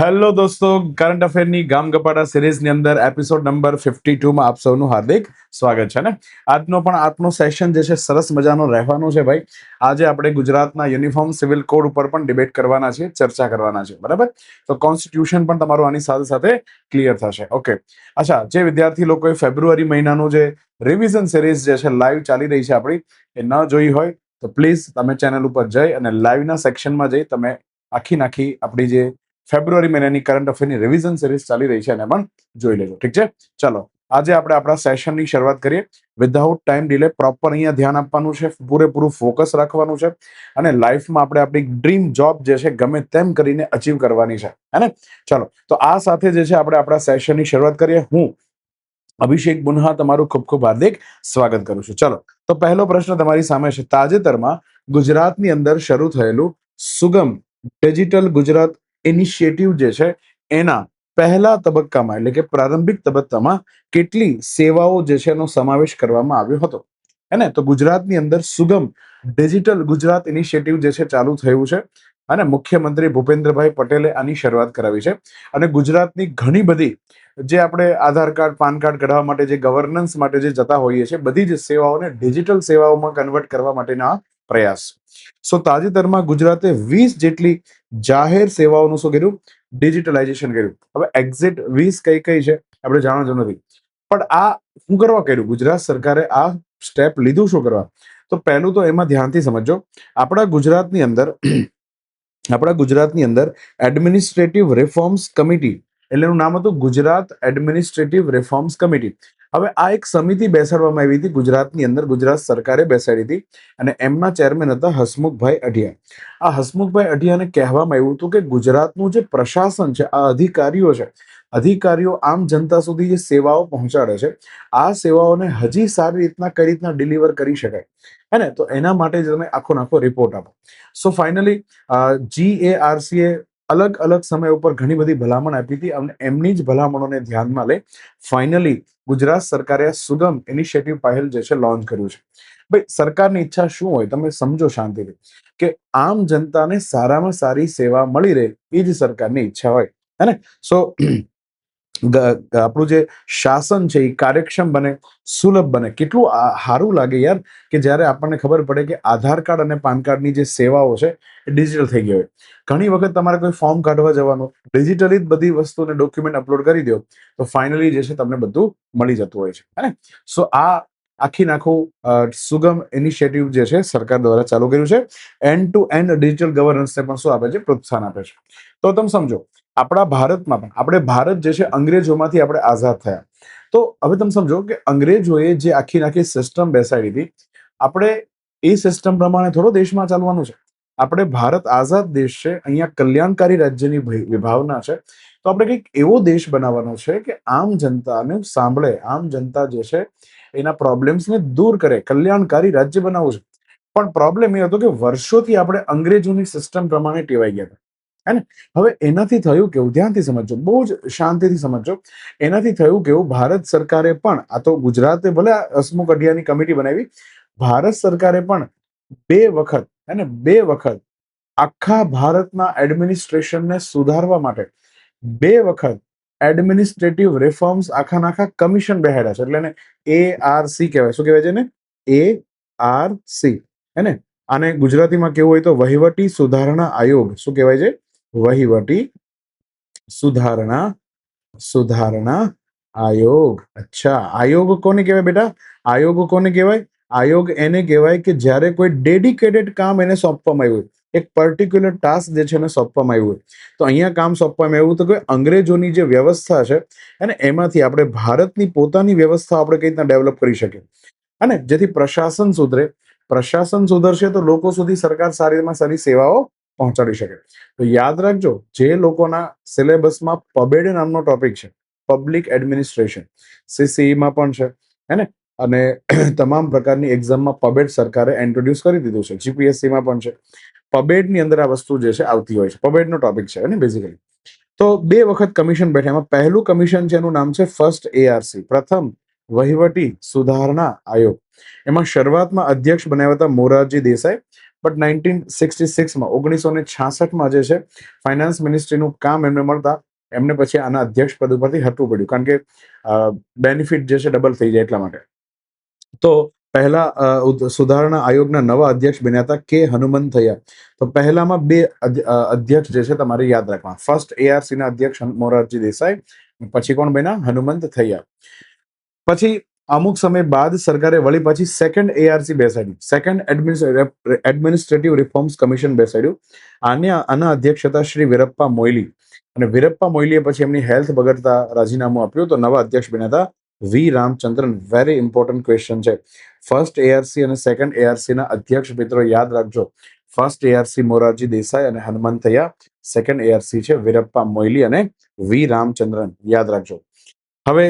Hello દોસ્તો, current અફેરની ગામ ગપાડા સિરીઝની અંદર એપિસોડ નંબર 52 માં આપ સૌનું હાર્દિક સ્વાગત છે ને. આજનો પણ આપનો સેશન જે છે સરસ મજાનો રહેવાનો છે ભાઈ. આજે આપણે ગુજરાતના યુનિફોર્મ સિવિલ કોડ ઉપર પણ ડિબેટ કરવાના છે, ચર્ચા કરવાના છે, બરાબર. તો કોન્સ્ટિટ્યુશન પણ તમારું આની સાથે સાથે ક્લિયર થશે. ઓકે, અચ્છા, જે વિદ્યાર્થી લોકોએ ફેબ્રુઆરી મહિનાનું જે રિવિઝન સિરીઝ જે છે લાઈવ ચાલી રહી છે આપણી, એ ન જોઈ હોય તો પ્લીઝ તમે ચેનલ ઉપર જઈ અને લાઈવના સેક્શનમાં જઈ તમે આખી આપણી જે ફેબ્રુઆરી મહિનાની કરંટ અફેરની રિવિઝન સિરીઝ ચાલી રહી છે એને પણ જોઈ લેજો. ઠીક છે, ચલો આજે આપણે આપણા સેશનની શરૂઆત કરીએ. વિધાઉટ ટાઈમ ડિલે પ્રોપર અહીંયા ધ્યાન આપવાનું છે, પૂરેપૂરું ફોકસ રાખવાનું છે અને લાઈફમાં આપણે આપણી ડ્રીમ જોબ જે છે ગમે તેમ કરીને અચીવ કરવાની છે, હે ને. ચલો, તો આ સાથે જે છે આપણે આપણા સેશનની શરૂઆત કરીએ. હું અભિષેક બુન્હા તમારું ખૂબ ખૂબ હાર્દિક સ્વાગત કરું છું. ચલો, તો પહેલો પ્રશ્ન તમારી સામે છે. તાજેતરમાં ગુજરાતની અંદર શરૂ થયેલું સુગમ ડિજિટલ ગુજરાત ઇનિશિયેટિવ જે છે એના પહેલા તબક્કામાં એટલે કે પ્રારંભિક તબક્કામાં કેટલી સેવાઓ જે છે એનો સમાવેશ કરવામાં આવ્યો હતો, હે ને. તો ગુજરાતની અંદર સુગમ ડિજિટલ ગુજરાત ઇનિશિયેટિવ જે છે ચાલુ થયું છે અને મુખ્યમંત્રી ભૂપેન્દ્રભાઈ પટેલે આની શરૂઆત કરાવી છે. અને ગુજરાતની ઘણી બધી જે આપણે આધાર કાર્ડ, પાન કાર્ડ કઢાવવા માટે જે ગવર્નન્સ માટે જે જતા હોઈએ છીએ, બધી જ સેવાઓને ડિજિટલ સેવાઓમાં કન્વર્ટ કરવા માટેના પ્રયાસ. સો તાજેતરમાં ગુજરાતે 20 જેટલી જાહેર સેવાઓનું શું કર્યું? ડિજિટલાઇઝેશન કર્યું. હવે એક્ઝેક્ટ 20 કઈ કઈ છે આપણે જાણવાનું નથી, પણ આ શું કરવા કર્યું? ગુજરાત સરકારે આ સ્ટેપ લીધું શું કરવા? તો પહેલું તો એમાં ધ્યાનથી સમજો. આપણા ગુજરાતની અંદર એડમિનિસ્ટ્રેટિવ રિફોર્મ્સ કમિટી, એટલે એનું નામ હતું ગુજરાત એડમિનિસ્ટ્રેટિવ રિફોર્મ્સ કમિટી. હવે આ એક સમિતિ બેસાડવામાં આવી હતી ગુજરાતની અંદર, ગુજરાત સરકારે બેસાડી હતી અને એમના ચેરમેન હતા હસમુખભાઈ અઢિયા. આ હસમુખભાઈ અઢિયાને કહેવામાં આવ્યું હતું કે ગુજરાતનું જે પ્રશાસન છે, આ અધિકારીઓ આમ જનતા સુધી જે સેવાઓ પહોંચાડે છે, આ સેવાઓને હજી સારી રીતના કઈ રીતના ડિલિવર કરી શકાય, હે ને. તો એના માટે જ તમે આખો રિપોર્ટ આપો. સો ફાઇનલી GARC અલગ અલગ સમય ઉપર ઘણી બધી ભલામણ આપી હતી અને એમની જ ભલામણોને ધ્યાનમાં લઈ ફાઇનલી ગુજરાત સરકારે સુગમ ઇનિશિયેટિવ પહેલ જે છે લોન્ચ કર્યું છે. ભાઈ, સરકારની ઈચ્છા શું હોય તમે સમજો શાંતિથી, કે આમ જનતાને સારામાં સારી સેવા મળી રહે, એ જ સરકારની ઈચ્છા હોય, હે ને. સો આપણું જે શાસન છે એ કાર્યક્ષમ બને, સુલભ બને. કેટલું સારું લાગે યાર કે જ્યારે આપણને ખબર પડે કે આધાર કાર્ડ અને પાન કાર્ડની જે સેવાઓ છે એ ડિજિટલ થઈ ગઈ હોય. ઘણી વખત તમારે કોઈ ફોર્મ કાઢવા જવાનું, ડિજિટલી જ બધી વસ્તુને ડોક્યુમેન્ટ અપલોડ કરી દો તો ફાઇનલી જે છે તમને બધું મળી જતું હોય છે, હે ને. સો આ આખું સુગમ ઇનિશિયેટિવ જે છે સરકાર દ્વારા ચાલુ કર્યું છે. એન્ડ ટુ એન્ડ ડિજિટલ ગવર્નન્સને પણ શું આપે છે? પ્રોત્સાહન આપે છે. તો તમે સમજો, આપણા ભારતમાં પણ આપણે ભારત જે છે અંગ્રેજોમાંથી આપણે આઝાદ થયા. તો હવે તમે સમજો કે અંગ્રેજોએ જે આખી સિસ્ટમ બેસાડી હતી, આપણે એ સિસ્ટમ પ્રમાણે થોડો દેશમાં ચાલવાનું છે. આપણે ભારત આઝાદ દેશ છે, અહીંયા કલ્યાણકારી રાજ્યની વિભાવના છે. તો આપણે કંઈક એવો દેશ બનાવવાનો છે કે આમ જનતાને સાંભળે, આમ જનતા જે છે એના પ્રોબ્લેમ્સને દૂર કરે, કલ્યાણકારી રાજ્ય બનાવવું છે. પણ પ્રોબ્લેમ એ હતો કે વર્ષોથી આપણે અંગ્રેજોની સિસ્ટમ પ્રમાણે ટેવાઈ ગયા હતા, હે ને. હવે એનાથી થયું કેવું? ધ્યાનથી સમજો, બહુ જ શાંતિથી સમજો. એનાથી થયું કેવું? ભારત સરકારે પણ, આ તો ગુજરાતે ભલે હસમુખ અઢિયાની કમિટી બનાવી, ભારત સરકારે પણ બે વખત આખા ભારતના એડમિનિસ્ટ્રેશનને સુધારવા માટે 2 વખત એડમિનિસ્ટ્રેટિવ રિફોર્મ્સ આખા કમિશન બેહાડ્યા છે. એટલે એને ARC કહેવાય. શું કહેવાય છે ને? ARC, હે ને. આને ગુજરાતીમાં કેવું હોય તો વહીવટી સુધારણા આયોગ. શું કહેવાય છે? વહીવટી સુધારણા આયોગ. અચ્છા, આયોગ કોને કહેવાય બેટા? આયોગ કોને કહેવાય? આયોગ એને કહેવાય કે જ્યારે કોઈ ડેડિકેટેડ કામ એને સોંપવામાં આવ્યું હોય, એક પર્ટિક્યુલર ટાસ્ક જે છે એને સોંપવામાં આવ્યું હોય. તો અહીંયા કામ સોંપવામાં આવ્યું તો કે અંગ્રેજોની જે વ્યવસ્થા છે અને એમાંથી આપણે ભારતની પોતાની વ્યવસ્થા આપણે કઈ રીતના ડેવલપ કરી શકીએ, અને જેથી પ્રશાસન સુધરે. પ્રશાસન સુધરશે તો લોકો સુધી સરકાર સારીમાં સારી સેવાઓ પહોંચાડી શકે. તો યાદ રાખજો, જે લોકોના સિલેબસમાં પબેડ નામનો ટોપિક છે, પબ્લિક એડમિનિસ્ટ્રેશન, CCE પણ છે, હે ને. અને તમામ પ્રકારની એક્ઝામમાં પબેડ સરકારે ઇન્ટ્રોડ્યુસ કરી દીધું છે. GPSCમાં પણ છે. પબેડની અંદર આ વસ્તુ જે છે આવતી હોય છે. પબેડનો ટોપિક છે ને બેઝિકલી. તો 2 વખત કમિશન બેઠા. એમાં પહેલું કમિશન છે એનું નામ છે ફર્સ્ટ ARC, પ્રથમ વહીવટી સુધારણા આયોગ. એમાં શરૂઆતમાં અધ્યક્ષ બનાવ્યા હતા મોરારજી દેસાઈ બટ 1966માં 1966માં જે છે ફાઇનાન્સ મિનિસ્ટ્રીનું કામ એમને મળતા એમને પછી આના અધ્યક્ષ પદ ઉપરથી હટવું પડ્યું, કારણ કે બેનિફિટ જે છે ડબલ થઈ જાય એટલા માટે. તો પહેલા સુધારણા આયોગના નવા અધ્યક્ષ બન્યા હતા કે હનુમંતૈયા. તો પહેલામાં બે અધ્યક્ષ જે છે તમારે યાદ રાખવા. ફર્સ્ટ એઆરસી ના અધ્યક્ષ મોરારજી દેસાઈ, પછી કોણ બન્યા? હનુમંતૈયા. પછી અમુક સમય બાદ સરકારે વળી પછી સેકન્ડ એઆરસી બેસાડ્યું, સેકન્ડ એડમિનિસ્ટ્રેટિવ રિફોર્મ્સ કમિશન બેસાડ્યું. આના અધ્યક્ષ હતા શ્રી વીરપ્પા મોઇલી, અને વીરપ્પા મોઇલીએ પછી એમની હેલ્થ બગડતા રાજીનામું આપ્યું. તો નવા અધ્યક્ષ બન્યા હતા વી રામચંદ્રન. વેરી ઇમ્પોર્ટન્ટ ક્વેશ્ચન છે. ફર્સ્ટ એઆરસી અને સેકન્ડ એઆરસી ના અધ્યક્ષ મિત્રો યાદ રાખજો. ફર્સ્ટ એઆરસી મોરારજી દેસાઈ અને હનુમંતૈયા, સેકન્ડ એઆરસી છે વીરપ્પા મોઇલી અને વી રામચંદ્રન, યાદ રાખજો. હવે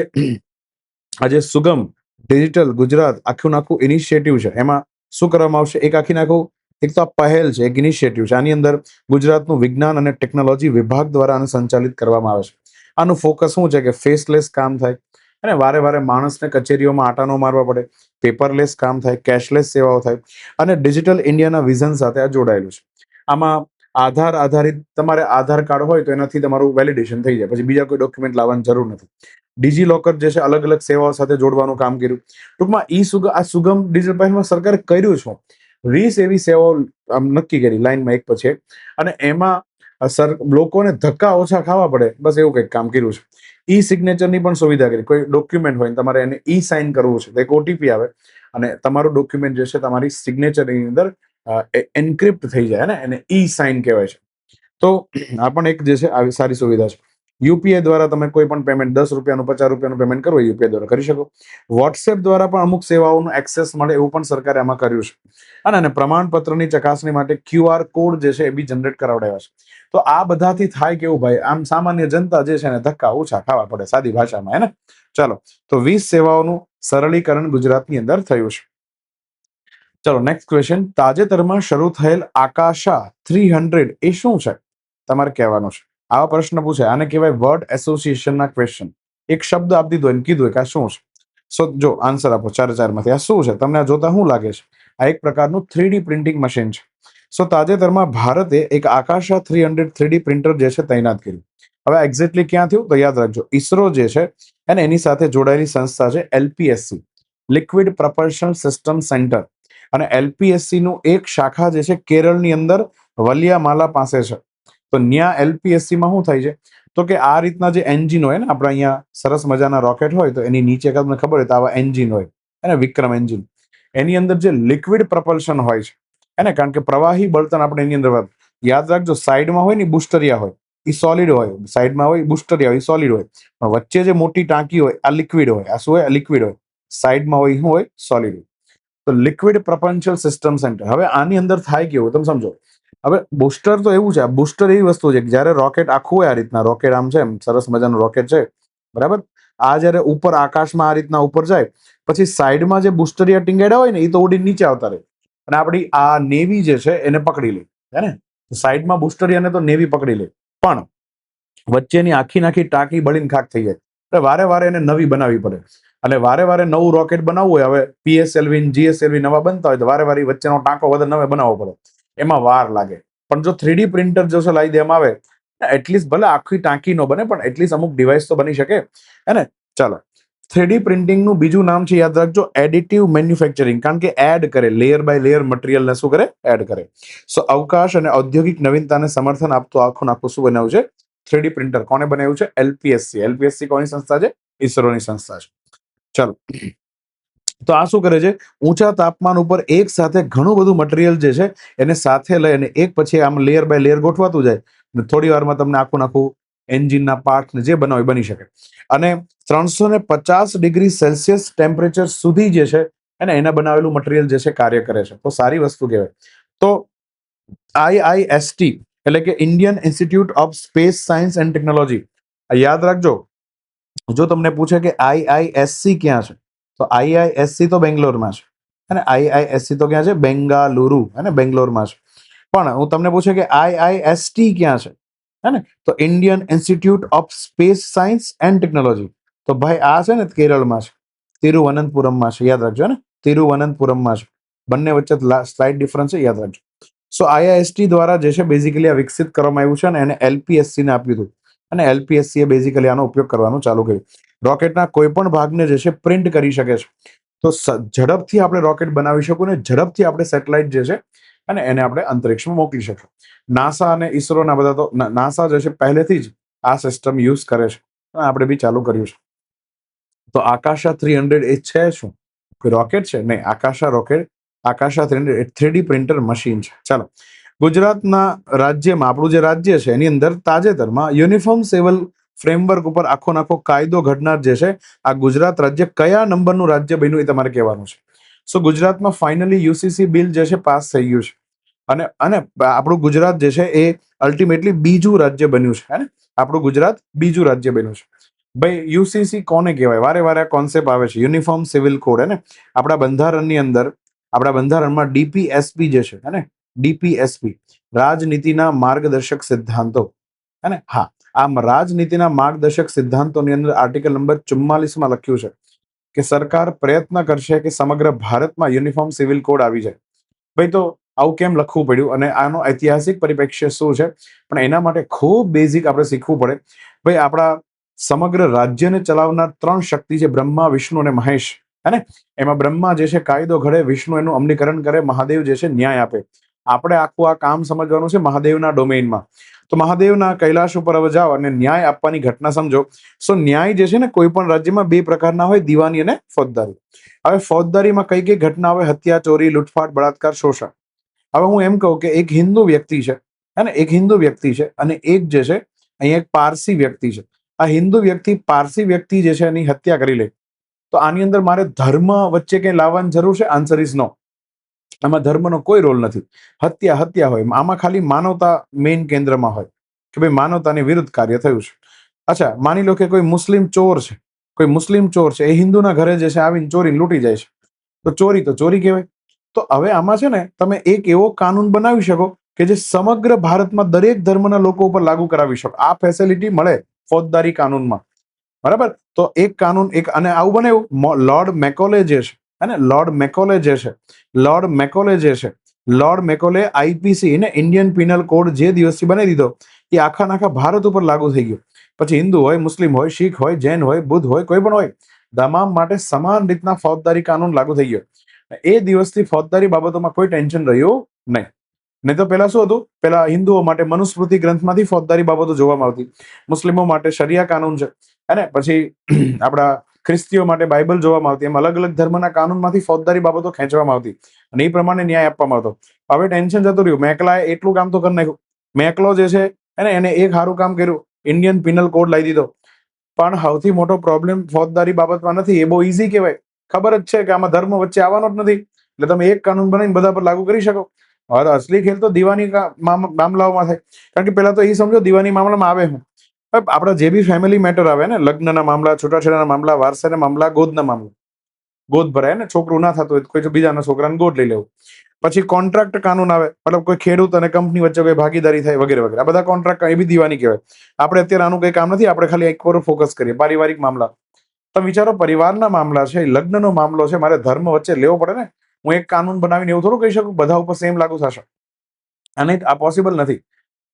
આજે સુગમ ડિજિટલ ગુજરાત આખું ઇનિશિયેટિવ છે, એમાં શું કરવામાં આવશે? એક આખી નાખું એક તો આ પહેલ છે, એક ઇનિશિયેટિવ છે. આની અંદર ગુજરાતનું વિજ્ઞાન અને ટેકનોલોજી વિભાગ દ્વારા આને સંચાલિત કરવામાં આવે છે. આનું ફોકસ શું છે કે ફેસલેસ કામ થાય, અને વારે વારે માણસને કચેરીઓમાં આટા ન મારવા પડે, પેપરલેસ કામ થાય, કેશલેસ સેવાઓ થાય, અને ડિજિટલ ઇન્ડિયાના વિઝન સાથે આ જોડાયેલું છે. આમાં આધાર આધારિત, તમારે આધાર કાર્ડ હોય તો એનાથી તમારું વેલિડેશન થઈ જાય, પછી બીજા કોઈ ડોક્યુમેન્ટ લાવવાની જરૂર નથી. ડીજી લોકર જે છે અલગ અલગ સેવાઓ સાથે જોડવાનું કામ કર્યું. ટૂંકમાં આ સુગમ ડિજિટલ પહેલમાં સરકારે કર્યું છે 20 એવી સેવાઓ નક્કી કરી લાઈનમાં એક પછી એક, અને એમાં લોકોને ધક્કા ઓછા ખાવા પડે બસ એવું કંઈક કામ કર્યું છે. ઈ સિગ્નેચરની પણ સુવિધા કરી. કોઈ ડોક્યુમેન્ટ હોય તમારે એને ઈ સાઇન કરવું છે તો એક ઓટીપી આવે અને તમારું ડોક્યુમેન્ટ જે છે તમારી સિગ્નેચરની અંદર એન્ક્રિપ્ટ થઈ જાય ને, એને ઈ સાઇન કહેવાય છે. તો આ પણ એક જે છે આવી સારી સુવિધા છે. યુપીઆઈ દ્વારા તમે કોઈ પણ પેમેન્ટ 10 રૂપિયાનું 50 રૂપિયાનું પેમેન્ટ કરવું યુપીઆઈ દ્વારા કરી શકો. વોટ્સએપ દ્વારા પણ અમુક સેવાઓનું એક્સેસ મળે એવું પણ સરકારે આમાં કર્યું છે. અને પ્રમાણપત્રની ચકાસણી માટે QR કોડ જે છે એ બી જનરેટ કરાવડાવ્યા છે. તો આ બધાથી થાય કેવું ભાઈ, આમ સામાન્ય જનતા જે છે ને ધક્કા ઓછા ખાવા પડે સાદી ભાષામાં, હે ને. ચાલો, તો 20 સેવાઓનું સરળીકરણ ગુજરાતની અંદર થયું છે. ચલો નેક્સ્ટ ક્વેશ્ચન. તાજેતરમાં શરૂ થયેલ આકાશા 300 એ શું છે? તમારે કહેવાનું છે. આવા પ્રશ્ન પૂછે, આને કહેવાય વર્ડ એસોસિએશનના ક્વેશ્ચન. એક શબ્દ આપી દીધો અને કીધું કે આ શું છે. સો જો આન્સર આપો ચારમાંથી. આ શું છે? તમને આ જોતા શું લાગે છે? આ એક પ્રકારનું 3D પ્રિન્ટિંગ મશીન છે. સો તાજેતરમાં ભારતે એક આકાશા 300 3D પ્રિન્ટર જે છે તૈનાત કર્યું. હવે એક્ઝેક્ટલી ક્યાં થયું તો યાદ રાખજો, ઈસરો જે છે અને એની સાથે જોડાયેલી સંસ્થા છે એલપીએસસી, લિક્વિડ પ્રપલ્શન સિસ્ટમ સેન્ટર. અને એલપીએસસી નું એક શાખા જે છે કેરળની અંદર વલિયામાલા પાસે છે. તો ન્યા એલપીએસસી માં શું થાય છે તો કે આ રીતના જે એન્જિન હોય ને, આપણે અહીંયા સરસ મજાના રોકેટ હોય તો એની નીચે તમને ખબર હોય તો આવા એન્જિન હોય, અને વિક્રમ એન્જિન, એની અંદર જે લિક્વિડ પ્રપલ્શન હોય છે એને, કારણ કે પ્રવાહી બળતણ આપણે એની અંદર યાદ રાખજો. સાઈડમાં હોય ને બુસ્ટરિયા હોય એ સોલિડ હોય, સાઈડમાં હોય બુસ્ટરિયા હોય એ સોલિડ હોય, પણ વચ્ચે જે મોટી ટાંકી હોય આ લિક્વિડ હોય. આ શું હોય? લિક્વિડ હોય. સાઈડમાં હોય શું હોય? સોલિડ હોય. તો લિક્વિડ પ્રપલ્શન સિસ્ટમ સેન્ટર. હવે આની અંદર થાય કેવું તમે સમજો. હવે બુસ્ટર તો એવું છે, આ બુસ્ટર એવી વસ્તુ છે કે જ્યારે રોકેટ આખું હોય આ રીતના, રોકેટ આમ છે એમ સરસ મજાનું રોકેટ છે બરાબર, આ જ્યારે ઉપર આકાશમાં આ રીતના ઉપર જાય પછી સાઈડમાં જે બુસ્ટરિયા ટીંગાડ્યા હોય ને એ તો ઉડીને નીચે આવતા રહે, અને આપણી આ નેવી જે છે એને પકડી લે, હે ને. સાઈડમાં બુસ્ટરિયાને તો નેવી પકડી લે, પણ વચ્ચેની આખી ટાંકી બળીને ખાક થઈ જાય. એટલે વારે વારે એને નવી બનાવવી પડે, અને વારે વારે નવું રોકેટ બનાવવું હોય, હવે પીએસએલવી જીએસએલવી નવા બનતા હોય તો વારે વારે વચ્ચેનો ટાંકો વધારે નવે બનાવવો પડે, એમાં વાર લાગે. પણ જો 3D પ્રિન્ટર જો લાવી દેવામાં આવે, એટલીસ્ટ ભલે આખી ટાંકી નો બને પણ એટલીસ્ટ અમુક ડિવાઇસ તો બની શકે, હે ને. ચાલો, 3D પ્રિન્ટિંગનું બીજું નામ છે યાદ રાખજો એડિટિવ મેન્યુફેક્ચરિંગ, કારણ કે એડ કરે, લેયર બાય લેયર મટીરિયલને શું કરે? એડ કરે. સો અવકાશ અને ઔદ્યોગિક નવીનતાને સમર્થન આપતું આખું શું બનાવ્યું છે? 3D printer. કોને બનાવ્યું છે? એલપીએસસી. એલપીએસસી કોની સંસ્થા છે? ઈસરોની સંસ્થા છે. ચાલો, તો આ શું કરે છે? ઊંચા તાપમાન ઉપર એક સાથે ઘણું બધું મટીરિયલ જે છે એને સાથે લઈ અને એક પછી આમ લેયર બાય લેયર ગોઠવાતું જાય, અને થોડી વારમાં તમને આખું એન્જિનના પાર્ટ જે બનાવે બની શકે. અને 350 ડિગ્રી સેલ્સિયસ ટેમ્પરેચર સુધી જે છે એને એના બનાવેલું મટીરિયલ જે છે કાર્ય કરે છે. તો સારી વસ્તુ કહેવાય. તો આઈઆઈએસટી એટલે કે Indian institute of space science and technology. યાદ રાખજો, જો તમને પૂછે કે આઈઆઈએસસી ક્યાં છે, તો આઈઆઈએસસી તો બેંગ્લોરમાં છે, અને આઈઆઈએસસી તો ક્યાં છે? બેંગાલુરુ, અને બેંગ્લોરમાં છે. પણ હું તમને પૂછે કે આઈઆઈએસટી ક્યાં છે, હે ને, તો Indian institute of space science and technology. તો ભાઈ આ છે ને કેરળમાં છે, તિરુવનંતપુરમમાં છે. યાદ રાખજો ને, તિરુવનંતપુરમમાં છે. બંને વચ્ચે સ્લાઇડ ડિફરન્સ છે, યાદ રાખજો. સો આઈઆઈએસટી દ્વારા જે છે બેઝિકલી આ વિકસિત કરવામાં આવ્યું છે અને એને એલપીએસસી ને આપ્યું હતું અને એલપીએસસી એ બેઝિકલી આનો ઉપયોગ કરવાનું ચાલુ કર્યું. રોકેટના કોઈ પણ ભાગને જે છે પ્રિન્ટ કરી શકે છે. તો ઝડપથી આપણે રોકેટ બનાવી શકું ને ઝડપથી આપણે સેટેલાઇટ જે છે અને એને આપણે અંતરિક્ષમાં મોકલી શકીએ. નાસા અને ઇસરોના બધા તો નાસા જે છે પહેલેથી જ આ સિસ્ટમ યુઝ કરે છે અને આપણે બી ચાલુ કર્યું છે. તો આકાશા 300 એ છે શું? કોઈ રોકેટ છે? નહીં, આકાશા 300 એ 3D પ્રિન્ટર મશીન છે. ચાલો, ગુજરાતના રાજ્યમાં આપણું જે રાજ્ય છે એની અંદર તાજેતરમાં યુનિફોર્મ સિવિલ ફ્રેમવર્ક ઉપર આખો કાયદો ઘડનાર જે છે આ ગુજરાત રાજ્ય કયા નંબરનું રાજ્ય બન્યું એ તમારે કહેવાનું છે. સો ગુજરાતમાં ફાઇનલી યુસીસી બિલ જે છે પાસ થઈ ગયું છે અને અને આપણું ગુજરાત જે છે એ અલ્ટિમેટલી બીજું રાજ્ય બન્યું છે. હે, આપણું ગુજરાત બીજું રાજ્ય બન્યું છે. ભાઈ યુસીસી કોને કહેવાય? વારે વારે આ કોન્સેપ્ટ આવે છે, યુનિફોર્મ સિવિલ કોડ. હે ને, આપણા બંધારણની અંદર આપણા બંધારણમાં ડીપીએસપી જે છે હે ને, ડીપીએસપી રાજનીતિના માર્ગદર્શક સિદ્ધાંતો. હે ને, હા, આમ રાજનીતિના માર્ગદર્શક સિદ્ધાંતોની અંદર આર્ટિકલ નંબર 44 માં લખ્યું છે કે સરકાર પ્રયત્ન કરશે કે સમગ્ર ભારતમાં યુનિફોર્મ સિવિલ કોડ આવી જાય. ભાઈ, તો આવું કેમ લખવું પડ્યું અને આનો ઐતિહાસિક પરિપ્રેક્ષ્ય શું છે? પણ એના માટે ખૂબ બેઝિક આપણે શીખવું પડે. ભાઈ, આપણા સમગ્ર રાજ્યને ચલાવનાર 3 શક્તિ છે, બ્રહ્મા, વિષ્ણુ અને મહેશ. હે ને, એમાં બ્રહ્મા જે છે કાયદો ઘડે, વિષ્ણુ એનું અમલીકરણ કરે, મહાદેવ જે છે ન્યાય આપે. આપણે આખું આ કામ સમજવાનું છે મહાદેવના ડોમેઇનમાં. તો મહાદેવના કૈલાશ ઉપર હવે જાઓ અને ન્યાય આપવાની ઘટના સમજો. સો ન્યાય જે છે ને કોઈ પણ રાજ્યમાં 2 પ્રકારના હોય, દીવાની અને ફોજદારી. હવે ફોજદારીમાં કઈ કઈ ઘટના હોય? હત્યા, ચોરી, લૂંટફાટ, બળાત્કાર, શોષણ. હવે હું એમ કહું કે એક હિન્દુ વ્યક્તિ છે અને એક હિન્દુ વ્યક્તિ છે અને એક જે છે અહીંયા એક પારસી વ્યક્તિ છે. આ હિન્દુ વ્યક્તિ પારસી વ્યક્તિ જે છે એની હત્યા કરી લે, તો આની અંદર મારે ધર્મ વચ્ચે કંઈ લાવવાની જરૂર છે? Answer is no. આમાં ધર્મનો કોઈ રોલ નથી. હત્યા હોય, આમાં ખાલી માનવતા મેઇન કેન્દ્રમાં હોય કે ભાઈ માનવતાની વિરુદ્ધ કાર્ય થયું છે. અચ્છા, માની લો કે કોઈ મુસ્લિમ ચોર છે, એ હિન્દુના ઘરે જે છે આવીને ચોરીને લૂંટી જાય છે, તો ચોરી કહેવાય. તો હવે આમાં છે ને તમે એક એવો કાનૂન બનાવી શકો કે જે સમગ્ર ભારતમાં દરેક ધર્મના લોકો ઉપર લાગુ કરાવી શકો. આ ફેસિલિટી મળે ફોજદારી કાનૂનમાં, બરાબર? તો એક કાનૂન અને આવું બનાવ્યું લોર્ડ મેકોલે જે છે, અને લોર્ડ મેકોલે આઈપીસી ને ઇન્ડિયન પિનલ કોડ જે દિવસથી બનાવી દીધો એ આખા ભારત ઉપર લાગુ થઈ ગયો. પછી હિન્દુ હોય, મુસ્લિમ હોય, શીખ હોય, જૈન હોય, બુદ્ધ હોય, કોઈ પણ હોય, તમામ માટે સમાન રીતના ફોજદારી કાનૂન લાગુ થઈ ગયો. એ દિવસથી ફોજદારી બાબતોમાં કોઈ ટેન્શન રહ્યું નહીં. નહીં તો પેલા શું હતું? પેલા હિન્દુઓ માટે મનુસ્મૃતિ ગ્રંથમાંથી ફોજદારી બાબતો જોવામાં આવતી, મુસ્લિમો માટે શરિયા કાનૂન છે, અને પછી આપણા ખ્રિસ્તીઓ માટે બાઇબલ જોવામાં આવતી. એમ અલગ અલગ ધર્મના કાનૂનમાંથી ફોજદારી બાબતો ખેંચવામાં આવતી અને એ પ્રમાણે ન્યાય આપવામાં આવતો. હવે ટેન્શન જતું રહ્યું. મેકલાએ એટલું કામ તો કરી નાખ્યું. મેકલો જે છે એને એક સારું કામ કર્યું, ઇન્ડિયન પિનલ કોડ લાવી દીધો. પણ સૌથી મોટો પ્રોબ્લેમ ફોજદારી બાબતમાં નથી. એ બહુ ઈઝી કહેવાય. ખબર જ છે કે આમાં ધર્મ વચ્ચે આવવાનો જ નથી, એટલે તમે એક કાનૂન બનાવીને બધા પર લાગુ કરી શકો. હવે અસલી ખેલ તો દીવાની મામલાઓમાં થાય. કારણ કે પેલા તો એ સમજો દીવાની મામલામાં આવે હું આપણા જે બી ફેમિલી મેટર આવે ને, લગ્નના મામલા, છૂટાછેડાના મામલા, વારસાના મામલા, ગોદના મામલા, ગોદ ભરાય ને, છોકરું ના થતું હોય કોઈ બીજાના છોકરાને ગોદ લઈ લેવું. પછી કોન્ટ્રાક્ટ કાનૂન આવે, મતલબ કોઈ ખેડૂત અને કંપની વચ્ચે કોઈ ભાગીદારી થાય વગેરે વગેરે. આ બધા કોન્ટ્રાક્ટ એ બી દીવાની કહેવાય. આપણે અત્યારે આનું કંઈ કામ નથી, આપણે ખાલી એક પર ફોકસ કરીએ, પારિવારિક મામલા. તમે વિચારો, પરિવારના મામલા છે, લગ્નનો મામલો છે, મારે ધર્મ વચ્ચે લેવો પડે ને. હું એક કાનૂન બનાવીને એવું થોડું કહી શકું બધા ઉપર સેમ લાગુ થશે, અને આ પોસિબલ નથી.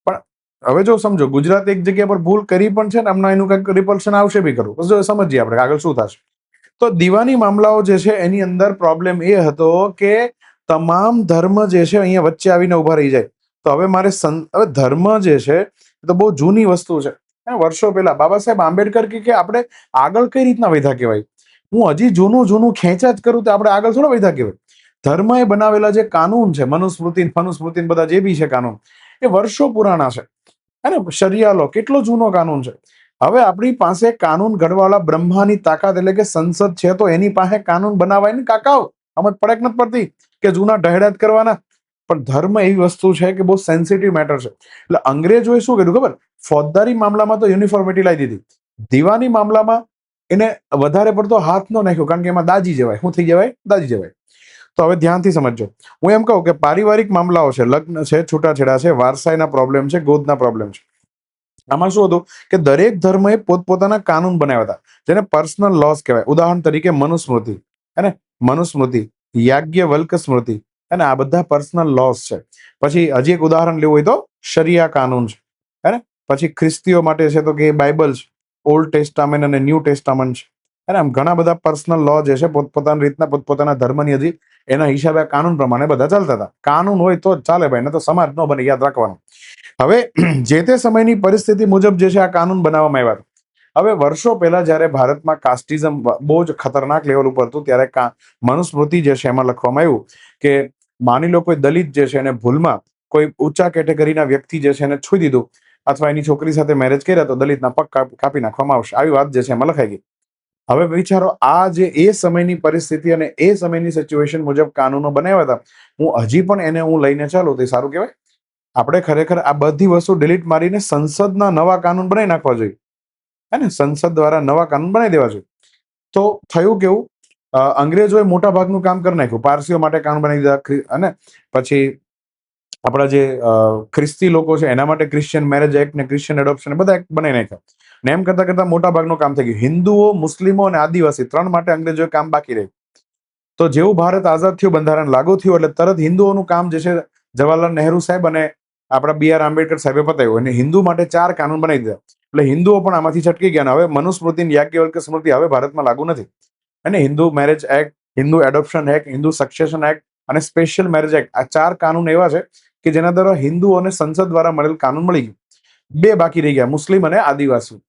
પણ હવે જો સમજો, ગુજરાત એક જગ્યા પર ભૂલ કરી પણ છે ને, હમણાં એનું કંઈક રિપલ્શન આવશે બી ખરું. જો સમજીએ આપણે આગળ શું થશે. તો દીવાની મામલાઓ જે છે એની અંદર પ્રોબ્લેમ એ હતો કે તમામ ધર્મ જે છે અહીંયા વચ્ચે આવીને ઉભા રહી જાય. તો હવે મારે હવે ધર્મ જે છે તો બહુ જૂની વસ્તુ છે. વર્ષો પહેલા બાબા સાહેબ આંબેડકર કે આપણે આગળ કઈ રીતના વધ્યા કહેવાય. હું હજી જૂનું ખેંચા જ કરું તો આપણે આગળ થોડા વધ્યા કહેવાય. ધર્મએ બનાવેલા જે કાનૂન છે, મનુસ્મૃતિ, ફનુસ્મૃતિ બધા જે બી છે કાનૂન, એ વર્ષો પુરાણા છે. હે ને, શરિયા લો કેટલો જૂનો કાનૂન છે. હવે આપણી પાસે કાનૂન ઘડવાવાળા બ્રહ્માની તાકાત એટલે કે સંસદ છે, તો એની પાસે કાનૂન બનાવાય ને કાકાઓ. સમજ પડે કે નથી પડતી કે જૂના ઢહેડા જ કરવાના? પણ ધર્મ એવી વસ્તુ છે કે બહુ સેન્સિટિવ મેટર છે. એટલે અંગ્રેજોએ શું કર્યું ખબર? ફોજદારી મામલામાં તો યુનિફોર્મિટી લાવી દીધી, દીવાની મામલામાં એને વધારે પડતો હાથ ન નાખ્યો, કારણ કે એમાં દાજી જવાય. શું થઈ જવાય? દાજી જવાય. તો હવે ધ્યાનથી સમજજો. હું એમ કહું કે પારિવારિક મામલાઓ છે, લગ્ન છે, છૂટાછેડા છે, વારસાઈના પ્રોબ્લેમ છે, ગોદના પ્રોબ્લેમ છે. આમાં શું હતું કે દરેક ધર્મએ પોતપોતાના કાનૂન બનાવ્યા હતા, જેને પર્સનલ લોસ કહેવાય. ઉદાહરણ તરીકે મનુસ્મૃતિ, હે ને, મનુસ્મૃતિ, યાજ્ઞવલ્ક સ્મૃતિ, અને આ બધા પર્સનલ લોસ છે. પછી હજી એક ઉદાહરણ લેવું હોય તો શરિયા કાનૂન છે, હે ને. પછી ખ્રિસ્તીઓ માટે છે તો કે બાઇબલ છે, ઓલ્ડ ટેસ્ટામેન્ટ અને ન્યૂ ટેસ્ટામેન્ટ છે, અને આમ ઘણા બધા પર્સનલ લો જે છે પોતપોતાની રીતના પોતપોતાના ધર્મની હતી એના હિસાબે કાનૂન પ્રમાણે બધા ચાલતા હતા. કાનૂન હોય તો જ ચાલે ભાઈ, ને તો સમાજ ન બને, યાદ રાખવાનું. હવે જે તે સમયની પરિસ્થિતિ મુજબ જે છે આ કાનૂન બનાવવામાં આવ્યા હતા. હવે વર્ષો પહેલા જયારે ભારતમાં કાસ્ટિઝમ બહુ જ ખતરનાક લેવલ ઉપર હતું ત્યારે મનુસ્મૃતિ જે છે એમાં લખવામાં આવ્યું કે માની લો કોઈ દલિત જે છે એને ભૂલમાં કોઈ ઊંચા કેટેગરીના વ્યક્તિ જે છે એને છોઈ દીધું અથવા એની છોકરી સાથે મેરેજ કર્યા તો દલિતના પગ કાપી નાખવામાં આવશે, આવી વાત જે છે એમાં લખાઈ ગઈ. હવે વિચારો આ જે એ સમયની પરિસ્થિતિ અને એ સમયની સિચ્યુએશન મુજબ કાનૂનો બનાવ્યા હતા, હું હજી પણ એને હું લઈને ચાલું તો સારું કહેવાય. આપણે ખરેખર આ બધી વસ્તુ ડિલીટ મારીને સંસદના નવા કાનૂન બનાવી નાખવા જોઈએ, હે ને. સંસદ દ્વારા નવા કાનૂન બનાવી દેવા જોઈએ. તો થયું કેવું, અંગ્રેજોએ મોટા ભાગનું કામ કરી નાખ્યું. પારસીઓ માટે કાનૂન બનાવી દીધા, અને પછી આપણા જે ખ્રિસ્તી લોકો છે એના માટે ક્રિશ્ચિયન મેરેજ એક્ટ ને ક્રિશ્ચિયન એડોપ્શન બધા એક્ટ બનાવી નાખ્યા. ને એમ કરતા કરતા મોટા ભાગનું કામ થઈ ગયું. હિન્દુઓ, મુસ્લિમો અને આદિવાસી 3 માટે અંગ્રેજોએ કામ બાકી રહ્યું. તો જેવું ભારત આઝાદ થયું, બંધારણ લાગુ થયું એટલે તરત હિન્દુઓનું કામ જે છે જવાહરલાલ નહેરુ સાહેબ અને આપણા BR આંબેડકર સાહેબે પતાવ્યું અને હિન્દુ માટે 4 કાનૂન બનાવી દીધા. એટલે હિન્દુઓ પણ આમાંથી છટકી ગયા. હવે મનુસ્મૃતિ, યાજ્ઞવલ્ક્ય સ્મૃતિ હવે ભારતમાં લાગુ નથી. અને Hindu marriage act, Hindu adoption act, Hindu succession act અને સ્પેશિયલ મેરેજ એક્ટ, આ 4 કાનૂન એવા છે કે જેના દ્વારા હિન્દુઓને સંસદ દ્વારા મળેલ કાનૂન મળી ગયું. 2 બાકી રહી ગયા, મુસ્લિમ અને આદિવાસી.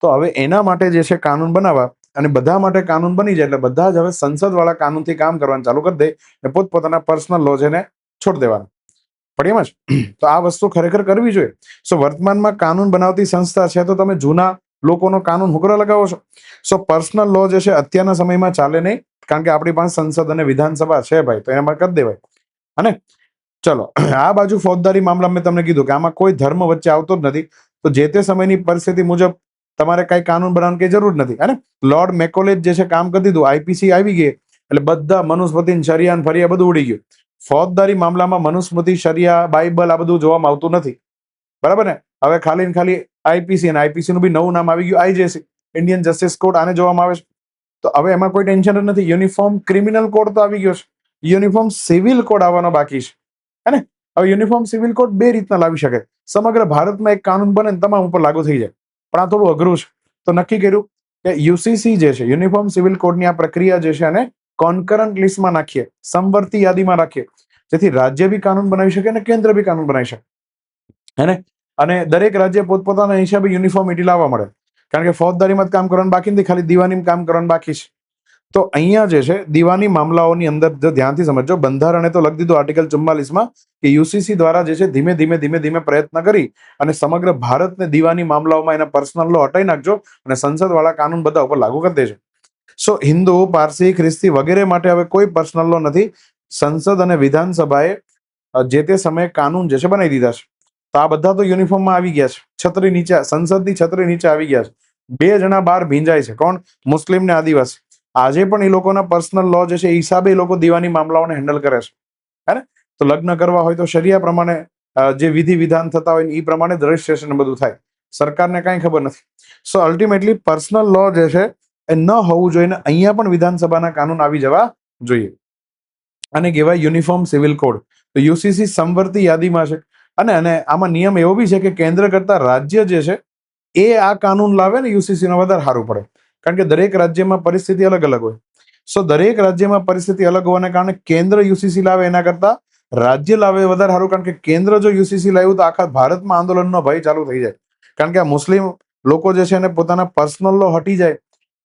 તો હવે એના માટે જે છે કાનૂન બનાવવા, અને બધા માટે કાનૂન બની જાય એટલે બધા જ હવે સંસદ વાળા કાનૂનથી કામ કરવાનું ચાલુ કરી દે ને પોતપોતાના પર્સનલ લો છે ને છોડી દેવાના. પણ એમ જ તો આ વસ્તુ ખરેખર કરવી જોઈએ. વર્તમાનમાં કાનૂન બનાવતી સંસ્થા છે તો તમે જૂના લોકોનો કાનૂન હુકરા લગાવો છો. પર્સનલ લો જે છે અત્યારના સમયમાં ચાલે નહીં, કારણ કે આપણી પાસે સંસદ અને વિધાનસભા છે ભાઈ, તો એમાં કરી દેવાય. અને ચલો આ બાજુ ફોજદારી મામલા મેં તમને કીધું કે આમાં કોઈ ધર્મ વચ્ચે આવતો જ નથી. તો જે તે સમયની પરિસ્થિતિ મુજબ તમારે કઈ કાનૂન બનાવવાની કઈ જરૂર નથી. અને લોર્ડ મેકોલે જે છે કામ કરી દીધું, IPC આવી ગઈ એટલે બધા મનુસ્મૃતિ, શરિયા, ફરિયા બધું ઉડી ગયું. ફોજદારી મામલામાં મનુસ્મૃતિ, શરિયા, બાઇબલ આ બધું જોવામાં આવતું નથી, બરાબર ને. હવે ખાલી ને ખાલી IPC, અને IPC નું બી નવું નામ આવી ગયું IJC, ઇન્ડિયન જસ્ટિસ કોડ, આને જોવામાં આવે છે. તો હવે એમાં કોઈ ટેન્શન જ નથી. યુનિફોર્મ ક્રિમિનલ કોડ તો આવી ગયો છે, યુનિફોર્મ સિવિલ કોડ આવવાનો બાકી છે, હે ને. હવે યુનિફોર્મ સિવિલ કોડ 2 રીતના લાવી શકે. સમગ્ર ભારતમાં એક કાનૂન બને તમામ ઉપર લાગુ થઈ જાય, પણ આ થોડું અઘરું છે. તો નક્કી કર્યું કે UCC જે છે, યુનિફોર્મ સિવિલ કોડની આ પ્રક્રિયા જે છે અને કોન્કરન્ટ લિસ્ટમાં નાખીએ, સમવર્તી યાદીમાં રાખીએ, જેથી રાજ્ય બી કાનૂન બનાવી શકે અને કેન્દ્ર બી કાનૂન બનાવી શકે, હે ને. અને દરેક રાજ્ય પોતપોતાના હિસાબે યુનિફોર્મિટી લાવવા મળે, કારણ કે ફોજદારીમાં જ કામ કરવાનું બાકી નથી, ખાલી દીવાનીમાં કામ કરવાનું બાકી છે. તો અહીંયા જે છે દીવાની મામલાઓની અંદર જો ધ્યાનથી સમજો, બંધારણે તો લખી દીધું આર્ટિકલ 44માં કે UCC દ્વારા જે છે ધીમે ધીમે પ્રયત્ન કરી અને સમગ્ર ભારતને દીવાની મામલાઓમાં એના પર્સનલ લો હટાવી નાખજો અને સંસદ વાળા કાનૂન બધા ઉપર લાગુ કરી દેજો. હિન્દુ, પારસી, ખ્રિસ્તી વગેરે માટે હવે કોઈ પર્સનલ લો નથી. સંસદ અને વિધાનસભાએ જે તે સમયે કાનૂન જે છે બનાવી દીધા છે. તો આ બધા તો યુનિફોર્મમાં આવી ગયા છે, છત્રી નીચે, સંસદની છત્રી નીચે આવી ગયા છે. 2 જણા બહાર ભીંજાય છે, કોણ? મુસ્લિમ ને આદિવાસી. આજે પણ એ લોકોના પર્સનલ લો જે છે એ હિસાબે એ લોકો દીવાની મામલાઓને હેન્ડલ કરે છે, હે ને. તો લગ્ન કરવા હોય તો શરિયા પ્રમાણે જે વિધિ વિધાન થતા હોય એ પ્રમાણે જ રજીસ્ટ્રેશન બધું થાય. સરકારને કાંઈ ખબર નથી. અલ્ટિમેટલી પર્સનલ લો જે છે એ ન હોવું જોઈએ, ને અહીંયા પણ વિધાનસભાના કાનૂન આવી જવા જોઈએ. આને કહેવાય યુનિફોર્મ સિવિલ કોડ. તો UCC સમવર્તી યાદીમાં છે, અને આમાં નિયમ એવો બી છે કે કેન્દ્ર કરતા રાજ્ય જે છે એ આ કાનૂન લાવે ને UCC નો વધારે સારું પડે, કારણ કે દરેક રાજ્યમાં પરિસ્થિતિ અલગ અલગ હોય. દરેક રાજ્યમાં પરિસ્થિતિ અલગ હોવાને કારણે કેન્દ્ર UCC લાવે એના કરતા રાજ્ય લાવે વધારે સારું, કારણ કે કેન્દ્ર જો UCC લાવ્યું તો આખા ભારતમાં આંદોલનનો ભય ચાલુ થઈ જાય, કારણ કે આ મુસ્લિમ લોકો જે છે એને પોતાના પર્સનલ લો હટી જાય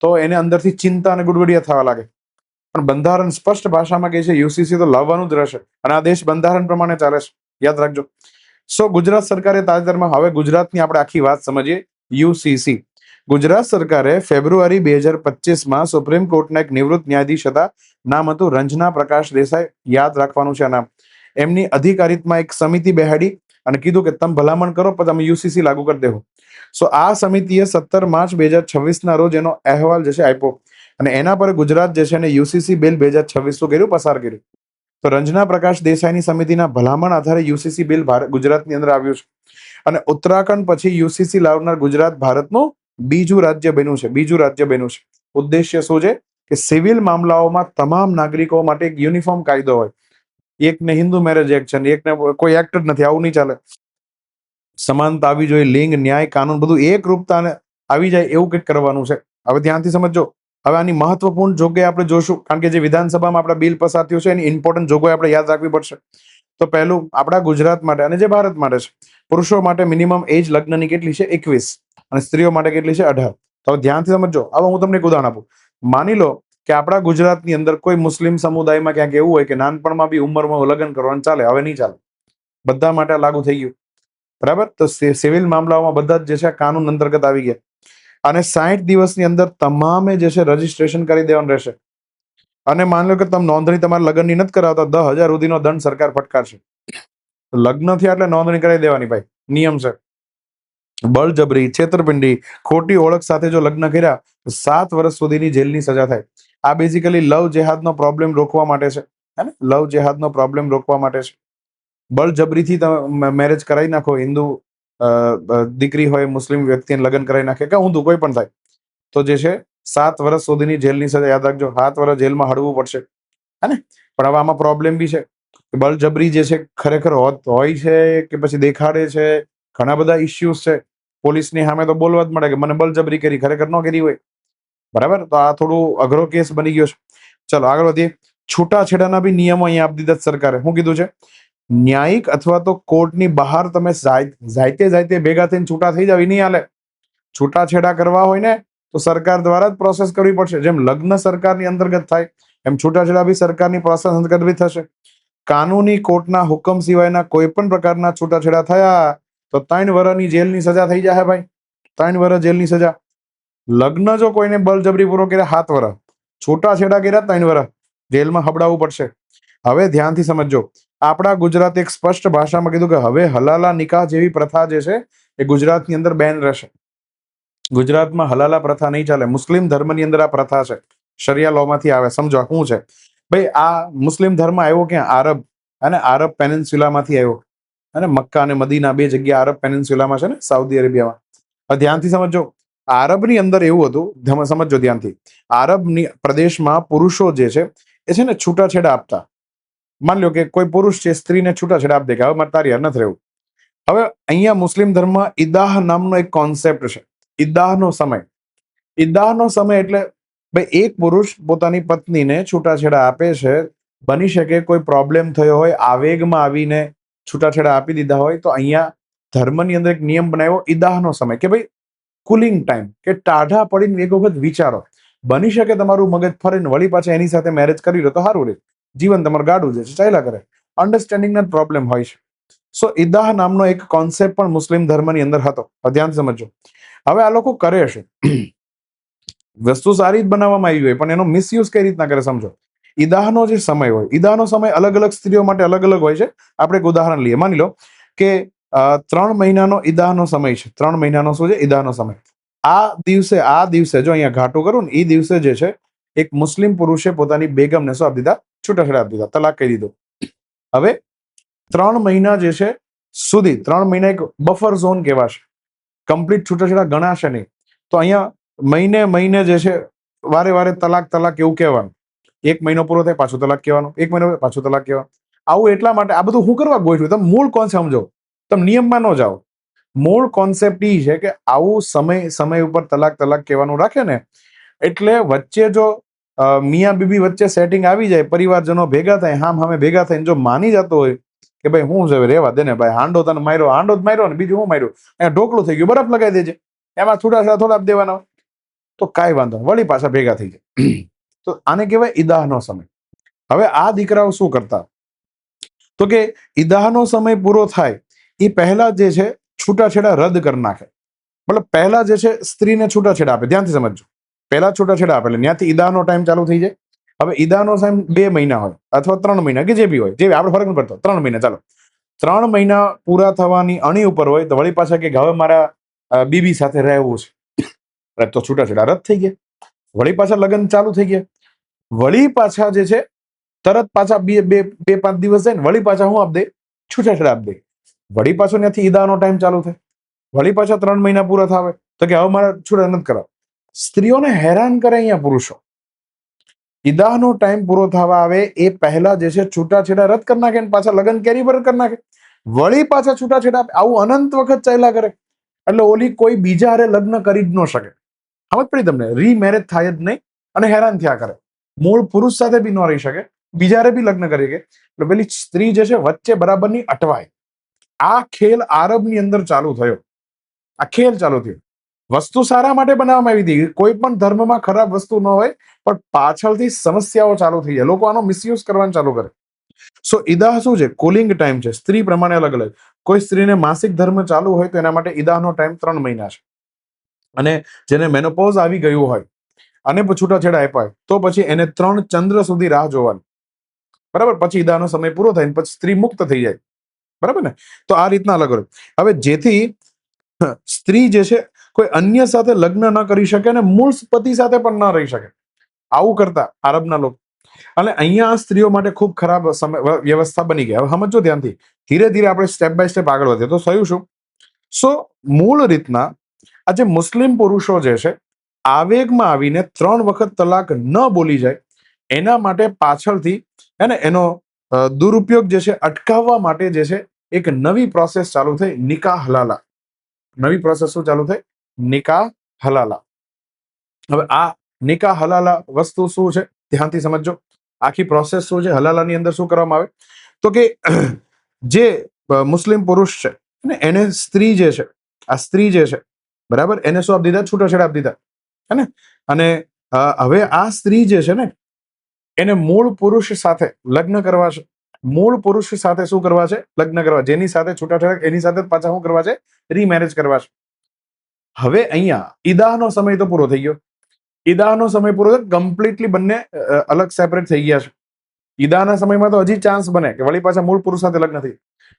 તો એને અંદરથી ચિંતા અને ગુડગુડિયા થવા લાગે. પણ બંધારણ સ્પષ્ટ ભાષામાં કહે છે UCC તો લાવવાનું જ રહેશે, અને આ દેશ બંધારણ પ્રમાણે ચાલે છે, યાદ રાખજો. ગુજરાત સરકારે તાજેતરમાં, હવે ગુજરાતની આપણે આખી વાત સમજીએ. UCC ગુજરાત સરકારે ફેબ્રુઆરી 2025માં સુપ્રીમ કોર્ટના એક નિવૃત્ત ન્યાયાધીશ હતા, નામ હતું રંજના પ્રકાશ દેસાઈ, યાદ રાખવાનું છે આ નામ. એમની અધિકારીતમાં એક સમિતિ બેહાડી અને કીધું કે તમે ભલામણ કરો પણ તમે UCC લાગુ કરી દેવો. આ સમિતિએ 17 માર્ચ 2026ના રોજ એનો અહેવાલ જે છે આપ્યો, અને એના પર ગુજરાત જે છે એને UCC બિલ 2026 કર્યું, પસાર કર્યું. તો રંજના પ્રકાશ દેસાઈની સમિતિના ભલામણ આધારે UCC બિલ ગુજરાતની અંદર આવ્યું છે, અને ઉત્તરાખંડ પછી UCC લાવનાર ગુજરાત ભારતનું બીજું રાજ્ય બન્યું છે. ઉદ્દેશ્ય શું છે કે સિવિલ મામલાઓમાં તમામ નાગરિકો માટે એક યુનિફોર્મ કાયદો હોય, એકને હિન્દુ મેરેજ એક્ટ છે ને એકને કોઈ એક્ટ જ નથી. આવું નહીં ચાલે. સમાનતા આવી જોઈએ, લિંગ, ન્યાય, કાનૂન બધું એક રૂપતા આવી જાય એવું કંઈક કરવાનું છે. હવે ધ્યાનથી સમજો. હવે આની મહત્વપૂર્ણ જોગવાઈ આપણે જોશું, કારણ કે જે વિધાનસભામાં આપણા બિલ પસાર થયું છે એની ઇમ્પોર્ટન્ટ જોગવાઈ આપણે યાદ રાખવી પડશે. તો પહેલું આપણા ગુજરાત માટે અને જે ભારત માટે છે, પુરુષો માટે મિનિમમ એજ લગ્નની કેટલી છે? 21. અને સ્ત્રીઓ માટે કેટલી છે? 18. તો ધ્યાનથી સમજો. હવે હું તમને એક ઉદાહરણ આપું. માની લો કે આપણા ગુજરાતની અંદર કોઈ મુસ્લિમ સમુદાયમાં ક્યાંક એવું હોય કે નાનપણમાં બી ઉંમરમાં લગ્ન કરવાનું ચાલે. હવે નહીં ચાલે, બધા માટે લાગુ થઈ ગયું. બરાબર. તો સિવિલ મામલાઓમાં બધા જ જે છે કાનૂન અંતર્ગત આવી ગયા. અને 60 દિવસની અંદર તમામે જે છે રજીસ્ટ્રેશન કરી દેવાનું રહેશે. અને માની લો કે તમે નોંધણી તમારા લગ્નની નથી કરાવતા, 10,000 સુધીનો દંડ સરકાર ફટકારશે. લગ્ન થયા એટલે નોંધણી કરાવી દેવાની ભાઈ, નિયમ છે. બળજબરી, છેતરપિંડી, ખોટી ઓળખ સાથે જો લગ્ન કર્યા તો 7 વર્ષ સુધીની જેલની સજા થાય. આ બેઝિકલી લવ જેહાદનો પ્રોબ્લેમ રોકવા માટે છે. હે ને? લવ જેહાદનો પ્રોબ્લેમ રોકવા માટે છે. બળજબરીથી તમે મેરેજ કરાવી નાખો, હિન્દુ દીકરી હોય મુસ્લિમ વ્યક્તિને લગ્ન કરાવી નાખે કે ઊંધું કોઈ પણ થાય તો જે છે 7 વર્ષ સુધીની જેલની સજા. યાદ રાખજો, 7 વર્ષ જેલમાં હડવું પડશે. હે ને? પણ હવે આમાં પ્રોબ્લેમ બી છે. બળજબરી જે છે ખરેખર હોય છે કે પછી દેખાડે છે, ઘણા બધા ઇસ્યુઝ છે. પોલીસની સામે તો બોલવા જ મળે કે મને બળજબરી કરી, ખરેખર ન કરી હોય. બરાબર. તો આ થોડું અઘરો કેસ બની ગયો છે. ચલો આગળ વધીએ. છૂટાછેડાના બી નિયમો અહીંયા આપી દીધા સરકારે. શું કીધું છે? ન્યાયિક અથવા તો કોર્ટની બહાર તમે જાતે ભેગા થઈને છૂટા થઈ જાવ, એ નહીં હાલે. છૂટાછેડા કરવા હોય ને તો સરકાર દ્વારા જ પ્રોસેસ કરવી પડશે. જેમ લગ્ન સરકારની અંતર્ગત થાય એમ છૂટાછેડા બી સરકારની પ્રોસેસ અંતર્ગત બી થશે. કાનૂની કોર્ટના હુકમ સિવાયના કોઈ પણ પ્રકારના છૂટાછેડા થયા તો 3 વર્ષની જેલની સજા થઈ જાય ભાઈ. 3 વર્ષ જેલની સજા. લગ્ન જો કોઈને બળજબરીપૂર્વક કર્યા 7 વર્ષ, છૂટાછેડા કર્યા 3 વર્ષ, જેલમાં હબડાવવું પડશે. હવે ધ્યાનથી સમજો. આપણા ગુજરાત એક સ્પષ્ટ ભાષામાં કીધું કે હવે હલાલા નિકાહ જેવી પ્રથા જે છે એ ગુજરાતની અંદર બેન રહેશે. ગુજરાતમાં હલાલા પ્રથા નહીં ચાલે. મુસ્લિમ ધર્મની અંદર આ પ્રથા છે, શરિયા લો માંથી આવે. સમજો શું છે ભાઈ. આ મુસ્લિમ ધર્મ આવ્યો ક્યાં? આરબ અને આરબ પેનિન્સ્યુલામાંથી આવ્યો. અને મક્કા અને મદીના બે જગ્યા આરબ પેનિન્સ્યુલામાં છે ને, સાઉદી અરેબિયામાં. હવે ધ્યાનથી સમજો. આરબની અંદર એવું હતું, સમજો ધ્યાનથી. આરબની પ્રદેશમાં પુરુષો જે છે એ છે ને છૂટાછેડા આપતા. માની લો કે કોઈ પુરુષ છે સ્ત્રીને છૂટાછેડા આપી દે કે હવે મારે તારી હારે નથી રહેવું. હવે અહીંયા મુસ્લિમ ધર્મમાં ઈદાહ નામનો એક કોન્સેપ્ટ છે. ઈદાહનો સમય. ઈદાહનો સમય એટલે ભાઈ એક પુરુષ પોતાની પત્નીને છૂટાછેડા આપે છે. બની શકે કોઈ પ્રોબ્લેમ થયો હોય, આવેગમાં આવીને છૂટાછેડા આપી દીધા હોય, તો અહીંયા ધર્મની અંદર એક નિયમ બનાવ્યો ઈદાહનો સમય, કે ભાઈ કુલિંગ ટાઈમ, કે ટાઢા પડીને એક વખત વિચારો. બની શકે તમારું મગજ ફરીને વળી પાછા એની સાથે મેરેજ કરી લો તો સારું રહે. જીવન તમારું ગાડું જે છે ચાલ્યા કરે. અન્ડરસ્ટેન્ડિંગના પ્રોબ્લેમ હોય છે. સો ઈદાહ નામનો એક કોન્સેપ્ટ પણ મુસ્લિમ ધર્મની અંદર હતો. ધ્યાન સમજો. હવે આ લોકો કરે છે, વસ્તુ સારી જ બનાવવામાં આવી હોય પણ એનો મિસયુઝ કઈ રીતના કરે સમજો. ઈદાહનો જે સમય હોય, ઈદાહનો સમય અલગ અલગ સ્ત્રીઓ માટે અલગ અલગ હોય છે. આપણે એક ઉદાહરણ લઈએ. માની લો કે 3 મહિનાનો ઈદાહનો સમય છે. 3 મહિનાનો શું છે? ઈદાહનો સમય. આ દિવસે જો અહીંયા ઘાટું કરું ને, એ દિવસે જે છે એક મુસ્લિમ પુરુષે પોતાની બેગમને શું આપી દીધા? છૂટાછેડા આપી દીધા, તલાક કહી દીધો. હવે 3 મહિના જે છે સુધી, 3 મહિના એક બફર ઝોન કહેવાશે. કમ્પ્લીટ છૂટાછેડા ગણાશે નહીં. તો અહીંયા મહિને જે છે વારે વારે તલાક એવું કહેવાનું. 1 મહિનો પૂરો થાય પાછું તલાક કહેવાનું, 1 મહિનો પાછું તલાક કહેવાનું. આવું એટલા માટે આ બધું હું કરવા ગોઠવ્યું? તમે મૂળ કોન્સેપ્ટ સમજો, તમે નિયમમાં ન જાઓ. મૂળ કોન્સેપ્ટ એ છે કે આવું સમય ઉપર તલાક કહેવાનું રાખે ને, એટલે વચ્ચે જો મિયા બીબી વચ્ચે સેટિંગ આવી જાય, પરિવારજનો ભેગા થાય, સામે ભેગા થઈને જો માની જતો હોય કે ભાઈ હું છે રેવા દે ને ભાઈ, હાંડો તને માર્યો, હાંડો જ માર્યો ને, બીજું હું માર્યું, અહીંયા ઢોકળું થઈ ગયું, બરફ લગાવી દેજે, એમાં છૂટાછેડા થોડા દેવાના, તો કાંઈ વાંધો, વળી પાછા ભેગા થઈ જાય. તો આને કહેવાય ઈદાહનો સમય. હવે આ દીકરાઓ શું કરતા? તો કે ઈદાહનો સમય પૂરો થાય એ પહેલા જે છે છૂટાછેડા રદ કરી નાખે. મતલબ પહેલા જે છે સ્ત્રીને છૂટાછેડા આપે. ધ્યાનથી સમજો. પહેલા છૂટાછેડા આપે એટલે ત્યાંથી ઈદાહનો ટાઈમ ચાલુ થઈ જાય. હવે ઈદાહનો ટાઈમ 2 મહિના હોય અથવા 3 મહિના, કે જે બી હોય, જે આપણે ફરક નથી પડતો. 3 મહિના ચાલો. 3 મહિના પૂરા થવાની અણી ઉપર હોય તો વળી પાછા કે હવે મારા બીબી સાથે રહેવું છે, તો છૂટાછેડા રદ થઈ ગયા. વળી પાછા લગ્ન ચાલુ થઈ ગયા. વળી પાછા જે છે તરત પાછા 2-5 દિવસ જાય ને વળી પાછા હું આપી દે? છૂટાછેડા આપી દે. વળી પાછો ત્યાંથી ઈદાહનો ટાઈમ ચાલુ થાય. વળી પાછા 3 મહિના પૂરા થાવે તો કે હવે મારા છૂટા નથી કરવા. સ્ત્રીઓને હેરાન કરે અહીંયા પુરુષો. ઈદાહનો ટાઈમ પૂરો થવા આવે એ પહેલા જે છે છૂટાછેડા રદ કરી નાખે ને પાછા લગ્ન કેરી પર કરી નાખે, વળી પાછા છૂટાછેડા આપે. આવું અનંત વખત ચાલ્યા કરે. એટલે ઓલી કોઈ બીજા હારે લગ્ન કરી જ ન શકે. સમજ પડી તમને? રીમેરેજ થાય જ નહીં અને હેરાન થયા કરે. મૂળ પુરુષ સાથે બી ન રહી શકે, બીજા હારે બી લગ્ન કરી શકે. એટલે પેલી સ્ત્રી જે છે વચ્ચે બરાબરની અટવાય. આ ખેલ આરબની અંદર ચાલુ થયો. આ ખેલ ચાલુ થયો. વસ્તુ સારા માટે બનાવવામાં આવી હતી. કોઈ પણ ધર્મમાં ખરાબ વસ્તુ ન હોય, પણ પાછળથી સમસ્યાઓ ચાલુ થઈ જાય. લોકો આનો મિસયુઝ કરવાનું ચાલુ કરે. સો ઈદાહ શું છે? કુલિંગ ટાઈમ છે. સ્ત્રી પ્રમાણે અલગ અલગ. કોઈ સ્ત્રીને માસિક ધર્મ ચાલુ હોય તો એના માટે ઈદાહનો ટાઈમ 3 મહિના છે. અને જેને મેનોપોઝ આવી ગયું હોય અને છૂટાછેડા આપ્યા હોય તો પછી એને 3 ચંદ્ર સુધી રાહ જોવાની. બરાબર? પછી ઈદાહનો સમય પૂરો થાય પછી સ્ત્રી મુક્ત થઈ જાય. બરાબર ને? તો આ રીતના અલગ અલગ. હવે જેથી સ્ત્રી જે છે કોઈ અન્ય સાથે લગ્ન ન કરી શકે અને મૂળ પતિ સાથે પણ ન રહી શકે. આવું કરતા આરબના લોકો. અને અહીંયા આ સ્ત્રીઓ માટે ખૂબ ખરાબ વ્યવસ્થા બની ગઈ. હવે સમજો ધ્યાનથી. ધીરે ધીરે આપણે સ્ટેપ બાય સ્ટેપ આગળ વધીએ તો થયું શું? સો મૂળ રીતના આ જે મુસ્લિમ પુરુષો જે છે આવેગમાં આવીને 3 વખત તલાક ન બોલી જાય એના માટે પાછળથી એનો દુરુપયોગ જે છે અટકાવવા માટે જે છે એક નવી પ્રોસેસ ચાલુ થઈ, નિકાહ હલાલા. નવી પ્રોસેસ શું ચાલુ થઈ? નિકાહ હલાલા. હવે આ નિકાહ હલાલા વસ્તુ શું છે ધ્યાનથી સમજજો. આખી પ્રોસેસ શું છે? હલાલાની અંદર શું કરવામાં આવે તો કે જે મુસ્લિમ પુરુષ છે ને એને સ્ત્રી જે છે, આ સ્ત્રી જે છે બરાબર, એને શું આપી દીધા? છૂટાછેડા આપી દીધા. હે ને? અને હવે આ સ્ત્રી જે છે ને એને મૂળ પુરુષ સાથે લગ્ન કરવા છે. મૂળ પુરુષ સાથે શું કરવા છે? લગ્ન કરવા. જેની સાથે છૂટાછેડા એની સાથે પાછા શું કરવા છે? રીમેરેજ કરવા છે. હવે અહીંયા ઈદાહનો સમય તો પૂરો થઈ ગયો. ઈદાહનો સમય પૂરો થયો, કમ્પ્લીટલી બંને અલગ સેપરેટ થઈ ગયા છે. ઈદાહના સમયમાં તો હજી ચાન્સ બને કે વળી પાછા મૂળ પુરુષ સાથે લગ્ન થઈ.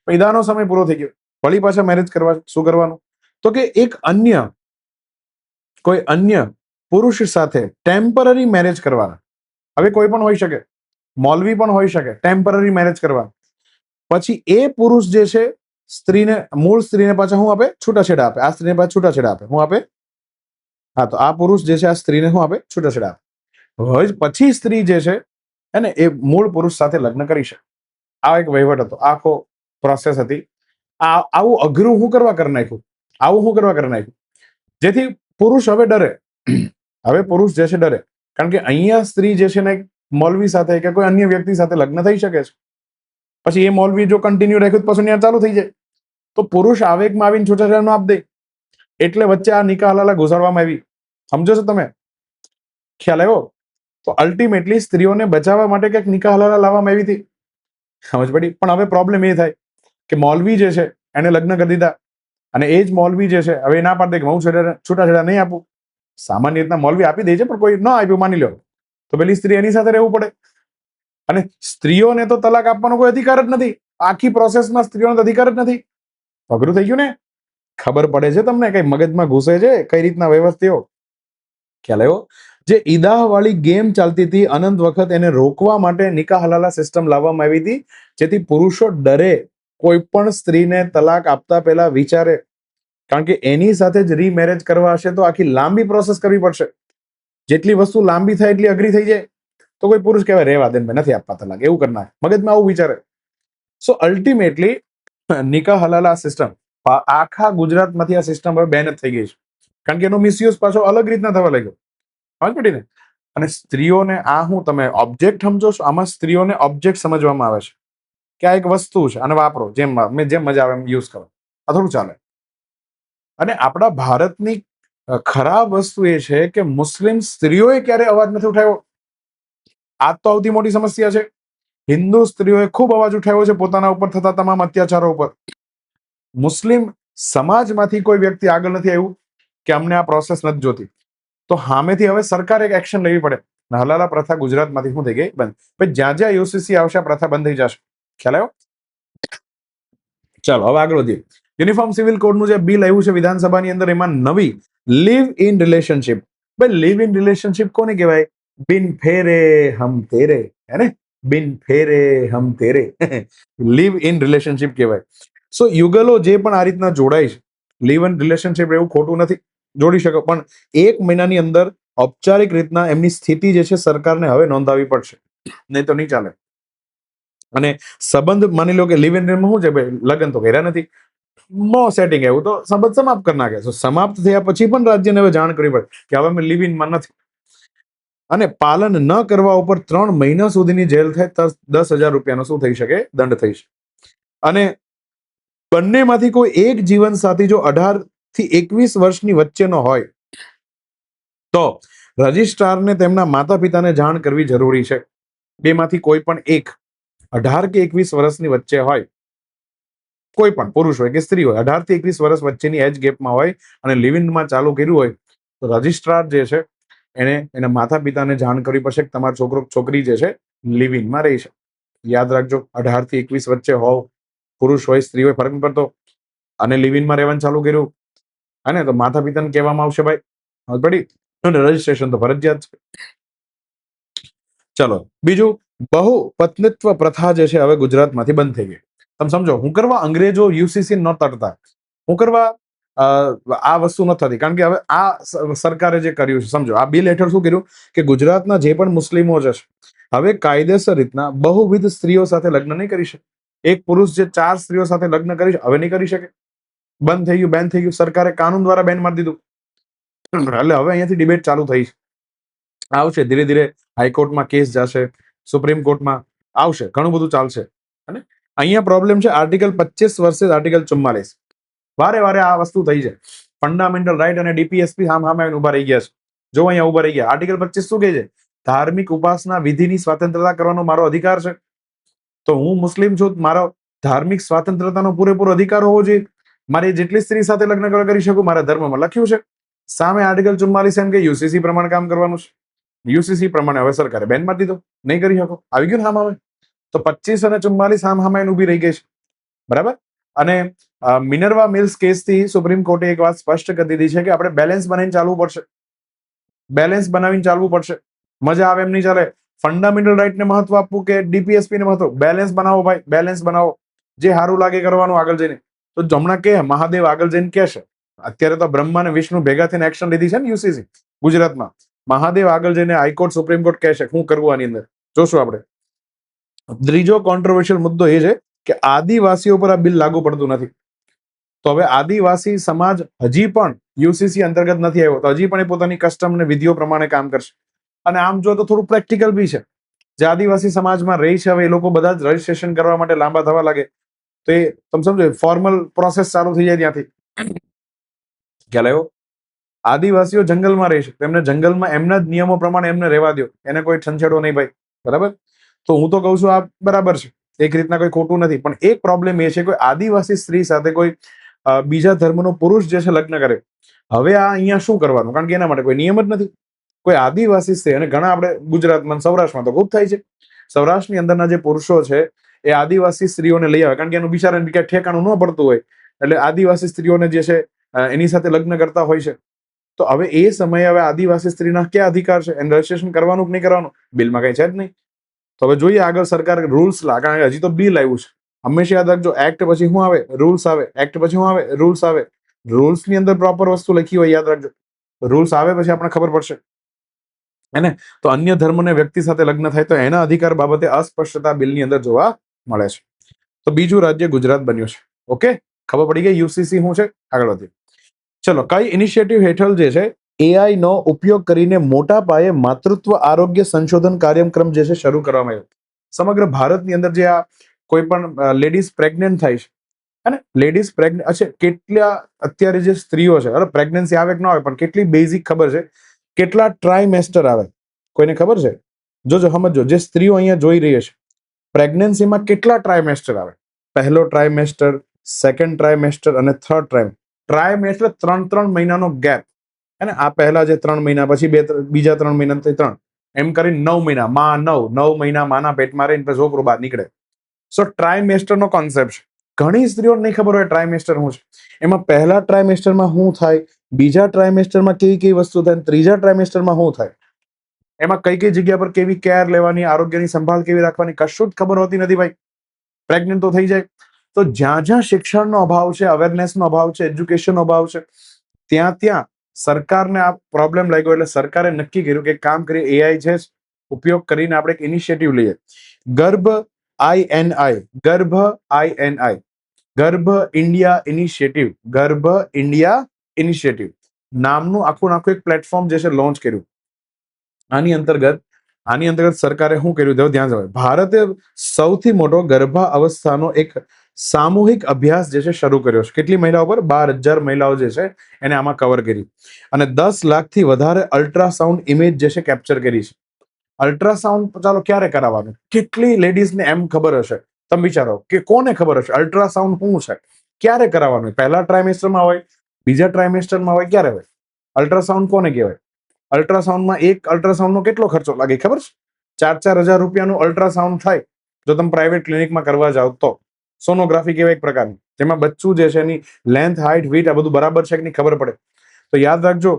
પણ ઈદાહનો સમય પૂરો થઈ ગયો, વળી પાછા મેરેજ કરવા. શું કરવાનું? તો કે એક કોઈ અન્ય પુરુષ સાથે ટેમ્પરરી મેરેજ કરવાના. હવે કોઈ પણ હોઈ શકે, મૌલવી પણ હોઈ શકે, ટેમ્પરરી મેરેજ કરવા. પછી એ પુરુષ જે છે સ્ત્રીને, મૂળ સ્ત્રીને પાછા શું આપે? છૂટાછેડા આપે. આ સ્ત્રીને પાછા છૂટાછેડા આપે. શું આપે? હા, તો આ પુરુષ જે છે આ સ્ત્રીને શું આપે? છૂટાછેડા આપે. હવે પછી સ્ત્રી જે છે એને એ મૂળ પુરુષ સાથે લગ્ન કરી શકે. આ એક વહીવટ હતો, આખો પ્રોસેસ હતી. આવું અઘરું હું કરવા કરી નાખ્યું? આવું હું કરવા કરી નાખ્યું? જેથી પુરુષ હવે ડરે. હવે પુરુષ જે છે ડરે. કારણ કે અહીંયા સ્ત્રી જે છે ને મૌલવી સાથે કે કોઈ અન્ય વ્યક્તિ સાથે લગ્ન થઈ શકે છે. પછી એ મૌલવી જો કન્ટિન્યુ રાખ્યું પછી ત્યાં ચાલુ થઈ જાય. તો પુરુષ આવેગમાં આવીને છૂટાછેડા ન આપ દે. એટલે વચ્ચે આ નિકાહ હલાલા ઘુસાડવામાં આવી. સમજો છો તમે? ખ્યાલ આવ્યો? તો અલ્ટિમેટલી સ્ત્રીઓને બચાવવા માટે કંઈક નિકાહ હલાલા લાવવામાં આવી હતી. સમજ પડી? પણ હવે પ્રોબ્લેમ એ થાય કે મૌલવી જે છે એને લગ્ન કરી દીધા અને એ જ મૌલવી જે છે હવે ના પાડે કે હું છૂટાછેડા નહીં આપું. સામાન્ય રીતના મૌલવી આપી દે છે પણ કોઈ ન આપ્યું માની લો તો પેલી સ્ત્રી એની સાથે રહેવું પડે. અને સ્ત્રીઓને તો તલાક આપવાનો કોઈ અધિકાર જ નથી. આખી પ્રોસેસમાં સ્ત્રીઓનો અધિકાર જ નથી. અઘરું થઈ ગયું ને? ખબર પડે છે તમને? કઈ મગજમાં ઘૂસે છે કઈ રીતના વ્યવસ્થિત? ખ્યાલ આવ્યો? જે ઈદાહ વાળી ગેમ ચાલતી હતી અનંત વખત, એને રોકવા માટે નિકાહ હલાલા સિસ્ટમ લાવવામાં આવી હતી. જેથી પુરુષો ડરે, કોઈ પણ સ્ત્રીને તલાક આપતા પહેલા વિચારે. કારણ કે એની સાથે જ રીમેરેજ કરવા હશે તો આખી લાંબી પ્રોસેસ કરવી પડશે. જેટલી વસ્તુ લાંબી થાય એટલી અઘરી થઈ જાય. તો કોઈ પુરુષ કહેવાય રહેવા દે, નથી આપવા તલાક, એવું કરનાર મગજમાં આવું વિચારે. સો અલ્ટિમેટલી નિકાહ હલાલા સિસ્ટમ આખા ગુજરાતમાંથી આ સિસ્ટમ હવે બેન જ થઈ ગઈ છે. કારણ કે એનો મિસયુઝ પાછો અલગ રીતના થવા લાગ્યો. સમજ પડી ને? અને સ્ત્રીઓને આ હું તમે ઓબ્જેક્ટ સમજો છો? આમાં સ્ત્રીઓને ઓબ્જેક્ટ સમજવામાં આવે છે કે આ એક વસ્તુ છે અને વાપરો, જેમ મજા આવે એમ યુઝ કરો. આ થોડું ચાલે. અને આપણા ભારતની ખરાબ વસ્તુ એ છે કે મુસ્લિમ સ્ત્રીઓએ ક્યારે અવાજ નથી ઉઠાવ્યો. આ તો સૌથી મોટી સમસ્યા છે. હિન્દુ સ્ત્રીઓએ ખૂબ અવાજ ઉઠાવ્યો છે પોતાના ઉપર થતા તમામ અત્યાચારો ઉપર. મુસ્લિમ સમાજમાંથી કોઈ વ્યક્તિ આગળ નથી આવ્યું કે અમને આ પ્રોસેસ નથી જોતી. તો સામેથી હવે સરકારે એક એક્શન લેવી પડે. હલાલા પ્રથા ગુજરાતમાંથી શું થઈ ગઈ? બંધ. પછી જ્યાં જ્યાં યુસીસી આવશે પ્રથા બંધ થઈ જશે. ખ્યાલ આવ્યો? ચાલો હવે આગળ વધીએ. યુનિફોર્મ સિવિલ કોડનું જે બિલ આવ્યું છે વિધાનસભાની અંદર, એમાં નવી લિવ ઇન રિલેશનશિપ. ભાઈ લિવ ઇન રિલેશનશિપ કોને કહેવાય? બિન ફેરે હમ તેરે, હે ને? બિન ફેરે હમ તેરે લિવ ઇન રિલેશનશિપ કહેવાય. સો યુગલો જે પણ આ રીતના જોડાય છે, લિવ ઇન રિલેશનશિપ એવું ખોટું નથી, જોડી શકો, પણ 1 મહિનાની અંદર ઔપચારિક રીતના એમની સ્થિતિ જે છે સરકારને હવે નોંધાવવી પડશે, નહીં તો નહીં ચાલે. અને સંબંધ માની લો કે લિવ ઇન માં શું છે ભાઈ, લગ્ન તો કર્યા નથી, નો સેટિંગ એવું તો સંબંધ સમાપ્ત કરી નાખે. સમાપ્ત થયા પછી પણ રાજ્યને હવે જાણ કરવી પડે કે હવે અમે લિવ ઇનમાં નથી. અને પાલન ન કરવા ઉપર 3 મહિના સુધીની જેલ થાય, 10,000 રૂપિયાનો શું થઈ શકે, દંડ થઈ શકે. અને બંનેમાંથી કોઈ એક જીવનસાથી જો 18 થી 21 વર્ષની વચ્ચેનો હોય તો રજિસ્ટ્રારને તેમના માતા પિતાને જાણ કરવી જરૂરી છે. બેમાંથી કોઈ પણ એક 18 કે 21 વર્ષની વચ્ચે હોય, કોઈ પણ પુરુષ હોય કે સ્ત્રી હોય, 18 થી 21 વર્ષ વચ્ચેની એજ ગેપમાં હોય અને લિવ ઇનમાં ચાલુ કર્યું હોય તો રજિસ્ટ્રાર જે છે એને એના માતા પિતાને જાણ કરવી પડશે કે તમારો છોકરો છોકરી જે છે લિવ ઇનમાં રહી છે. યાદ રાખજો, 18 થી 21 વચ્ચે હોવ, પુરુષ હોય સ્ત્રી હોય ફરક નહીં પડતો, અને લિવ ઇનમાં રહેવાનું ચાલુ કર્યું અને તો માતા પિતાને કહેવામાં આવશે ભાઈ પડી, રજીસ્ટ્રેશન તો ફરજિયાત છે. ચલો બીજું, બહુ પત્નીત્વ પ્રથા જે છે હવે ગુજરાતમાંથી બંધ થઈ ગઈ. તમે સમજો, હું કરવા અંગ્રેજો યુસીસી ન તરતા, હું કરવા આ વસ્તુ ન થતી, કારણ કે હવે આ સરકારે જે કર્યું છે, સમજો આ બિલ હેઠળ શું કર્યું કે ગુજરાતના જે પણ મુસ્લિમો છે હવે કાયદેસર રીતના બહુવિધ સ્ત્રીઓ સાથે લગ્ન નહીં કરી શકે. એક પુરુષ જે 4 સ્ત્રીઓ સાથે લગ્ન કરી હવે નહીં કરી શકે, બંધ થઈ ગયું, બેન થઈ ગયું, સરકારે કાનૂન દ્વારા બેન મારી દીધું. એટલે હવે અહીંયાથી ડિબેટ ચાલુ થઈ આવશે, ધીરે ધીરે હાઈકોર્ટમાં કેસ જશે, સુપ્રીમ કોર્ટમાં આવશે, ઘણું બધું ચાલશે. અને અહીંયા પ્રોબ્લેમ છે આર્ટિકલ 25 વર્સેસ આર્ટિકલ 44. વારે વારે આ વસ્તુ થઈ છે. ફંડામેન્ટલ રાઇટ અને ડીપીએસપી સામે ઉભા રહી ગયા છે. જો અહીંયા ઉભા રહી ગયા. આર્ટિકલ 25 શું કહે છે? ધાર્મિક ઉપાસના વિધિની સ્વતંત્રતા કરવાનો મારો અધિકાર છે. તો હું મુસ્લિમ છું, મારો ધાર્મિક સ્વતંત્રતાનો પૂરેપૂરો અધિકાર હોવો જોઈએ. મારી જેટલી સ્ત્રી સાથે લગ્ન કરી શકું, મારા ધર્મમાં લખ્યું છે. સામે આર્ટિકલ 44 એમ કે યુસીસી પ્રમાણે કામ કરવાનું છે. યુસીસી પ્રમાણે હવે સરકારે બેન મારી દીધો, નહીં કરી શકો, આવી ગયું ને. હવે તો 25 અને 44 સામે ઉભી રહી ગઈ છે, બરાબર. અને મિનર્વા મિલ્સ કેસથી સુપ્રીમ કોર્ટે એક વાત સ્પષ્ટ કરી દીધી છે કે આપણે બેલેન્સ બનાવીને ચાલવું પડશે, બેલેન્સ બનાવીને ચાલવું પડશે. મજા આવે એમ નહીં ચાલે. ફંડામેન્ટલ રાઇટને મહત્વ આપવું કે ડીપીએસપી ને મહત્વ? બેલેન્સ બનાવો ભાઈ, બેલેન્સ બનાવો. જે સારું લાગે કરવાનું આગળ જઈને. તો હમણાં કે મહાદેવ આગળ જઈને કહેશે, અત્યારે તો બ્રહ્મા અને વિષ્ણુ ભેગા થઈને એક્શન લીધી છે ને યુસીસી ગુજરાતમાં. મહાદેવ આગળ જઈને હાઈકોર્ટ સુપ્રીમ કોર્ટ કહેશે શું કરવું આની અંદર, જોશું આપણે. ત્રીજો કોન્ટ્રોવર્શિયલ મુદ્દો એ છે કે આદિવાસીઓ પર આ બિલ લાગુ પડતું નથી. તો હવે આદિવાસી સમાજ હજી પણ યુસીસી અંતર્ગત નથી આવ્યો, તો હજી પણ એ પોતાની કસ્ટમ અને વિધિઓ પ્રમાણે કામ કરશે. અને આમ જો તો થોડું પ્રેક્ટિકલ બી છે. જે આદિવાસી સમાજમાં રહી છે હવે એ લોકો બધા જ રજીસ્ટ્રેશન કરવા માટે લાંબા થવા લાગે તો એ તમે સમજો ફોર્મલ પ્રોસેસ ચાલુ થઈ જાય ત્યાંથી. ખ્યાલ આવ્યો? આદિવાસીઓ જંગલમાં રહે છે, તેમને જંગલમાં એમના જ નિયમો પ્રમાણે એમને રહેવા દો, એને કોઈ છંછેડો નહીં ભાઈ, બરાબર. તો હું તો કહું છું આ બરાબર છે, એક રીતના કોઈ ખોટું નથી. પણ એક પ્રોબ્લેમ એ છે કે આદિવાસી સ્ત્રી સાથે કોઈ બીજા ધર્મનો પુરુષ જે છે લગ્ન કરે, હવે આ અહીંયા શું કરવાનું? કારણ કે એના માટે કોઈ નિયમ જ નથી. કોઈ આદિવાસી સ્ત્રી, અને ઘણા આપણે ગુજરાતમાં સૌરાષ્ટ્રમાં તો ખૂબ થાય છે, સૌરાષ્ટ્રની અંદરના જે પુરુષો છે એ આદિવાસી સ્ત્રીઓને લઈ આવે, કારણ કે એનું બિચારાને ક્યાંક ઠેકાણું ન પડતું હોય, એટલે આદિવાસી સ્ત્રીઓને જે છે એની સાથે લગ્ન કરતા હોય છે. તો હવે એ સમયે હવે આદિવાસી સ્ત્રીના ક્યાં અધિકાર છે? એને રજીસ્ટ્રેશન કરવાનું કે નહીં કરવાનું? બિલમાં કઈ છે જ નહીં. તો હવે જોઈએ આગળ સરકાર રૂલ્સ લા, કારણ કે હજી તો બિલ આવ્યું છે. હંમેશા યાદ રાખજો, એક્ટ પછી શું આવે? રૂલ્સ આવે. એક્ટ પછી શું આવે? રૂલ્સ આવે. રૂલ્સ ની અંદર પ્રોપર વસ્તુ લખી હોય, યાદ રાખજો. રૂલ્સ આવે પછી આપણને ખબર પડશે એને. તો અન્ય ધર્મને વ્યક્તિ સાથે લગ્ન થાય તો એના અધિકાર બાબતે અસ્પષ્ટતા બિલની અંદર જોવા મળે છે. તો બીજું રાજ્ય ગુજરાત બન્યું છે. ઓકે, ખબર પડી ગઈ યુસીસી શું છે? આગળ વધીએ. ચલો, કઈ ઇનિશિયેટિવ હેઠળ જે છે એઆઈ નો ઉપયોગ કરીને મોટા પાયે માતૃત્વ આરોગ્ય સંશોધન કાર્યક્રમ જે છે શરૂ કરવામાં આવ્યો. સમગ્ર ભારતની અંદર જે આ કોઈ પણ લેડીઝ પ્રેગ્નન્ટ થાય છે, અને લેડીઝ પ્રેગ્નન્ટ છે, કેટલા અત્યારે જે સ્ત્રીઓ છે, અરે પ્રેગ્નન્સી આવે કે ના આવે, પણ કેટલી બેઝિક ખબર છે? કેટલા ટ્રાયમેસ્ટર આવે કોઈને ખબર છે? જોજો સમજો, જે સ્ત્રીઓ અહીંયા જોઈ રહી છે, પ્રેગ્નન્સીમાં કેટલા ટ્રાયમેસ્ટર આવે? પહેલો ટ્રાયમેસ્ટર, સેકન્ડ ટ્રાયમેસ્ટર અને થર્ડ ટ્રાયમેસ્ટર 3 મહિનાનો ગેપ. અને આ પહેલા જે 3 મહિના, પછી બીજા 3 મહિના, 3 એમ કરીને 9 મહિના, માં 9 મહિના માના પેટમાં રહીને પછી છોકરો બહાર નીકળે. સો ટ્રાયમેસ્ટર નો કોન્સેપ્ટ છે. ઘણી સ્ત્રીઓને નહીં ખબર હોય ટ્રાયમેસ્ટર શું છે. એમાં પહેલા ટ્રાયમેસ્ટરમાં શું થાય, બીજા ટ્રાયમેસ્ટરમાં કેવી વસ્તુ થાય, ત્રીજા ટ્રાયમેસ્ટરમાં શું થાય, એમાં કઈ કઈ જગ્યા પર કેવી કેર લેવાની, આરોગ્યની સંભાળ કેવી રાખવાની, કશું જ ખબર હોતી નથી ભાઈ. પ્રેગ્નન્ટ તો થઈ જાય. તો જ્યાં જ્યાં શિક્ષણનો અભાવ છે, અવેરનેસનો અભાવ છે, એજ્યુકેશનનો અભાવ છે, ત્યાં ત્યાં સરકારને આ પ્રોબ્લેમ લાગ્યો એટલે સરકારે નક્કી કર્યું કે કામ કરી એઆઈ છે ઉપયોગ કરીને આપણે એક ઇનિશિયેટિવ લઈએ. ગર્ભ આઈએનઆઈ ગર્ભ ઇન્ડિયા ઇનિશિયેટિવ નામનું આખું એક પ્લેટફોર્મ જે છે લોન્ચ કર્યું. આની અંતર્ગત સરકારે શું કર્યું ધ્યાન જાવ, ભારતે સૌથી મોટો ગર્ભા અવસ્થાનો એક સામૂહિક અભ્યાસ જે છે શરૂ કર્યો છે. કેટલી મહિલાઓ પર? 12,000 મહિલાઓ જે છે એને આમાં કવર કરી અને 10 લાખથી વધારે અલ્ટ્રાસાઉન્ડ ઇમેજ જે છે કેપ્ચર કરી છે. અલ્ટ્રાસાઉન્ડ ચાલો ક્યારે કરાવવાનું? કેટલી લેડીઝને એમ ખબર હશે? તમે વિચારો કે કોને ખબર હશે અલ્ટ્રાસાઉન્ડ શું છે, ક્યારે કરાવવાનું? પહેલા ટ્રાઇમેસ્ટરમાં હોય, બીજા ટ્રાઇમેસ્ટરમાં હોય, ક્યારે હોય? અલ્ટ્રાસાઉન્ડ કોને કહેવાય? અલ્ટ્રાસાઉન્ડમાં એક અલ્ટ્રાસાઉન્ડનો કેટલો ખર્ચો લાગે ખબર છે? 4,000 રૂપિયાનું અલ્ટ્રાસાઉન્ડ થાય જો તમે પ્રાઇવેટ ક્લિનિકમાં કરવા જાઓ તો. સોનોગ્રાફી કહેવાય એક પ્રકારની, જેમાં બચ્ચું જે છે એની લેન્થ, હાઇટ, વીટ આ બધું બરાબર છે કે નહીં ખબર પડે. તો યાદ રાખજો,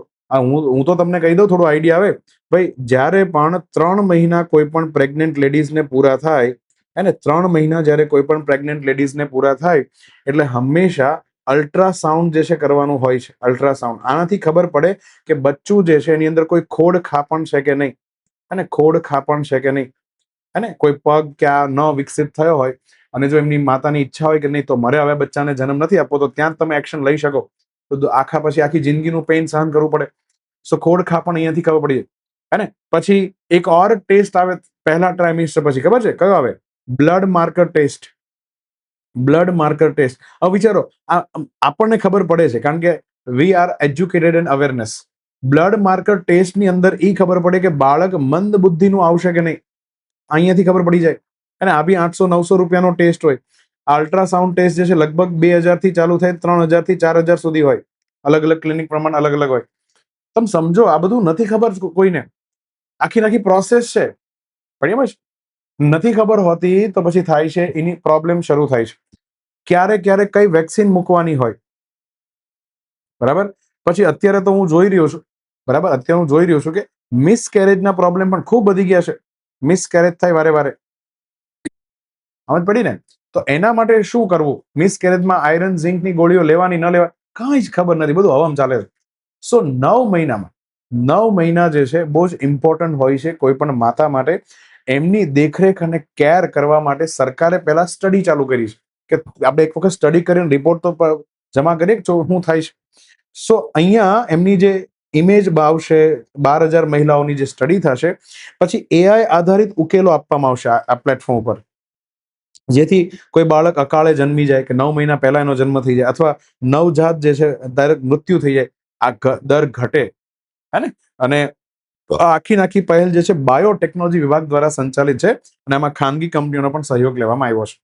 હું તો તમને કહી દઉં, થોડો આઈડિયા આવે. ભાઈ જ્યારે પણ 3 મહિના કોઈ પણ પ્રેગ્નેન્ટ લેડીઝને પૂરા થાય, અને 3 મહિના જ્યારે કોઈ પણ પ્રેગ્નેન્ટ લેડીઝને પૂરા થાય એટલે હંમેશા અલ્ટ્રાસાઉન્ડ જે છે કરવાનું હોય છે. અલ્ટ્રાસાઉન્ડ આનાથી ખબર પડે કે બચ્ચું જે છે એની અંદર કોઈ ખોડ ખાપણ છે કે નહીં, અને ખોડ ખાપણ છે કે નહીં, અને કોઈ પગ ક્યાં ન વિકસિત થયો હોય અને જો એમની માતાની ઈચ્છા હોય કે નહીં તો મારે હવે બચ્ચાને જન્મ નથી આપવો, તો ત્યાં તમે એક્શન લઈ શકો. તો આખી જિંદગીનું પેઇન સહન કરવું પડે. સો ખોડ ખાપણ અહીંયાથી ખબર પડી જાય. હે ને? પછી એક ઓર ટેસ્ટ આવે પહેલા ટ્રાઇમેસ્ટર પછી, ખબર છે કયો આવે? Blood marker test. હવે વિચારો, આપણને ખબર પડે છે કારણ કે we are educated and awareness. Blood marker ટેસ્ટની અંદર એ ખબર પડે કે બાળક મંદ બુદ્ધિનું આવશે કે નહીં, અહીંયાથી ખબર પડી જાય. અને આ બી 800-900 રૂપિયાનો ટેસ્ટ હોય. અલ્ટ્રાસાઉન્ડ ટેસ્ટ જે છે લગભગ 2,000 થી ચાલુ થાય, 3,000 થી 4,000 સુધી હોય. અલગ અલગ ક્લિનિક પ્રમાણે અલગ અલગ હોય. તમે સમજો, આ બધું નથી ખબર કોઈને. આખી પ્રોસેસ છે, પણ એમ જ નથી ખબર હોતી તો પછી થાય છે એની પ્રોબ્લેમ શરૂ થાય છે. ક્યારેક કઈ વેક્સિન મૂકવાની હોય, બરાબર. પછી અત્યારે તો હું જોઈ રહ્યો છું કે મિસકેરેજના પ્રોબ્લેમ પણ ખૂબ વધી ગયા છે. મિસકેરેજ થાય વારે વારે, સમજ પડી ને? તો એના માટે શું કરવું? મિસકેરેજમાં આયરન ઝિંકની ગોળીઓ લેવાની ન લેવા કાંઈ જ ખબર નથી, બધું હવામાં ચાલે છે. સો 9 મહિના જે છે બહુ જ ઇમ્પોર્ટન્ટ હોય છે કોઈ પણ માતા માટે. એમની દેખરેખ અને કેર કરવા માટે સરકારે પહેલા સ્ટડી ચાલુ કરી છે કે આપણે એક વખત સ્ટડી કરીને રિપોર્ટ તો જમા કરીએ કે શું થાય છે. સો અહીંયા એમની જે ઇમેજ આવશે, 12,000 મહિલાઓની જે સ્ટડી થશે, પછી એઆઈ આધારિત ઉકેલો આપવામાં આવશે આ પ્લેટફોર્મ ઉપર, જેથી કોઈ બાળક અકાળે જન્મી જાય કે 9 મહિના પહેલા એનો જન્મ થઈ જાય, અથવા નવજાત જે છે ડાયરેક્ટ મૃત્યુ થઈ જાય, આ દર ઘટે. હે ને? અને આખી પહેલ જે છે બાયોટેકનોલોજી વિભાગ દ્વારા સંચાલિત છે અને આમાં ખાનગી કંપનીઓનો પણ સહયોગ લેવામાં આવ્યો છે.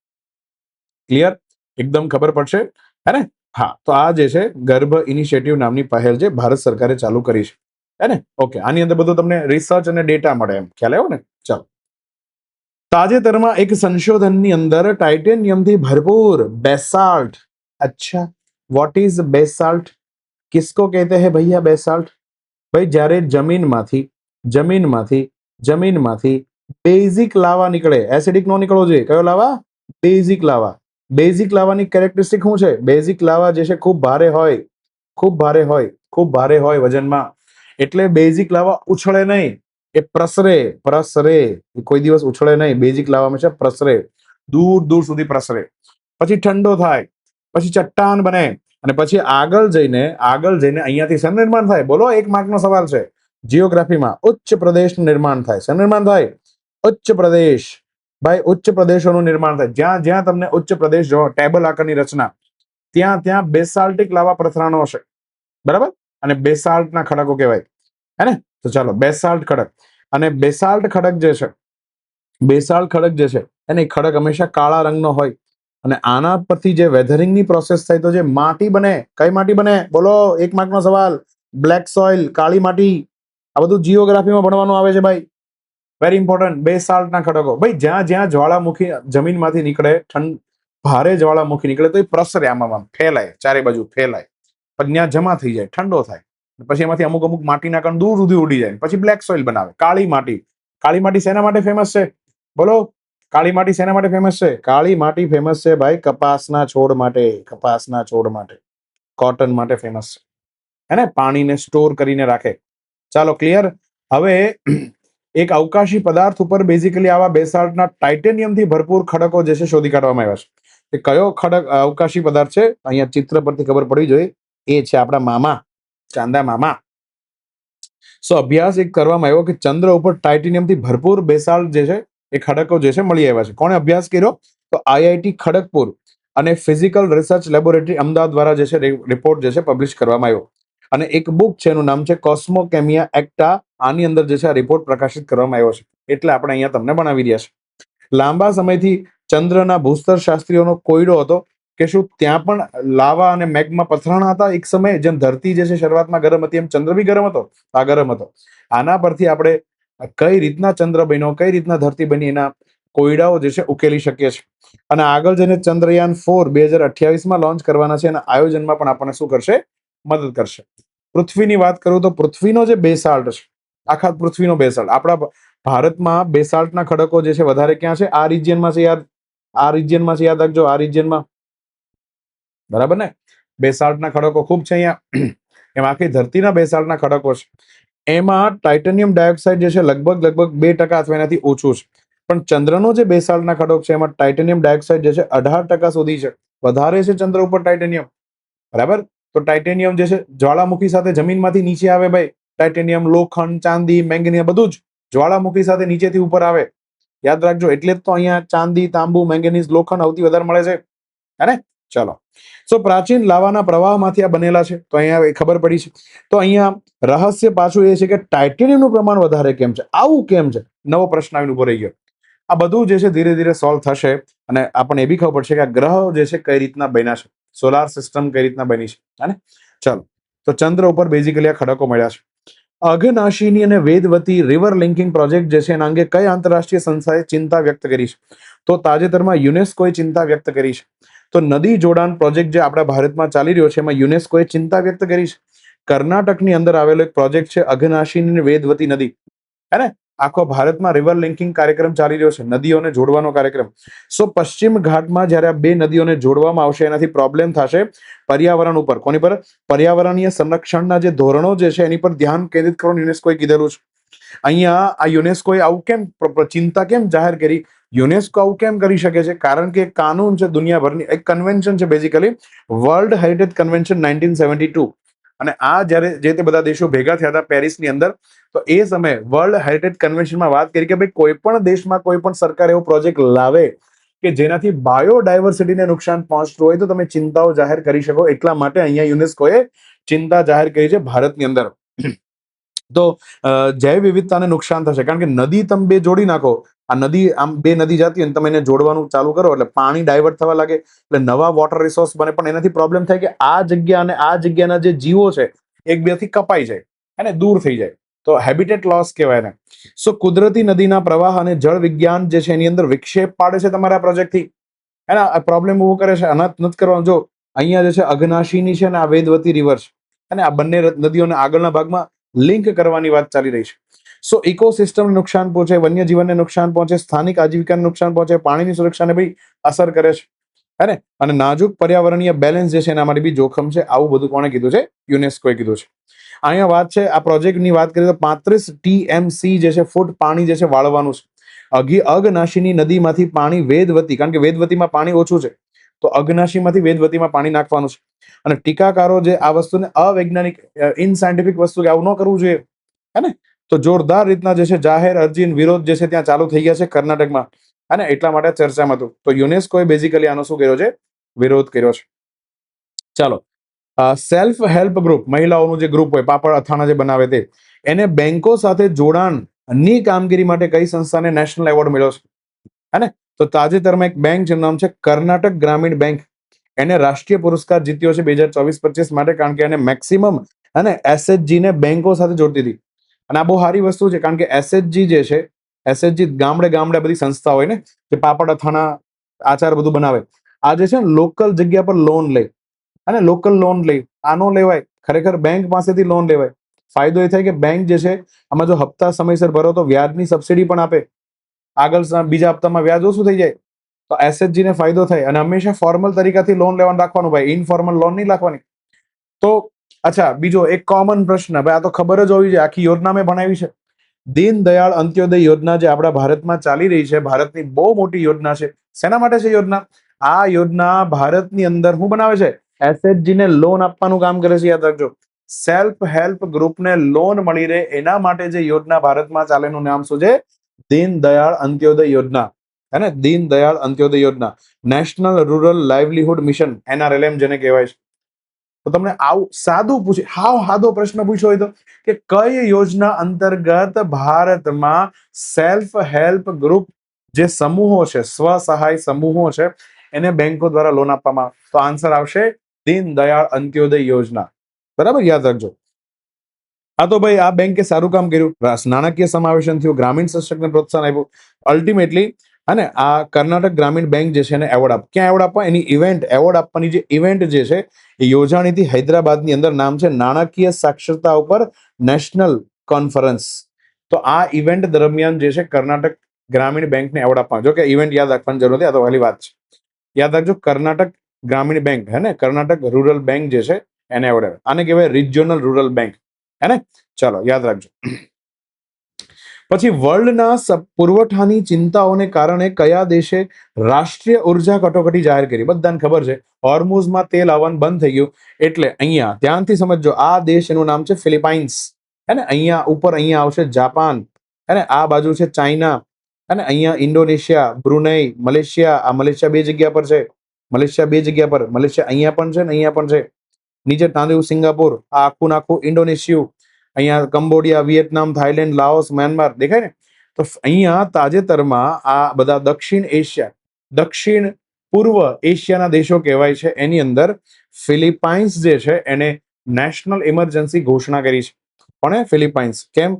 ક્લિયર? એકદમ ખબર પડશે, હે ને? હા, તો આ જે છે ગર્ભ ઇનિશિયેટિવ નામની પહેલ જે ભારત સરકારે ચાલુ કરી છે, હે ને? ઓકે, આની અંદર બધું તમને રિસર્ચ અને ડેટા મળે, એમ ખ્યાલ આવ્યો ને? ચાલો. તાજેતરમાં એક સંશોધનની અંદર टाइटेनियमથી ભરપૂર બેસાલ્ટ. अच्छा, व्हाट इज बेसाल्ट? किसको कहते हैं भैया बेसाल्ट? ભાઈ જ્યારે જમીનમાંથી બેઝિક લાવા નીકળે, એસિડિક નો નીકળવો જોઈએ. કયો લાવા? બેઝિક લાવા. બેઝિક લાવાની કેરેક્ટરિસ્ટિક શું છે? બેઝિક લાવા જે છે ખૂબ ભારે હોય વજનમાં. એટલે બેઝિક લાવા ઉછળે નહીં, એ પ્રસરે. કોઈ દિવસ ઉછળે નહીં. બેઝિક લાવા હંમેશા પ્રસરે, દૂર સુધી પ્રસરે. પછી ઠંડો થાય, પછી ચટ્ટાન બને, અને પછી આગળ જઈને અહીંયાથી શેનું નિર્માણ થાય? બોલો, 1 માર્કનો સવાલ છે જીઓગ્રાફીમાં. ઉચ્ચ પ્રદેશનું નિર્માણ થાય. શેનું નિર્માણ થાય? ઉચ્ચ પ્રદેશ. ભાઈ, ઉચ્ચ પ્રદેશોનું નિર્માણ થાય. જ્યાં તમને ઉચ્ચ પ્રદેશ જો ટેબલ આકારની રચના, ત્યાં બેસાલ્ટિક લાવા પ્રસરણો હશે, બરાબર. અને બેસાલ્ટના ખડકો કહેવાય, હે ને? તો ચાલો, બેસાલ્ટ ખડક. અને બેસાલ્ટ ખડક જે છે એને ખડક હંમેશા કાળા રંગનો હોય. અને આના પરથી જે વેધરિંગની પ્રોસેસ થાય તો જે માટી બને, કઈ માટી બને? બોલો, 1 માર્કનો સવાલ. બ્લેક સોઇલ, કાળી માટી. આ બધું જીઓગ્રાફીમાં ભણવાનું આવે છે ભાઈ, વેરી ઇમ્પોર્ટન્ટ. બેસાલ્ટના ખડકો. ભાઈ, જ્યાં જ્વાળામુખી જમીનમાંથી નીકળે, ભારે જ્વાળામુખી નીકળે તો એ પ્રસરે, આમાં ફેલાય, ચારે બાજુ ફેલાય, પણ ત્યાં જમા થઈ જાય, ઠંડો થાય, પછી એમાંથી અમુક માટીના કણ દૂર સુધી ઉડી જાય, પછી બ્લેક સોઇલ બનાવે. કાળી માટી શેના માટે ફેમસ છે? બોલો, કાળી માટી શેના માટે ફેમસ છે? કાળી માટી ફેમસ છે ભાઈ કપાસના છોડ માટે, કોટન માટે ફેમસ છે. હે ને, પાણીને સ્ટોર કરીને રાખે. ચાલો ક્લિયર. હવે એક અવકાશી પદાર્થ ઉપર બેઝિકલી આવા બેસાલ્ટના ટાઇટેનિયમથી ભરપૂર ખડકો જે છે શોધી કાઢવામાં આવ્યા છે. એ કયો ખડક અવકાશી પદાર્થ છે? અહીંયા ચિત્ર પરથી ખબર પડવી જોઈએ. એ છે આપણા મામા, ચાંદા મામા. સો અભ્યાસ એક કરવામાં આવ્યો કે ચંદ્ર ઉપર ટાઇટેનિયમથી ભરપૂર બેસાલ્ટ જે છે એ ખડકો જે છે મળી આવ્યા છે. કોણે અભ્યાસ કર્યો? તો IIT ખડગપુર અને ફિઝિકલ રિસર્ચ લેબોરેટરી અમદાવાદ દ્વારા જે છે રિપોર્ટ જે છે પબ્લિશ કરવામાં આવ્યો. અને એક બુક છે, એનું નામ છે કોસ્મોકેમિયા એક્ટા. આની અંદર જે છે આ રિપોર્ટ પ્રકાશિત કરવામાં આવ્યો છે, એટલે આપણે અહીંયા તમને બનાવી રહ્યા છે. લાંબા સમયથી ચંદ્રના ભૂસ્તર શાસ્ત્રીઓનો કોયડો હતો કે શું ત્યાં પણ લાવા અને મેગ્મા પથરાણા હતા એક સમયે? જેમ ધરતી જે છે શરૂઆતમાં ગરમ હતી, એમ ચંદ્ર બી ગરમ હતો. આ ગરમ હતો. આના પરથી આપણે કઈ રીતના ચંદ્ર બન્યો, કઈ રીતના ધરતી બની, એના કોયડાઓ જે છે ઉકેલી શકીએ છીએ. અને આગળ જઈને ચંદ્રયાન 4 2028માં લોન્ચ કરવાના છે, અને આયોજનમાં પણ આપણને શું કરશે? મદદ કરશે. પૃથ્વીની વાત કરું તો પૃથ્વીનો જે બેસાલ્ટ છે, આખા પૃથ્વીનો બેસાલ્ટ, આપણા ભારતમાં બેસાલ્ટના ખડકો જે છે વધારે ક્યાં છે? આ રિજિયનમાં છે. આ રિજિયનમાં છે, યાદ રાખજો, આ રિજિયનમાં. બરાબર ને? બેસાલ્ટના ખડકો ખૂબ છે અહીંયા. એમાં આખી ધરતીના બેસાલ્ટના ખડકો છે. એમાં ટાઇટેનિયમ ડાયોક્સાઇડ જે છે લગભગ 2% અથવા એનાથી ઓછું છે. પણ ચંદ્રનો જે બેસાલ્ટના ખડક છે એમાં ટાઇટેનિયમ ડાયોક્સાઇડ જે છે 18% સુધી છે. વધારે છે ચંદ્ર ઉપર ટાઇટેનિયમ. બરાબર? તો ટાઇટેનિયમ જે છે જ્વાળામુખી સાથે જમીનમાંથી નીચે આવે ભાઈ. ટાઇટેનિયમ, લોખંડ, ચાંદી, મેંગનીઝ બધું જ જ્વાળામુખી સાથે નીચેથી ઉપર આવે. યાદ રાખજો. એટલે જ તો અહીંયા ચાંદી, તાંબુ, મેંગનીઝ, લોખંડ સૌથી વધારે મળે છે. હે ને? ચલો. સો પ્રાચીન લાવાના પ્રવાહમાંથી આ બનેલા છે, તો અહીંયા ખબર પડી છે. તો અહીંયા રહસ્ય પાછું એ છે કે ટાઇટેનિયમનું પ્રમાણ વધારે કેમ છે? આવું કેમ છે? નવો પ્રશ્ન આવીને ઉભો રહી ગયો. આ બધું જે છે ધીરે ધીરે સોલ્વ થશે, અને આપણને એ બી ખબર પડશે કે આ ગ્રહો જે છે કઈ રીતના બન્યા છે, સોલાર સિસ્ટમ કઈ રીતના બની છે. હે ને? ચલો. તો ચંદ્ર ઉપર બેઝિકલી આ ખડકો મળ્યા છે. અઘનાશિની અને વેદવતી રિવર લિંકિંગ પ્રોજેક્ટ જે છે એના અંગે કઈ આંતરરાષ્ટ્રીય સંસ્થાએ ચિંતા વ્યક્ત કરી છે? તો તાજેતરમાં યુનેસ્કોએ ચિંતા વ્યક્ત કરી છે. તો નદી જોડાણ પ્રોજેક્ટ જે આપણા ભારતમાં ચાલી રહ્યો છે, એમાં યુનેસ્કોએ ચિંતા વ્યક્ત કરી છે. કર્ણાટકની અંદર આવેલો એક પ્રોજેક્ટ છે અઘનાશિની અને વેદવતી નદી. હે ને? આખો ભારતમાં રિવર લિંકિંગ કાર્યક્રમ ચાલી રહ્યો છે, નદીઓને જોડવાનો કાર્યક્રમ. સો પશ્ચિમ ઘાટમાં જ્યારે આ બે નદીઓને જોડવામાં આવશે, એનાથી પ્રોબ્લેમ થશે પર્યાવરણ ઉપર. કોની પર? પર્યાવરણીય સંરક્ષણના જે ધોરણો જે છે એની પર ધ્યાન કેન્દ્રિત કરવાનું યુનેસ્કોએ કીધેલું છે. અહીંયા આ યુનેસ્કોએ આવું કેમ ચિંતા કેમ જાહેર કરી? યુનેસ્કો આવું કેમ કરી શકે છે? કારણ કે કાનૂન છે દુનિયાભરની, એક કન્વેન્શન છે બેઝિકલી, વર્લ્ડ હેરિટેજ કન્વેન્શન 1972. અને આ જ્યારે જે તે બધા દેશો ભેગા થયા હતા પેરિસની અંદર, તો એ સમયે વર્લ્ડ હેરિટેજ કન્વેન્શનમાં વાત કરી કે ભાઈ કોઈ પણ દેશમાં કોઈ પણ સરકાર એવો પ્રોજેક્ટ લાવે કે જેનાથી બાયોડાયવર્સિટીને નુકસાન પહોંચતું હોય તો તમે ચિંતાઓ જાહેર કરી શકો. એટલા માટે અહીંયા યુનેસ્કોએ ચિંતા જાહેર કરી છે ભારતની અંદર. તો જૈવ વિવિધતાને નુકસાન થશે, કારણ કે નદી તમે બે જોડી નાખો, આ નદી આમ બે નદી જતી હોય તમે એને જોડવાનું ચાલુ કરો એટલે પાણી ડાયવર્ટ થવા લાગે, એટલે નવા વોટર રિસોર્સ બને. પણ એનાથી પ્રોબ્લેમ થાય કે આ જગ્યા અને આ જગ્યાના જે જીવો છે એક બેથી કપાઈ જાય અને દૂર થઈ જાય, તો હેબિટેટ લોસ કહેવાય ને. સો કુદરતી નદીના પ્રવાહ અને જળ વિજ્ઞાન જે છે એની અંદર વિક્ષેપ પાડે છે તમારા પ્રોજેક્ટથી, એના પ્રોબ્લેમ ઉભો કરે છે. અનાથ નથી કરવાનું. જો અહીંયા જે છે અઘનાશીની છે ને આ વેદવતી રિવર છે, અને આ બંને નદીઓને આગળના ભાગમાં લિંક કરવાની વાત ચાલી રહી છે. સો ઇકોસિસ્ટમને નુકસાન પહોંચે, વન્યજીવનને નુકસાન પહોંચે, સ્થાનિક આજીવિકાને નુકસાન પહોંચે, પાણીની સુરક્ષાને બી અસર કરે છે. હે ને? અને નાજુક પર્યાવરણીય બેલેન્સ જે છે એના માટે બી જોખમ છે. આવું બધું કોણે કીધું છે? યુનેસ્કોએ કીધું છે. અહીંયા વાત છે આ પ્રોજેક્ટની વાત કરીએ તો 35 TMC જે છે ફૂટ પાણી જે છે વાળવાનું છે. અઘનાશિની નદીમાંથી પાણી વેદવતી, કારણ કે વેદવતીમાં પાણી ઓછું છે, તો અઘનાશીમાંથી વેદવતીમાં પાણી નાખવાનું છે. અને ટીકાકારો જે આ વસ્તુને અવૈજ્ઞાનિક, ઇનસાયન્ટિફિક વસ્તુ કે આવું ન કરવું જોઈએ, હે ને? તો જોરદાર રીતના જે છે જાહેર અરજી વિરોધ જે છે ત્યાં ચાલુ થઈ ગયા છે કર્ણાટકમાં, હે ને? એટલા માટે ચર્ચામાં હતું. તો યુનેસ્કોએ બેઝિકલી આનો શું કર્યો છે? વિરોધ કર્યો છે. ચાલો. સેલ્ફ હેલ્પ ગ્રુપ, મહિલાઓનું જે ગ્રુપ હોય, પાપડ અથાણા જે બનાવે તે, એને બેંકો સાથે જોડાણની કામગીરી માટે કઈ સંસ્થાને નેશનલ એવોર્ડ મળ્યો છે? હે ને? તો તાજેતરમાં એક બેંક જેનું નામ છે કર્ણાટક ગ્રામીણ બેંક, એને રાષ્ટ્રીય પુરસ્કાર જીત્યો છે 2024-25 માટે, કારણ કે એને મેક્સિમમ અને એસએચજી ને બેંકો સાથે જોડતી હતી. અને આ બહુ સારી વસ્તુ છે, કારણ કે એસએચજી જે છે, એસએચજી ગામડે ગામડે બધી સંસ્થા હોય ને જે પાપડ અથાણા આચાર બધું બનાવે, આ જે છે ને લોકલ જગ્યા પર લોન લે, અને લોકલ લોન લે. આનો લેવાય, ખરેખર બેંક પાસેથી લોન લેવાય. ફાયદો એ થાય કે બેંક જે છે આમાં જો હપ્તા સમયસર ભરો તો વ્યાજની સબસિડી પણ આપે, આગળ બીજા હપ્તામાં વ્યાજ ઓછું થઈ જાય, તો એસએચજી ને ફાયદો થાય. અને હંમેશા ફોર્મલ તરીકાથી લોન લેવાનું રાખવાનું ભાઈ, ઇનફોર્મલ લોન નહીં રાખવાની. તો અચ્છા, બીજો એક કોમન પ્રશ્ન, ભાઈ આ તો ખબર જ હોવી જોઈએ, આખી યોજના મેં ભણાવી છે. દીનદયાળ અંત્યોદય યોજના જે આપણા ભારતમાં ચાલી રહી છે, ભારતની બહુ મોટી યોજના છે. શેના માટે છે યોજના? આ યોજના ભારતની અંદર શું બનાવે છે? એસએચજી ને લોન આપવાનું કામ કરે છે. યાદ રાખજો, સેલ્ફ હેલ્પ ગ્રુપને લોન મળી રહે એના માટે જે યોજના ભારતમાં ચાલે એનું નામ શું છે? દીનદયાળ અંત્યોદય યોજના. હે ને? દીનદયાળ અંત્યોદય યોજના, national rural livelihood mission, NRLM જેને કહેવાય છે. તો તમને આવું સાદું પૂછે, હાવ સાદો પ્રશ્ન પૂછ્યો હોય તો કે કઈ યોજના અંતર્ગત ભારતમાં સેલ્ફ હેલ્પ ગ્રુપ જે સમૂહો છે, સ્વસહાય સમૂહો છે, એને બેંકો દ્વારા લોન આપવામાં આવે, તો આન્સર આવશે દીનદયાળ અંત્યોદય યોજના. બરાબર, યાદ રાખજો. આ તો ભાઈ આ બેંકે સારું કામ કર્યું, નાણાકીય સમાવેશન થયું, ગ્રામીણ સશક્તિને પ્રોત્સાહન આપ્યું. અલ્ટિમેટલી અને આ કર્ણાટક ગ્રામીણ બેંક જે છે એને એવોર્ડ આપ, ક્યાં એવોર્ડ આપવા? એની ઇવેન્ટ, એવોર્ડ આપવાની જે ઇવેન્ટ જે છે એ યોજાણી હતી હૈદરાબાદની અંદર. નામ છે નાણાકીય સાક્ષરતા ઉપર નેશનલ કોન્ફરન્સ. તો આ ઇવેન્ટ દરમિયાન જે છે કર્ણાટક ગ્રામીણ બેંકને એવોર્ડ આપવાનો. જો કે ઇવેન્ટ યાદ રાખવાની જરૂર નથી, આ તો પહેલી વાત છે. યાદ રાખજો, કર્ણાટક ગ્રામીણ બેંક, હે ને, કર્ણાટક રૂરલ બેંક જે છે એને એવોર્ડ. આને કહેવાય રિજિયોનલ રૂરલ બેંક, હે ને? ચાલો યાદ રાખજો. પછી વર્લ્ડના પુરવઠાની ચિંતાઓને કારણે કયા દેશે રાષ્ટ્રીય ઉર્જા કટોકટી જાહેર કરી? બધાને ખબર છે, હોર્મુઝમાં તેલ આવવાનું બંધ થઈ ગયું. એટલે અહીંયા ધ્યાનથી સમજજો, આ દેશ એનું નામ છે ફિલિપાઇન્સ, હે ને? અહીંયા ઉપર અહીંયા આવશે જાપાન, હે ને? આ બાજુ છે ચાઇના, હે ને? અહીંયા ઇન્ડોનેશિયા, બ્રુનેઈ, મલેશિયા. આ મલેશિયા બે જગ્યા પર છે, મલેશિયા બે જગ્યા પર, મલેશિયા અહીંયા પણ છે ને અહીંયા પણ છે. નીચે તાંદુ સિંગાપુર, આ આખું નાખું ઇન્ડોનેશિયું, અહીંયા કંબોડિયા, વિયેટનામ, થાઈલેન્ડ, લાઓસ, મ્યાનમાર. દેખાય ને? તો અહીંયા તાજેતરમાં આ બધા દક્ષિણ એશિયા, દક્ષિણ પૂર્વ એશિયાના દેશો કહેવાય છે, એની અંદર ફિલિપાઇન્સ જે છે એને નેશનલ ઇમરજન્સી ઘોષણા કરી છે. પણ ફિલિપાઇન્સ કેમ?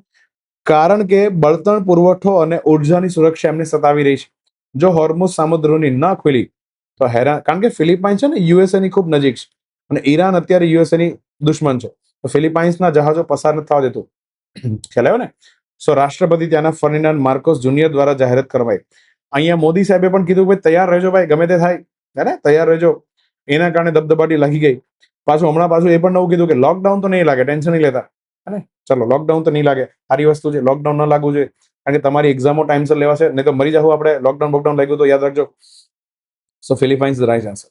કારણ કે બળતણ પુરવઠો અને ઉર્જાની સુરક્ષા એમને સતાવી રહી છે. જો હોર્મુઝ સામુદ્રની ન ખુલી તો હેરાન, કારણ કે ફિલિપાઇન્સ છે ને યુએસએ ની ખૂબ નજીક છે અને ઈરાન અત્યારે યુએસએ ની દુશ્મન છે. તો ફિલિપાઇન્સના જહાજો પસાર નથી થવા દેતું. ખ્યાલ આવ્યો ને? સો રાષ્ટ્રપતિ ત્યાંના ફર્ડિનાન્ડ માર્કોસ જુનિયર દ્વારા જાહેરાત કરવાઈ. અહીંયા મોદી સાહેબે પણ કીધું ભાઈ તૈયાર રહેજો ભાઈ, ગમે તે થાય, હે ને? તૈયાર રહેજો. એના કારણે દબદબાટી લાગી ગઈ. હમણાં પાછું એ પણ નવું કીધું કે લોકડાઉન તો નહીં લાગે, ટેન્શન નહીં લેતા, હે ને? ચલો, લોકડાઉન તો નહીં લાગે, સારી વસ્તુ છે. લોકડાઉન ન લાગવું જોઈએ, કારણ કે તમારી એક્ઝામો ટાઈમસર લેવાશે, નહીં તો મરી જાવ આપણે. લોકડાઉન લાગ્યું તો યાદ રાખજો. સો ફિલિપાઇન્સ રાઈટ આન્સર.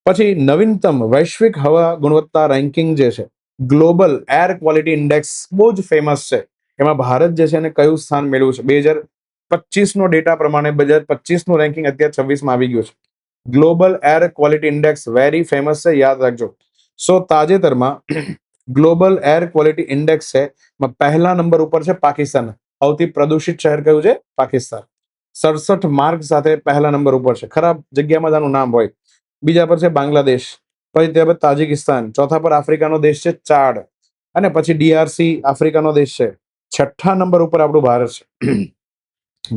પછી નવીનતમ વૈશ્વિક હવા ગુણવત્તા રેન્કિંગ જે છે, ગ્લોબલ એર ક્વોલિટી ઇન્ડેક્સ, બહુ જ ફેમસ છે. એમાં ભારત જે છે એને કયું સ્થાન મેળવ્યું છે? 2025 નો ડેટા પ્રમાણે 2025 નું રેન્કિંગ અત્યારે 26 માં આવી ગયું છે. Global air quality index very famous છે, યાદ રાખજો. સો તાજેતરમાં ગ્લોબલ એર ક્વોલિટી ઇન્ડેક્સ છે, પહેલા નંબર ઉપર છે પાકિસ્તાન. સૌથી પ્રદૂષિત શહેર કયું છે? પાકિસ્તાન. 67 માર્ક સાથે પહેલા નંબર ઉપર છે. ખરાબ જગ્યામાં આનું નામ હોય. બીજા પર છે બાંગ્લાદેશ, પછી ત્યારબાદ તાજિકિસ્તાન, ચોથા પર આફ્રિકાનો દેશ છે ચાડ, અને પછી DRC આફ્રિકાનો દેશ છે. છઠ્ઠા નંબર ઉપર આપણું ભારત છે.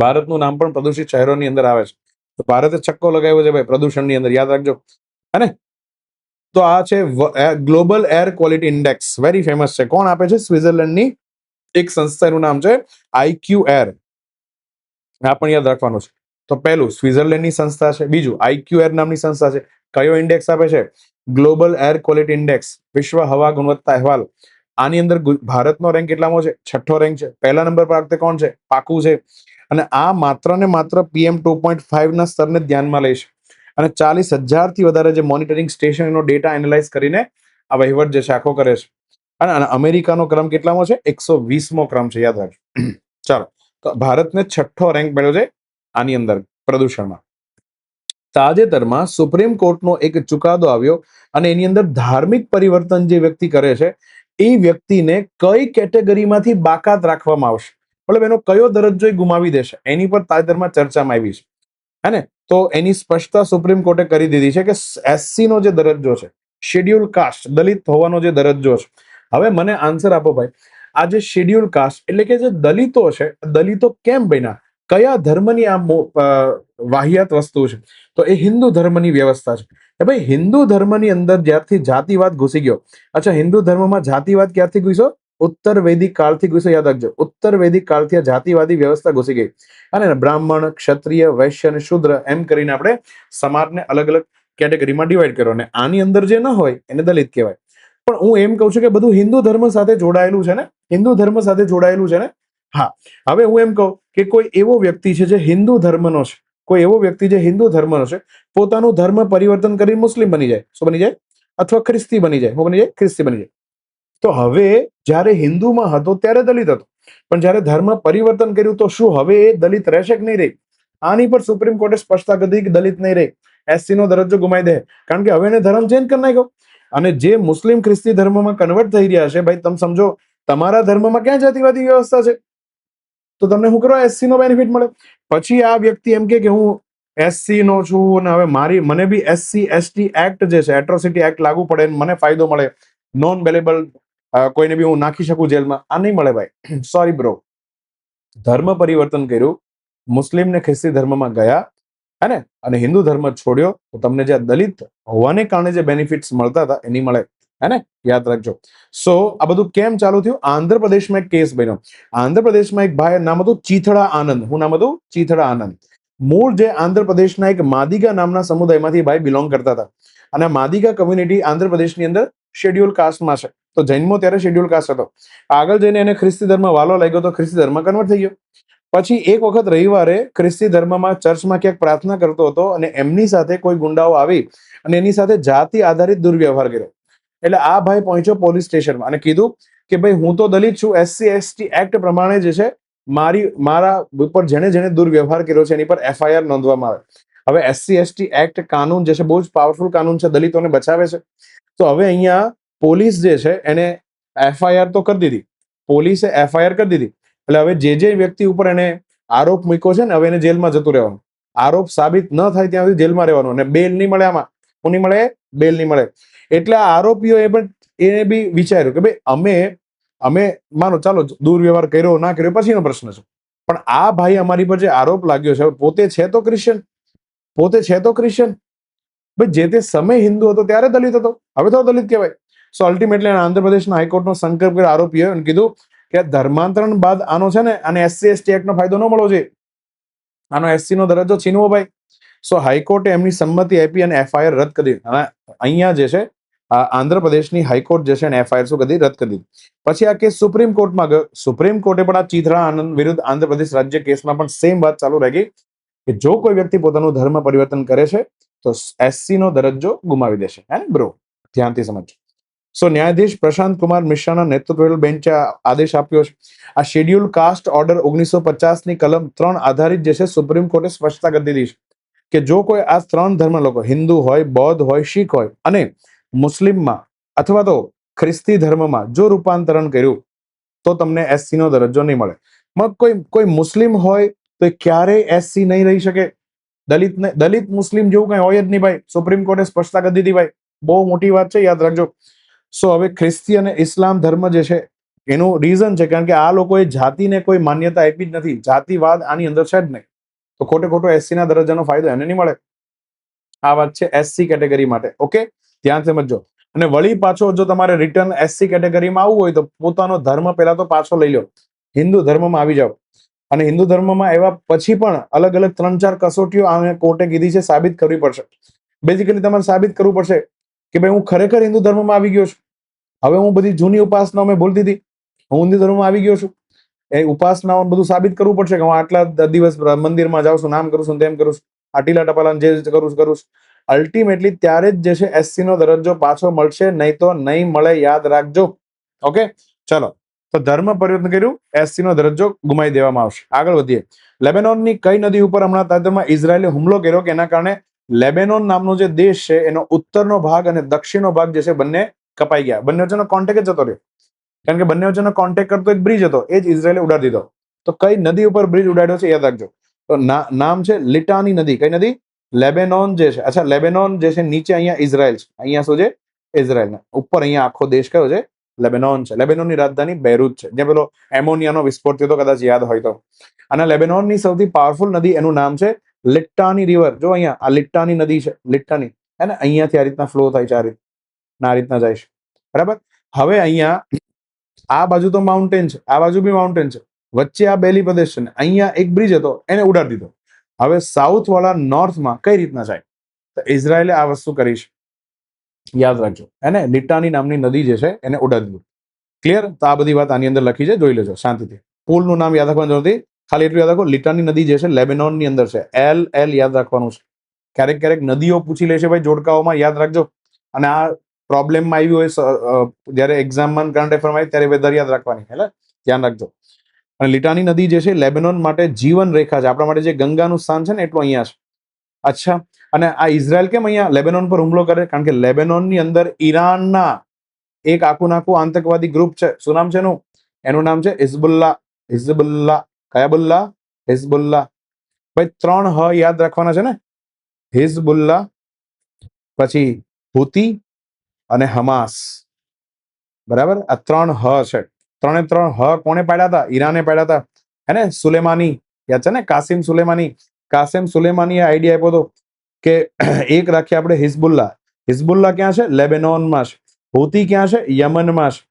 ભારતનું નામ પણ પ્રદૂષિત શહેરોની અંદર આવે છે. તો ભારતે છક્કો લગાવ્યો છે ભાઈ પ્રદૂષણની અંદર, યાદ રાખજો, હે ને? તો આ છે global air quality index, very famous છે. કોણ આપે છે? સ્વિટ્ઝરલેન્ડની એક સંસ્થાનું નામ છે IQ એર. આ પણ યાદ રાખવાનું છે. તો પહેલું સ્વિટ્ઝરલેન્ડની સંસ્થા છે, બીજું IQ એર નામની સંસ્થા છે. કયો ઇન્ડેક્સ આપે છે? ગ્લોબલ એર ક્વોલિટી ઇન્ડેક્સ, વિશ્વ હવા ગુણવત્તા અહેવાલ. આની અંદર ભારતનો રેન્ક કેટલામો છે? છઠ્ઠો રેન્ક છે. પહેલા નંબર પર આ કોણ છે? પાકું છે. અને આ માત્ર ને માત્ર PM 2.5 ના સ્તરને ધ્યાનમાં લે છે. અને 40,000 થી વધારે જે મોનિટરિંગ સ્ટેશન એનો ડેટા એનાલાઇઝ કરીને આ વહીવટ જે છે આખો કરે છે. અને અમેરિકાનો ક્રમ કેટલામો છે? 120મો ક્રમ છે, યાદ રાખજો. ચાલો, તો ભારતને છઠ્ઠો રેન્ક મળ્યો છે આની અંદર પ્રદૂષણમાં. તાજેતરમાં સુપ્રીમ કોર્ટનો એક ચુકાદો આવ્યો અને એની અંદર ધાર્મિક પરિવર્તન જે વ્યક્તિ કરે છે એ વ્યક્તિને કઈ કેટેગરીમાંથી બાકાત રાખવામાં આવશે, મતલબ એનો કયો દરજ્જો ગુમાવી દેશે, એની પર તાજેતરમાં ચર્ચામાં આવી છે, હે ને? તો એની સ્પષ્ટતા સુપ્રીમ કોર્ટે કરી દીધી છે કે SC નો જે દરજ્જો છે, શેડ્યુલ કાસ્ટ, દલિત હોવાનો જે દરજ્જો છે. હવે મને આન્સર આપો ભાઈ, આ જે શેડ્યુલ કાસ્ટ એટલે કે જે દલિતો છે, દલિતો કેમ બન્યા? કયા ધર્મની આ વાહિયાત વસ્તુ છે? તો એ હિન્દુ ધર્મની વ્યવસ્થા છે. કે ભાઈ હિન્દુ ધર્મની અંદર જ્યારથી જાતિવાદ ઘૂસી ગયો. અચ્છા, હિન્દુ ધર્મમાં જાતિવાદ ક્યારથી ઘૂસ્યો? ઉત્તર વૈદિક કાળથી ઘૂસ્યો, યાદ રાખજો. ઉત્તર વૈદિક કાળથી આ જાતિવાદી વ્યવસ્થા ઘૂસી ગઈ. અને બ્રાહ્મણ, ક્ષત્રિય, વૈશ્ય અને શૂદ્ર એમ કરીને આપણે સમાજને અલગ અલગ કેટેગરીમાં ડિવાઈડ કર્યો. અને આની અંદર જે ન હોય એને દલિત કહેવાય. પણ હું એમ કહું છું કે બધું હિન્દુ ધર્મ સાથે જોડાયેલું છે ને, હિન્દુ ધર્મ સાથે જોડાયેલું છે ને. હા, હવે હું એમ કહું કે કોઈ એવો વ્યક્તિ છે જે હિન્દુ ધર્મનો છે, કોઈ એવો વ્યક્તિ જે હિન્દુ ધર્મનો છે, પોતાનું ધર્મ પરિવર્તન કરી મુસ્લિમ બની જાય, શું બની જાય? અથવા ખ્રિસ્તી બની જાય, શું બની જાય? ખ્રિસ્તી બની જાય. તો હવે જ્યારે હિન્દુમાં હતો ત્યારે દલિત હતો, પણ જ્યારે ધર્મ પરિવર્તન કર્યું તો શું હવે એ દલિત રહેશે કે નહીં રહે? આની પર સુપ્રીમ કોર્ટે સ્પષ્ટતા કરી કે દલિત નહીં રહે, એસસી નો દરજ્જો ગુમાવી દે, કારણ કે હવે એને ધર્મ ચેન્જ કરી નાખ્યો. અને જે મુસ્લિમ ખ્રિસ્તી ધર્મમાં કન્વર્ટ થઈ રહ્યા છે, ભાઈ તમે સમજો તમારા ધર્મમાં ક્યાં જાતિવાદી વ્યવસ્થા છે, તો તમને શું કરવા એસસી નો બેનિફિટ મળે? પછી આ વ્યક્તિ એમ કે હું એસસી નો છું અને હવે મને બી એસસી એસટી એક્ટ જે છે, એટ્રોસિટી એક્ટ લાગુ પડે, મને ફાયદો મળે, નોન બેલેબલ કોઈને બી હું નાખી શકું જેલમાં. આ નહીં મળે ભાઈ, સોરી બ્રો. ધર્મ પરિવર્તન કર્યું, મુસ્લિમ ને ખ્રિસ્તી ધર્મમાં ગયા, હે ને, અને હિન્દુ ધર્મ છોડ્યો, તો તમને જે દલિત હોવાને કારણે જે બેનિફિટ્સ મળતા હતા એ નહીં મળે, હે ને, યાદ રાખજો. સો આ બધું કેમ ચાલુ થયું? આંધ્રપ્રદેશમાં એક કેસ બન્યો. આંધ્રપ્રદેશમાં એક ભાઈ, નામ હતું ચીથડા આનંદ. શું નામ હતું? ચીથડા આનંદ. મૂળ જે આંધ્રપ્રદેશના એક માદિગા નામના સમુદાયમાંથી ભાઈ બિલોંગ કરતા હતા, અને માદિગા કમ્યુનિટી આંધ્રપ્રદેશની અંદર શેડ્યુલ કાસ્ટમાં છે. તો જન્મો ત્યારે શેડ્યુલ કાસ્ટ હતો. આગળ જઈને એને ખ્રિસ્તી ધર્મ વાલો લાગ્યો તો ખ્રિસ્તી ધર્મ કન્વર્ટ થઈ ગયો. પછી એક વખત રવિવારે ખ્રિસ્તી ધર્મમાં ચર્ચમાં ક્યાંક પ્રાર્થના કરતો હતો અને એમની સાથે કોઈ ગુંડાઓ આવી અને એની સાથે જાતિ આધારિત દુર્વ્યવહાર કર્યો. એટલે આ ભાઈ પહોંચ્યો પોલીસ સ્ટેશનમાં અને કીધું કે ભાઈ હું તો દલિત છું, એસસી એસટી એક્ટ પ્રમાણે જે છે મારા ઉપર જેને જેને દુર્વ્યવહાર કર્યો છે એની પર એફઆઈઆર નોંધવામાં આવે. હવે એસસી એસટી એક્ટ કાનૂન જે છે બહુ જ પાવરફુલ કાનૂન છે, દલિતોને બચાવે છે. તો હવે અહીંયા પોલીસ જે છે એને એફઆઈઆર તો કરી દીધી, પોલીસે એફઆઈઆર કરી દીધી. એટલે હવે જે વ્યક્તિ ઉપર એને આરોપ મૂક્યો છે ને, હવે એને જેલમાં જતું રહેવાનું. આરોપ સાબિત ન થાય ત્યાં સુધી જેલમાં રહેવાનું, અને બેલ નહીં મળે. આમાં શું નહીં મળે? બેલ નહીં મળે. એટલે આ આરોપીઓ એને બી વિચાર્યું કે ભાઈ અમે માનો ચાલો દુર્વ્યવહાર કર્યો ના કર્યો પછીનો પ્રશ્ન છે, પણ આ ભાઈ અમારી પર જે આરોપ લાગ્યો છે, પોતે છે તો ક્રિશ્ચિયન, ભાઈ જે તે સમય હિન્દુ હતો ત્યારે દલિત હતો, હવે તો દલિત કહેવાય. સો અલ્ટિમેટલી આંધ્રપ્રદેશના હાઈકોર્ટનો સંકલ્પ કરી આરોપીઓ કીધું કે ધર્માંતરણ બાદ આનો છે ને, આને એસસી એસટી એક્ટ નો ફાયદો ન મળવો જોઈએ, આનો એસસી નો દરજ્જો છીનવો ભાઈ. સો હાઈકોર્ટે એમની સંમતિ આપી અને એફઆઈઆર રદ કરી. અને અહીંયા જે છે આંધ્રપ્રદેશની હાઈકોર્ટ જે છે એને એફઆઈઆર શું કરી? રદ કરી દીધી. પછી આ કેસ સુપ્રીમ કોર્ટમાં ગયો. સુપ્રીમ કોર્ટે પણ આ ચીથડા આનંદ વિરુદ્ધ આંધ્રપ્રદેશ રાજ્ય કેસમાં પણ સેમ વાત ચાલુ રહી કે જો કોઈ વ્યક્તિ પોતાનું ધર્મ પરિવર્તન કરે છે તો એસસી નો દરજ્જો ગુમાવી દેશે, હે ને બ્રો? ધ્યાનથી સમજો. સો ન્યાયાધીશ પ્રશાંત કુમાર મિશ્રાના નેતૃત્વ બેન્ચે આદેશ આપ્યો છે. આ શેડ્યુલ કાસ્ટ ઓર્ડર 1950 ની કલમ 3 આધારિત જે છે સુપ્રીમ કોર્ટે સ્પષ્ટતા કરી દીધી છે કે જો કોઈ આ 3 ધર્મ લોકો, હિન્દુ હોય, બૌદ્ધ હોય, શીખ હોય, અને મુસ્લિમમાં અથવા તો ખ્રિસ્તી ધર્મમાં જો રૂપાંતરણ કર્યું તો તમને એસસી નો દરજ્જો નહીં મળે. કોઈ મુસ્લિમ હોય તો ક્યારેય એસસી નહીં રહી શકે. દલિત મુસ્લિમ જેવું કઈ હોય જ નહીં ભાઈ. સુપ્રીમ કોર્ટે સ્પષ્ટતા કરી દીધી ભાઈ, બહુ મોટી વાત છે, યાદ રાખજો. સો હવે ખ્રિસ્તી અને ઇસ્લામ ધર્મ જે છે એનું રીઝન છે કારણ કે આ લોકોએ જાતિને કોઈ માન્યતા આપી જ નથી, જાતિવાદ આની અંદર છે જ નહીં, તો ખોટે ખોટો એસસી ના દરજ્જાનો ફાયદો એને નહીં મળે. આ વાત છે એસસી કેટેગરી માટે. ઓકે, ધ્યાન સમજો. અને વળી પાછો જો તમારે રિટર્ન એસસી કેટેગરીમાં આવવું હોય તો પોતાનો ધર્મ પહેલા તો પાછો લઈ લો, હિન્દુ ધર્મમાં આવી જાઓ. અને હિન્દુ ધર્મમાં એવા પછી પણ અલગ અલગ 3-4 કસોટીઓ આને કોર્ટે કીધી છે સાબિત કરવી પડશે. બેઝિકલી તમારે સાબિત કરવું પડશે કે ભાઈ હું ખરેખર હિન્દુ ધર્મમાં આવી ગયો છું. હવે હું બધી જૂની ઉપાસનાઓ મેં ભૂલી દીધી, હું હિન્દુ ધર્મમાં આવી ગયો છું. એ ઉપાસનાઓ બધું સાબિત કરવું પડશે કે હું આટલા દિવસ મંદિરમાં જાઉં છું, નામ કરું છું, તેમ કરું છું, આ ટીલા ટપાલા જે કરું છું. અલ્ટિમેટલી ત્યારે જ જે છે એસસી નો દરજ્જો પાછો મળશે, નહીં તો નહીં મળે, યાદ રાખજો. ઓકે, ચલો. તો ધર્મ પરિવર્તન કર્યું, એસસી નો દરજ્જો ગુમાવી દેવામાં આવશે. આગળ વધીએ. લેબેનોનની કઈ નદી ઉપર હમણાં તાજેતરમાં ઇઝરાયલે હુમલો કર્યો કે એના કારણે લેબેનોન નામનો જે દેશ છે એનો ઉત્તરનો ભાગ અને દક્ષિણનો ભાગ જે છે બંને કપાઈ ગયા. બંને વચ્ચેનો કોન્ટેક્ટ જ જતો રહ્યો, કારણ કે બંને વચ્ચેનો કોન્ટેક્ટ કરતો એક બ્રિજ હતો, એ જ ઇઝરાયલે ઉડાડી દીધો. તો કઈ નદી ઉપર બ્રિજ ઉડાડ્યો છે યાદ રાખજો. તો નામ છે લિટાની નદી. કઈ નદી? લેબેનોન જે છે. અચ્છા, લેબેનોન જે છે નીચે અહીંયા ઇઝરાયલ છે, અહીંયા શું છે? ઇઝરાયલ. ઉપર અહીંયા આખો દેશ કયો છે? લેબેનોન છે. લેબેનોનની રાજધાની બેરુત છે, જ્યાં પેલો એમોનિયાનો વિસ્ફોટ થયો તો કદાચ યાદ હોય તો. અને લેબેનોનની સૌથી પાવરફુલ નદી એનું નામ છે લિટ્ટાની રિવર. જો અહીંયા આ લિટ્ટાની નદી છે, લિટ્ટાની, હે ને, અહીંયાથી આ રીતના ફ્લો થાય છે, આ રીતના જાય છે, બરાબર. હવે અહીંયા આ બાજુ તો માઉન્ટેન છે, આ બાજુ બી માઉન્ટેન છે, વચ્ચે આ બેલી પ્રદેશ છે ને અહીંયા એક બ્રિજ હતો, એને ઉડાડી દીધો. હવે સાઉથ વાળા નોર્થમાં કઈ રીતના જાય? તો ઇઝરાયલે આ વસ્તુ કરી છે. યાદ રાખજો. એને લિટાની નામની નદી જે છે એને ઉડાડ્યું. ક્લિયર? તો આ બધી વાત આની અંદર લખી છે, જોઈ લેજો શાંતિથી. પુલનું નામ યાદ રાખવાનું જરૂર નથી, ખાલી એટલું યાદ રાખો લિટાની નદી જે છે લેબેનોનની અંદર છે. એલ યાદ રાખવાનું છે. ક્યારેક ક્યારેક નદીઓ પૂછી લે છે ભાઈ જોડકાઓમાં, યાદ રાખજો. અને આ પ્રોબ્લેમમાં આવી હોય જ્યારે એક્ઝામમાં કરંટ અફેરમાં આવે ત્યારે વેધર યાદ રાખવાની, એટલે ધ્યાન રાખજો. અને લિટાની નદી જે છે લેબેનોન માટે જીવન રેખા છે. આપણા માટે જે ગંગાનું સ્થાન છે ને એટલું અહીંયા છે. અચ્છા, અને આ ઇઝરાયલ કેમ અહીંયા લેબેનોન પર હુમલો કરે? કારણ કે લેબેનોનની અંદર ઈરાનના એક આખું નાખું આતંકવાદી ગ્રુપ છે. શું નામ છે એનું? એનું નામ છે હિઝબુલ્લા. હિઝબુલ્લા. કયાબુલ્લા? હિઝબુલ્લા. ભાઈ 3 યાદ રાખવાના છે ને. હિઝબુલ્લા, પછી હુતી અને હમાસ. બરાબર? આ 3 છે. 3 કોને પાડ્યા હતા? ઈરાને પાડ્યા હતા. હે ને? સુલેમાની યાદ છે ને? કાસિમ સુલેમાની આઈડિયા આપ્યો હતો કે એક રાખીએ આપણે હિઝબુલ્લા. હિઝબુલ્લા ક્યાં છે? લેબેનોનમાં છે. હુતી ક્યાં છે? યમનમાં છે.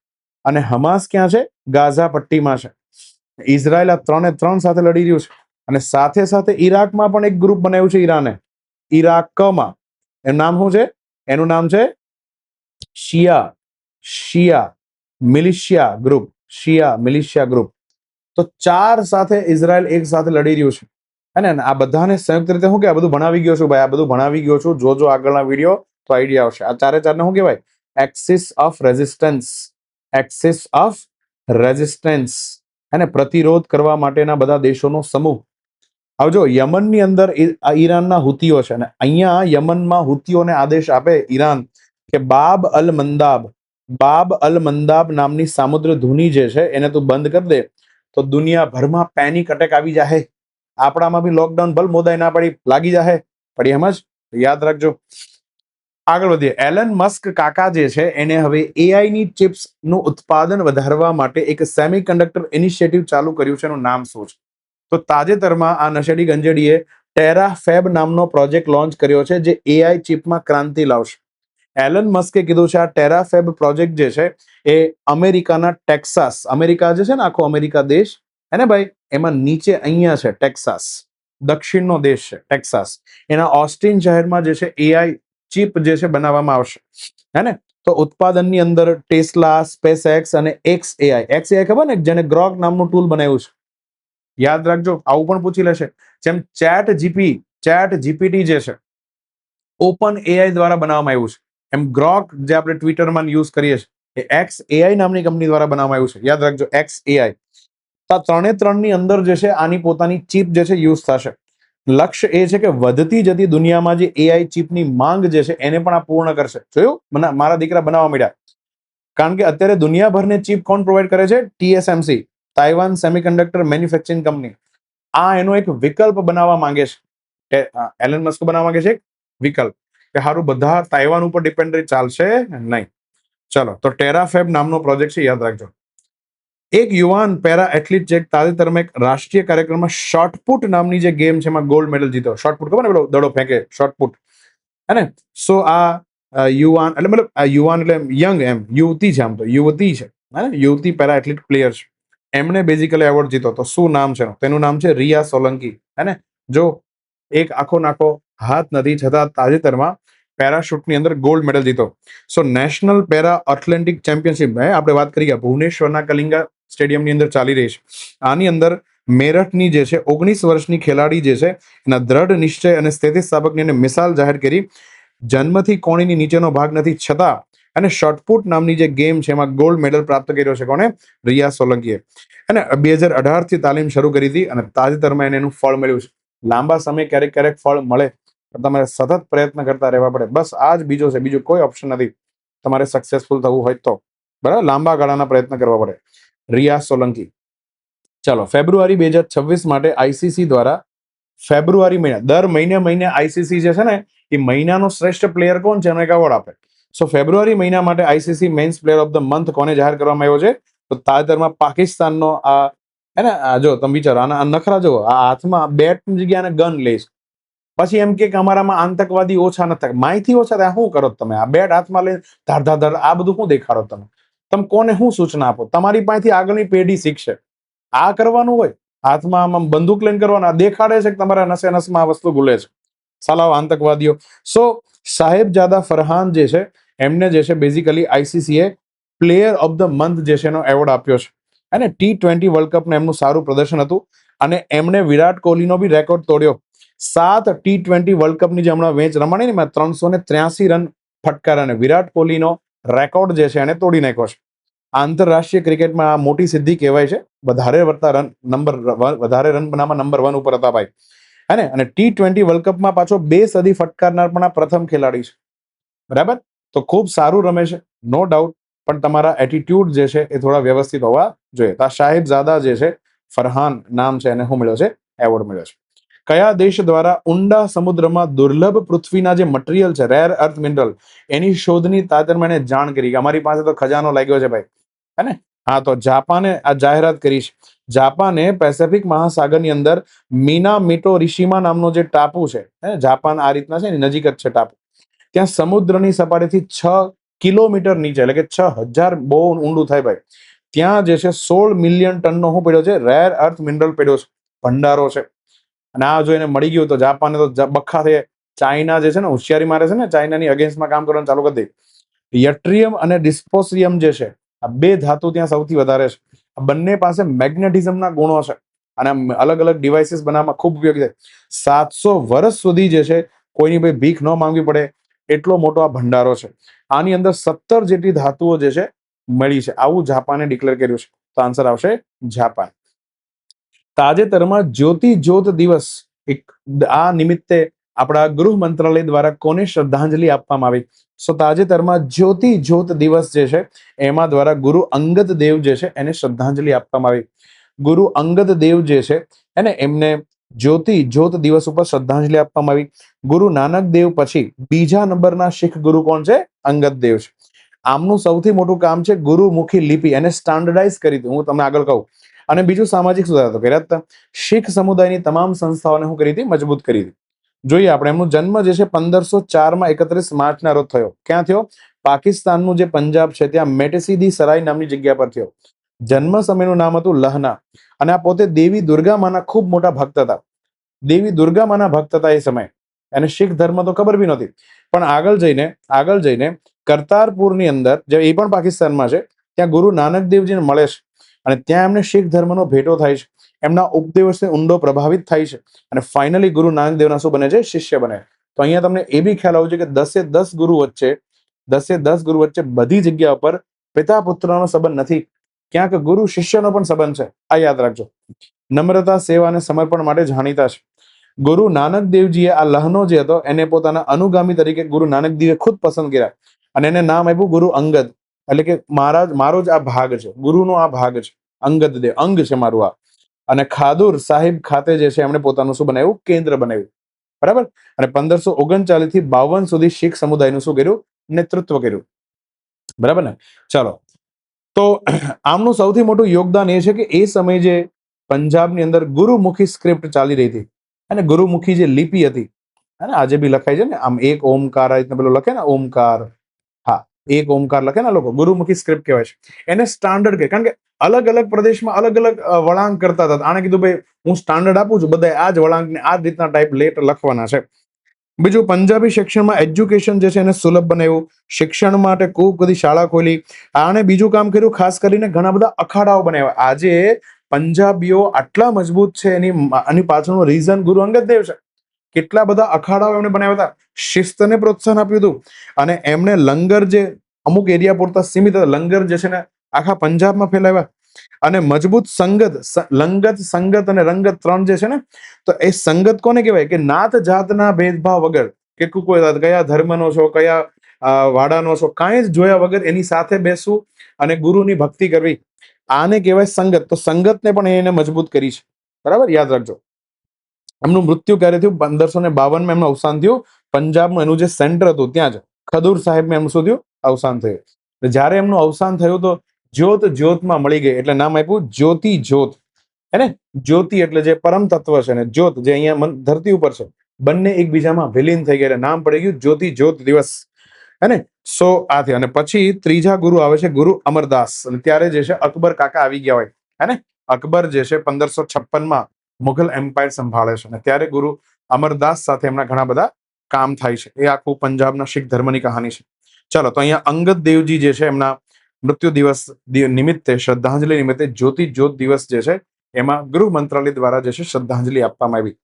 અને હમાસ ક્યાં છે? ગાઝા પટ્ટીમાં છે. ઇઝરાયલ આ 3 સાથે લડી રહ્યું છે. અને સાથે સાથે ઈરાકમાં પણ એક ગ્રુપ બનાવ્યું છે ઈરાને. ઈરાકમાં એનું નામ શું છે? એનું નામ છે શિયા મિલિશિયા ગ્રુપ. શિયા મિલિશિયા ગ્રુપ. તો 4 સાથે ઇઝરાયલ એક સાથે લડી રહ્યું છે. અને આ બધાને સંયુક્ત રીતે શું કે આ બધું ભણાવી ગયો છું ભાઈ, આ બધું ભણાવી ગયો છું. જોજો આગળના વિડીયો તો આઈડિયા આવશે. આ 4 શું કહેવાય? Axis of resistance. Axis of resistance. અને પ્રતિરોધ કરવા માટેના બધા દેશોનો સમૂહ. આવજો. યમનની અંદર ઈરાનના હુતીઓ છે, અને અહીંયા યમનમાં હુતીઓને આદેશ આપે ઈરાન કે બાબ અલ મંદાબ નામની સામુદ્ર ધુની જે છે એને તું બંધ કરી દે તો દુનિયાભરમાં પેનિક અટેક આવી જાય. આપણામાં બી લોકડાઉન ભલ મોદાય ના પડી લાગી જાય. પડી સમજ? યાદ રાખજો. આગળ વધીએ. એલન મસ્ક કાકા જે છે એને હવે એઆઈ ની ચિપ્સ નું ઉત્પાદન વધારવા માટે એક સેમિકન્ડક્ટર ઇનિશિયેટિવ ચાલુ કર્યું છે. એનું નામ શું છે? તો તાજેતરમાં આ નશેડી ગંજેડીએ ટેરાફેબ નામનો પ્રોજેક્ટ લોન્ચ કર્યો છે જે એઆઈ ચિપમાં ક્રાંતિ લાવશે. એલન મસ્કે કીધું છે આ ટેરાફેબ પ્રોજેક્ટ જે છે એ અમેરિકાના ટેક્સાસ, અમેરિકા જે છે ને આખો અમેરિકા દેશ હે ને ભાઈ, એમાં નીચે અહીંયા છે ટેક્સાસ, દક્ષિણનો દેશ છે ટેક્સાસ. એના ઓસ્ટિન શહેરમાં જે છે એઆઈ ચિપ જે છે બનાવવામાં આવશે. હે ને? તો ઉત્પાદનની અંદર ટેસ્લા, સ્પેસએક્સ અને એક્સએઆઈ ખબર ને, જેને ગ્રોક નામનું ટૂલ બનાવ્યું છે. યાદ રાખજો, આવું પણ પૂછી લેશે. જેમ ચેટ જીપીટી જે છે ઓપન એઆઈ દ્વારા બનાવવામાં આવ્યું છે, એમ ગ્રોક જે આપણે ટ્વિટરમાં યુઝ કરીએ છીએ એ એક્સ એઆઈ નામની કંપની દ્વારા બનાવવામાં આવ્યું છે. યાદ રાખજો, એક્સ એઆઈ. તો 3 ની અંદર જે છે આની પોતાની ચિપ જે છે યુઝ થશે. લક્ષ્ય એ છે કે વધતી જતી દુનિયામાં જે એઆઈ ચિપની માંગ જે છે એને પણ આ પૂર્ણ કરશે. જોયું? મારા દીકરા બનાવવા માંડ્યા. કારણ કે અત્યારે દુનિયાભરને ચિપ કોણ પ્રોવાઈડ કરે છે? TSMC, Taiwan semiconductor manufacturing company. આ એનો એક વિકલ્પ બનાવવા માંગે છે. એલન મસ્ક બનાવવા માંગે છે એક વિકલ્પ કે હારું બધા તાઇવાન ઉપર ડિપેન્ડ ચાલશે નહીં. ચલો, તો ટેરાફેબ નામનો પ્રોજેક્ટ છે, યાદ રાખજો. એક યુવાન પેરા એથ્લીટ જે તાજેતરમાં એક રાષ્ટ્રીય કાર્યક્રમમાં શોર્ટપુટ નામની જે ગેમ છે એમાં ગોલ્ડ મેડલ જીત્યો. શોર્ટપુટ ખબર ને, પેલો દડો ફેંકે, શોર્ટપુટ. હે ને? સો આ યુવાન એટલે મતલબ આ યુવાન એટલે યંગ, એમ યુવતી છે, આમ તો યુવતી છે, હે ને? યુવતી પેરા એથ્લીટ પ્લેયર છે. એમણે બેઝિકલી એવોર્ડ જીતો. તો શું નામ છે? તેનું નામ છે રિયા સોલંકી. હે ને? જો એક આખો નાખો હાથ નથી છતાં તાજેતરમાં પેરાશૂટની અંદર ગોલ્ડ મેડલ જીતો. સો નેશનલ પેરા એથ્લેટિક ચેમ્પિયનશિપ આપણે વાત કરી ગયા ભુવનેશ્વરના કલિંગા સ્ટેડિયમની અંદર ચાલી રહી છે. આની અંદર મેરઠની જે છે 19 વર્ષની ખેલાડી જે છે એના દ્રઢ નિશ્ચય અને સ્થિતિસ્થાપકની મિસાલ જાહેર કરી. જન્મથી કોણીની નીચેનો ભાગ નથી છતાં અને શોર્ટપુટ નામની જે ગેમ છે એમાં ગોલ્ડ મેડલ પ્રાપ્ત કર્યો છે. કોણે? રિયા સોલંકીએ. અને 2018 થી તાલીમ શરૂ કરી હતી અને તાજેતરમાં એને એનું ફળ મળ્યું છે. લાંબા સમય ક્યારેક ક્યારેક ફળ મળે, તમારે સતત પ્રયત્ન કરતા રહેવા પડે. બસ આ જ બીજો છે, બીજું કોઈ ઓપ્શન નથી તમારે સક્સેસફુલ થવું હોય તો. બરાબર? લાંબા ગાળાના પ્રયત્ન કરવા પડે. રિયા સોલંકી. ચાલો, ફેબ્રુઆરી 2026 માટે આઈસીસી દ્વારા ફેબ્રુઆરી મહિના દર મહિને આઈસીસી જે છે ને એ મહિનાનો શ્રેષ્ઠ પ્લેયર કોણ છે એનો એક એવોર્ડ આપે. સો ફેબ્રુઆરી મહિના માટે ICC men's player of the month કોને જાહેર કરવામાં આવ્યો છે? તો તાજેતરમાં પાકિસ્તાનનો આ હે ને, જો તમે વિચારો આના નખરા જુઓ, આ હાથમાં બેટની જગ્યાએ ગન લઈશ, પછી એમ કે અમારામાં આતંકવાદી ઓછા નથી, માહિતી ઓછા થાય. શું કરો તમે? આ બેટ હાથમાં લઈને ધાર આ બધું શું દેખાડો તમે? તમે કોને શું સૂચના આપો? તમારી પાસેથી આગળની પેઢી શીખશે. આ કરવાનું હોય, હાથમાં આમ બંદૂક લઈને કરવાના, દેખાડે છે કે તમારા નસે નસમાં આ વસ્તુ ભૂલે છે સાલાઓ આતંકવાદીઓ. સો સાહેબજાદા ફરહાન જે છે એમને જે છે બેઝિકલી આઈસીસીએ પ્લેયર ઓફ ધ મંથ જે છે એનો એવોર્ડ આપ્યો છે. અને T20 વર્લ્ડ કપનું એમનું સારું પ્રદર્શન હતું અને એમણે વિરાટ કોહલીનો બી રેકોર્ડ તોડ્યો. 7 T20 વર્લ્ડ કપની જે હમણાં મેચ રમાણી ને 383 રન ફટકારા અને વિરાટ કોહલીનો રેકોર્ડ જે છે એને તોડી નાખ્યો છે. આંતરરાષ્ટ્રીય ક્રિકેટમાં આ મોટી સિદ્ધિ કહેવાય છે. વધારે રન બનાવવામાં નંબર 1 ઉપર હતા ભાઈ. હે ને? અને T20 વર્લ્ડ કપમાં પાછો 2 સદી ફટકારનાર પણ આ પ્રથમ ખેલાડી છે. બરાબર? તો ખૂબ સારું રમે છે, નો ડાઉટ. પણ તમારા એટીટ્યુડ જે છે એ થોડા વ્યવસ્થિત હોવા જોઈએ. આ સાહેબઝાદા જે છે, ફરહાન નામ છે, એને શું મળ્યો છે? એવોર્ડ મળ્યો છે. કયા દેશ દ્વારા ઊંડા સમુદ્રમાં દુર્લભ પૃથ્વીના જે મટીરિયલ છે, રેર અર્થ મિનરલ, એની શોધની તાતરમાં એને જાણ કરી કે અમારી પાસે તો ખજાનો લાગ્યો છે ભાઈ. હે ને? હા, તો જાપાને આ જાહેરાત કરી છે. જાપાને પેસિફિક મહાસાગરની અંદર મિનામિટો રિશિમા નામનો જે ટાપુ છે, જાપાન આ રીતના છે, એની નજીક જ છે ટાપુ. ત્યાં સમુદ્રની સપાટીથી 6 કિલોમીટર નીચે, એટલે કે 6000, બહુ ઊંડું થાય ભાઈ, ત્યાં જે છે 16 મિલિયન ટનનો શું પડ્યો છે? રેર અર્થ મિનરલ પડ્યો છે, ભંડારો છે. અને આ જો એને મળી ગયું તો જાપાને તો બખ્ખા થઈ. ચાઇના જે છે ને હોશિયારી મારે છે ને, ચાઇનાની અગેન્સ્ટમાં કામ કરવાનું ચાલુ કરી દે. યટ્રિયમ અને ડિસ્પોસિયમ જે છે, આ 2 ધાતુ ત્યાં સૌથી વધારે છે. આ બંને પાસે મેગ્નેટિઝમના ગુણો છે અને અલગ અલગ ડિવાઇસીસ બનાવવામાં ખૂબ ઉપયોગી થાય. 700 વર્ષ સુધી જે છે કોઈની ભાઈ ભીખ ન માંગવી પડે એટલો મોટો આ ભંડારો છે. આની અંદર 17 જેટલી ધાતુઓ જે છે મળી છે. આવું જાપાને ડિક્લેર કર્યું છે. તો આન્સર આવશે જાપાન. તાજેતરમાં જ્યોતિ જ્યોત દિવસ, આ નિમિત્તે આપણા ગૃહ મંત્રાલય દ્વારા કોને શ્રદ્ધાંજલિ આપવામાં આવી? તાજેતરમાં જ્યોતિ જ્યોત દિવસ જે છે એમાં દ્વારા ગુરુ અંગદ દેવ જે છે એને શ્રદ્ધાંજલિ આપવામાં આવી. ગુરુ અંગદ દેવ જે છે એને એમને જ્યોતિ જ્યોત દિવસ ઉપર શ્રદ્ધાંજલિ આપવામાં આવી. ગુરુ નાનક દેવ પછી બીજા નંબરના શીખ ગુરુ કોણ છે? અંગદ દેવ છે. આમનું સૌથી મોટું કામ છે ગુરુમુખી લિપિ, એને સ્ટાન્ડર્ડાઇઝ કરી હતી. હું તમને આગળ કહું. અને બીજું સામાજિક સુધારા તો કર્યા હતા. શીખ સમુદાયની તમામ સંસ્થાઓને શું કરી હતી? મજબૂત કરી હતી. જોઈએ આપણે, એમનો જન્મ જે છે 1504 31 માર્ચના રોજ થયો. ક્યાં થયો? પાકિસ્તાનનું જે પંજાબ છે ત્યાં મેટસીદી સરાય નામની જગ્યા પર થયો. જન્મ સમયનું નામ હતું લહના. અને આ પોતે દેવી દુર્ગામાના ખૂબ મોટા ભક્ત હતા. દેવી દુર્ગામાના ભક્ત હતા એ સમયે. એને શીખ ધર્મ તો ખબર બી નહોતી. પણ આગળ જઈને કરતારપુરની અંદર, જે એ પણ પાકિસ્તાનમાં છે, ત્યાં ગુરુ નાનક દેવજીને મળે છે અને ત્યાં એમને શીખ ધર્મનો ભેટો થાય છે. એમના ઉપદેશથી ઊંડો પ્રભાવિત થાય છે અને ફાઇનલી ગુરુ નાનક દેવના શું બને છે? શિષ્ય બને. તો અહીંયા તમને એ બી ખ્યાલ આવવો જોઈએ કે 10 ગુરુ વચ્ચે બધી જગ્યા પર પિતા પુત્રનો સંબંધ નથી. ક્યાંક ગુરુ શિષ્યનો પણ સંબંધ છે. આ યાદ રાખજો. નમ્રતા, સેવા અને સમર્પણ માટે જાણીતા છે. ગુરુ નાનક દેવજીએ આ લહનો જે હતો એને પોતાના અનુગામી તરીકે ગુરુ નાનક દેવે ખુદ પસંદ કર્યા અને એને નામ આપ્યું ગુરુ અંગદ. એટલે કે મારો જ આ ભાગ છે, ગુરુનો આ ભાગ છે. અંગદ દેવ, અંગ છે મારું આ. અને ખાદુર સાહિબ ખાતે જે છે એમણે પોતાનું શું બનાવ્યું? કેન્દ્ર બનાવ્યું. બરાબર? અને 1539 થી 52 સુધી શીખ સમુદાયનું શું કર્યું? નેતૃત્વ કર્યું. બરાબર ને? ચાલો, તો આમનું સૌથી મોટું યોગદાન એ છે કે એ સમયે જે પંજાબની અંદર ગુરુમુખી સ્ક્રિપ્ટ ચાલી રહી હતી અને ગુરુમુખી જે લિપિ હતી, અને આજે બી લખાય છે ને, આમ એક ઓમકાર આ રીતના પેલો લખે ને, ઓમકાર. હા, એક ઓમકાર લખે ને લોકો, ગુરુમુખી સ્ક્રિપ્ટ કહેવાય છે. એને સ્ટાન્ડર્ડ કહે, કારણ કે અલગ અલગ પ્રદેશમાં અલગ અલગ વળાંક કરતા હતા. આને કીધું ભાઈ હું સ્ટાન્ડર્ડ આપું છું, બધા આ જ વળાંકને આ જ રીતના ટાઈપ લેટર લખવાના છે. બીજું, પંજાબી શિક્ષણમાં એજ્યુકેશન જે છે એને સુલભ બનાવ્યું. શિક્ષણ માટે ખૂબ બધી શાળા ખોલી. આને બીજું કામ કર્યું, ખાસ કરીને ઘણા બધા અખાડાઓ બનાવ્યા. આજે પંજાબીઓ આટલા મજબૂત છે એની પાછળનું રીઝન ગુરુ અંગદ દેવ છે. કેટલા બધા અખાડાઓ એમણે બનાવ્યા હતા. શિસ્તને પ્રોત્સાહન આપ્યું હતું અને એમણે લંગર, જે અમુક એરિયા પૂરતા સીમિત લંગર જે છે ને આખા પંજાબમાં ફેલાવ્યા. અને મજબૂત સંગત અને રંગત 3 જે છે ને, તો એ સંગત કોને કહેવાય? કે નાત જાતના ભેદભાવ વગર, કે કોઈ કયા ધર્મનો છો, કયા વાડાનો છો, કાંઈ જ જોયા વગર એની સાથે બેસવું અને ગુરુની ભક્તિ કરવી, આને કહેવાય સંગત. તો સંગતને પણ એને મજબૂત કરી છે. બરાબર? યાદ રાખજો. એમનું મૃત્યુ ક્યારે થયું? 1552 એમનું અવસાન થયું. પંજાબનું એનું જે સેન્ટર હતું ત્યાં જ ખદુર સાહેબમાં એમનું શું થયું? અવસાન થયું. જ્યારે એમનું અવસાન થયું તો જ્યોત જ્યોતમાં મળી ગઈ એટલે નામ આપ્યું જ્યોતિ જ્યોત. હે ને? જ્યોતિ એટલે જે પરમ તત્વ છે ને જ્યોત જે અહીંયા ધરતી ઉપર છે, બંને એકબીજામાં વિલીન થઈ ગયા, નામ પડી ગયું જ્યોતિ જ્યોત દિવસ. હે ને? સો આ થયું. અને પછી ત્રીજા ગુરુ આવે છે ગુરુ અમરદાસ. અને ત્યારે જે છે અકબર કાકા આવી ગયા હોય. હે ને? અકબર જે છે 1556 મુઘલ એમ્પાયર સંભાળે છે અને ત્યારે ગુરુ અમરદાસ સાથે એમના ઘણા બધા કામ થાય છે. એ આખું પંજાબના શીખ ધર્મની કહાની છે. ચાલો, તો અહીંયા અંગદ દેવજી જે છે એમના મૃત્યુ દિવસ નિમિત્તે શ્રદ્ધાંજલિ નિમિત્તે જ્યોતિ જ્યોત દિવસ જે છે એમાં ગૃહ મંત્રાલય દ્વારા જે છે શ્રદ્ધાંજલિ આપવામાં આવી.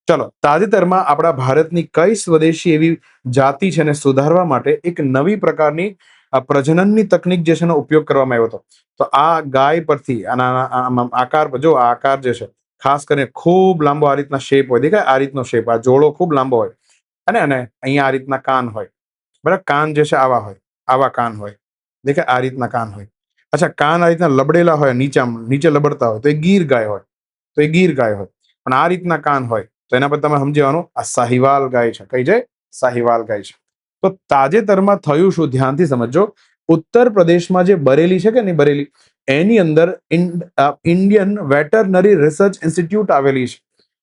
ચલો, તાજેતરમાં આપણા ભારતની કઈ સ્વદેશી એવી જાતિ છે એને સુધારવા માટે એક નવી પ્રકારની પ્રજનનની તકનીક જે છે એનો ઉપયોગ કરવામાં આવ્યો હતો. તો આ ગાય પરથી આકાર જો આ આકાર જે છે ખાસ કરીને ખૂબ લાંબો આ રીતના શેપ હોય, દેખાય આ રીતનો શેપ, આ જોડો ખૂબ લાંબો હોય અને અહીંયા આ રીતના કાન હોય. બરાબર, કાન જે છે આવા હોય, આવા કાન હોય, દેખાય આ રીતના કાન હોય. અચ્છા, કાન આ રીતના લબડેલા હોય, નીચે લબડતા હોય તો એ ગીર ગાય હોય, તો એ ગીર ગાય હોય. પણ આ રીતના કાન હોય તો એના પર તમે સમજવાનું આ સાહિવાલ ગાય છે. કઈ છે? સાહિવાલ ગાય છે. તો તાજેતરમાં થયું શું, ધ્યાનથી સમજો. ઉત્તર પ્રદેશમાં જે બરેલી છે કે નહીં, બરેલી, એની અંદર ઇન્ડિયન વેટરનરી રિસર્ચ ઇન્સ્ટિટ્યૂટ આવેલી છે,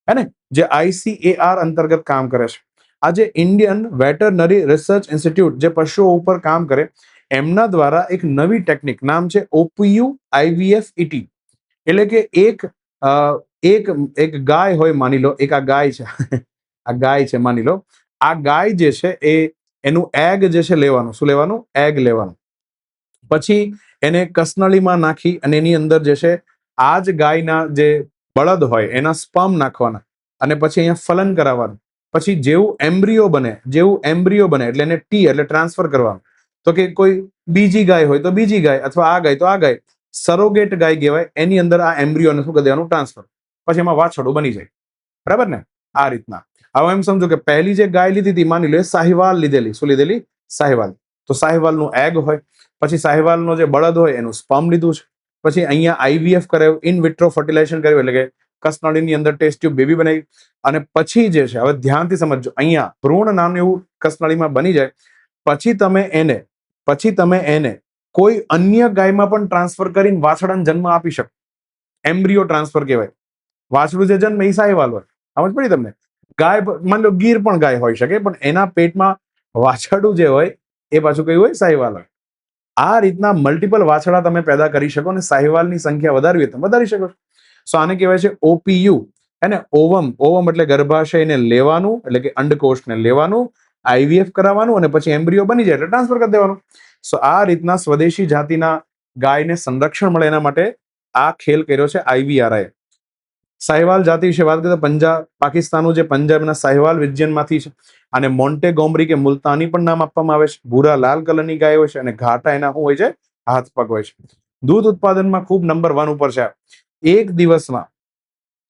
હે ને, જે ICAR અંતર્ગત કામ કરે છે. આ જે ઇન્ડિયન વેટરનરી રિસર્ચ ઇન્સ્ટિટ્યૂટ જે પશુઓ ઉપર કામ કરે એમના દ્વારા એક નવી ટેકનિક, નામ છે OPU IVF ET. એટલે કે એક ગાય હોય, માની લો એક આ ગાય છે આ ગાય છે માની લો. આ ગાય જે છે એનું એગ જે છે લેવાનું, શું લેવાનું? એગ લેવાનું. પછી એને કસનળીમાં નાખી અને એની અંદર જે છે આ જ ગાયના જે બળદ હોય એના સ્પર્મ નાખવાના અને પછી અહીંયા ફલન કરાવવાનું. પછી જેવું એમ્બ્રિયો બને એટલે એને એટલે ટ્રાન્સફર કરવાનું. તો કે કોઈ બીજી ગાય હોય તો બીજી ગાય, અથવા આ ગાય તો આ ગાય, સરોગેટ ગાય કહેવાય. એની અંદર આ એમ્બ્રિયોને શું કરી દેવાનું? ટ્રાન્સફર. પછી એમાં વાછડું બની જાય. બરાબર ને? આ રીતના. હવે એમ સમજો કે પહેલી જે ગાય લીધી હતી, માની લો સાહિવાલ લીધેલી. શું લીધેલી? સાહિવાલ. તો સાહિવાલનું એગ હોય, પછી સાહિવાલનો જે બળદ હોય એનું સ્પર્મ લીધું છે, પછી અહીંયા IVF કરાયું, ઇન વિટ્રો ફર્ટિલાઇઝેશન કર્યું, એટલે કે કસનળીની અંદર ટેસ્ટ ટ્યુબ બેબી બનાવી. અને પછી જે છે, હવે ધ્યાનથી સમજો, અહીંયા ભ્રૂણ નાનું એવું કસનળીમાં બની જાય, પછી તમે એને કોઈ અન્ય ગાયમાં પણ ટ્રાન્સફર કરીને વાછડાને જન્મ આપી શકો. એમ્બ્રિયો ટ્રાન્સફર કહેવાય. વાછડું જે જન્મે એ સાહિવાલ હોય. સમજ પડી તમને? ગાય માની લો ગીર પણ ગાય હોઈ શકે, પણ એના પેટમાં વાછડું જે હોય એ પાછું કયું હોય? સાહિવાલ હોય. આ રીતના મલ્ટિપલ વાછડા તમે પેદા કરી શકો અને સાહિવાલની સંખ્યા વધારવી હોય તો વધારી શકો. સો આને કહેવાય છે OPU. એને ઓવમ એટલે ગર્ભાશયને લેવાનું, એટલે કે અંડકોષને લેવાનું, IVF કરાવવાનું અને પછી એમ્બ્રિયો બની જાય એટલે ટ્રાન્સફર કરી દેવાનું. સો આ રીતના સ્વદેશી જાતિના ગાયને સંરક્ષણ મળે એના માટે આ ખેલ કર્યો છે IVRI. સાહિવાલ જાતિ વિશે વાત કરીએ તો પાકિસ્તાનનું જે પંજાબના સાહિવાલ રિજિયનમાંથી છે. અને મોન્ટેગોમરી કે મુલતાની પણ નામ આપવામાં આવે છે. ભૂરા લાલ કલરની ગાય હોય છે અને ઘાટા એના શું હોય છે? હાથ પગ હોય છે. દૂધ ઉત્પાદનમાં ખૂબ નંબર 1 ઉપર છે. એક દિવસમાં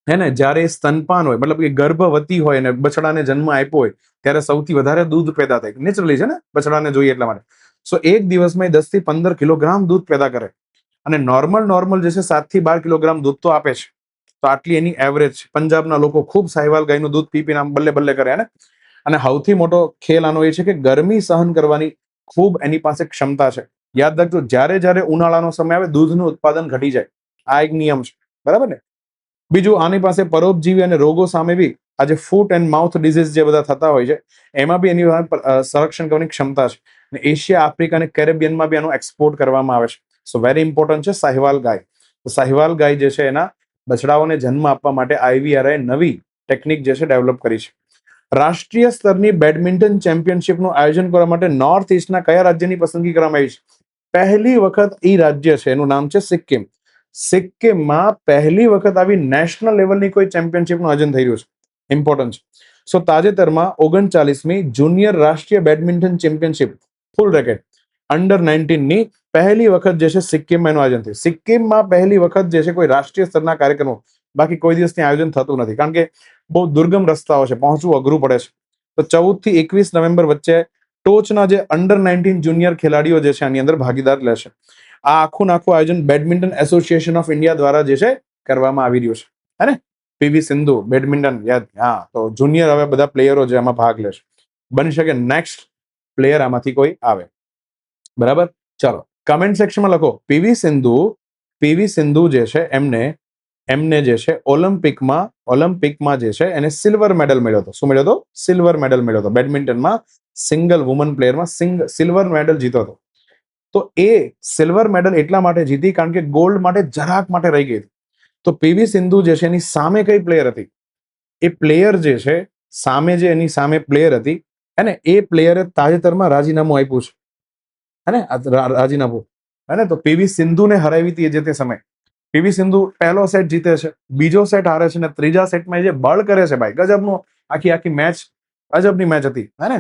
હે ને, જ્યારે સ્તનપાન હોય, મતલબ કે ગર્ભવતી હોય અને બછડાને જન્મ આપ્યો હોય ત્યારે સૌથી વધારે દૂધ પેદા થાય. નેચરલી છે ને, બછડાને જોઈએ એટલા માટે. સો એક દિવસમાં 10 થી 15 કિલોગ્રામ દૂધ પેદા કરે અને નોર્મલ જે છે 7 થી 12 કિલોગ્રામ દૂધ તો આપે છે. તો આટલી એની એવરેજ છે. પંજાબના લોકો ખૂબ સાહિવાલ ગાયનું દૂધ પીને આમ બલ્લે કરે ને. અને સૌથી મોટો ખેલ આનો એ છે કે ગરમી સહન કરવાની ખૂબ એની પાસે ક્ષમતા છે. યાદ રાખજો, જ્યારે ઉનાળાનો સમય આવે દૂધનું ઉત્પાદન ઘટી જાય. આ એક નિયમ છે. બરાબર ને? બીજું, આની પાસે પરોપજીવી અને રોગો સામે બી આજે ફૂટ એન્ડ માઉથ ડિઝીઝ જે બધા થતા હોય છે એમાં બી એની સંરક્ષણ કરવાની ક્ષમતા છે. અને એશિયા, આફ્રિકા અને કેરેબિયનમાં બી આનું એક્સપોર્ટ કરવામાં આવે છે. સો વેરી ઇમ્પોર્ટન્ટ છે સાહિવાલ ગાય. તો સાહિવાલ ગાય જે છે એના બછડાઓને જન્મ આપવા માટે IVRI નવી ટેકનિક જે છે ડેવલપ કરી છે. રાષ્ટ્રીય સ્તરની બેડમિન્ટન ચેમ્પિયનશિપનું આયોજન કરવા માટે નોર્થ ઇસ્ટના કયા રાજ્યની પસંદગી કરવામાં આવી છે? પહેલી વખત એ રાજ્ય છે એનું નામ છે સિક્કિમ. સિક્કિમમાં પહેલી વખત આવી નેશનલ લેવલની કોઈ ચેમ્પિયનશિપનું આયોજન થઈ રહ્યું છે. ઇમ્પોર્ટન્ટ છે. સો તાજેતરમાં 39મી જુનિયર રાષ્ટ્રીય બેડમિન્ટન ચેમ્પિયનશિપ ફૂલ રેકેટ અંડર-19 ની પહેલી વખત જે છે સિક્કિમમાં એનું આયોજન થયું. સિક્કિમમાં પહેલી વખત જે છે કોઈ રાષ્ટ્રીય સ્તરના કાર્યક્રમો, બાકી કોઈ દિવસ ત્યાં આયોજન થતું નથી, કારણ કે બહુ દુર્ગમ રસ્તાઓ છે, પહોંચવું અઘરું પડે છે. તો 14 થી 21 નવેમ્બર વચ્ચે ટોચના જે અંડર-19 જુનિયર ખેલાડીઓ જે છે આની અંદર ભાગીદાર લેશે. આ આખું આયોજન બેડમિન્ટન એસોસિએશન ઓફ ઇન્ડિયા દ્વારા જે છે કરવામાં આવી રહ્યું છે. હે ને? PV સિંધુ બેડમિન્ટન, યાદ? હા. તો જુનિયર હવે બધા પ્લેયરો જે આમાં ભાગ લેશે. બની શકે નેક્સ્ટ પ્લેયર આમાંથી કોઈ આવે. બરાબર? ચાલો, કમેન્ટ સેક્શનમાં લખો PV સિંધુ જે છે એમને જે છે ઓલિમ્પિકમાં જે છે એને સિલ્વર મેડલ મળ્યો હતો. શું મળ્યો હતો? સિલ્વર મેડલ મળ્યો હતો. બેડમિન્ટનમાં સિંગલ વુમન પ્લેયરમાં સિલ્વર મેડલ જીતો હતો. તો એ સિલ્વર મેડલ એટલા માટે જીતી કારણ કે ગોલ્ડ માટે જરાક માટે રહી ગઈ. તો PV સિંધુ જે છે એની સામે કઈ પ્લેયર હતી? એ પ્લેયર જે છે સામે જે એની સામે પ્લેયર હતી, હે ને, એ પ્લેયરે તાજેતરમાં રાજીનામું આપ્યું છે. હે ને રાજીનામું, હે ને? તો પીવી સિંધુને હરાવી હતી જે તે સમય. પીવી સિંધુ પહેલો સેટ જીતે છે, બીજો સેટ હારે છે, ને ત્રીજા સેટમાં જે બળ કરે છે ભાઈ, ગજબનો. આખી આખી મેચ ગજબની મેચ હતી, હે ને?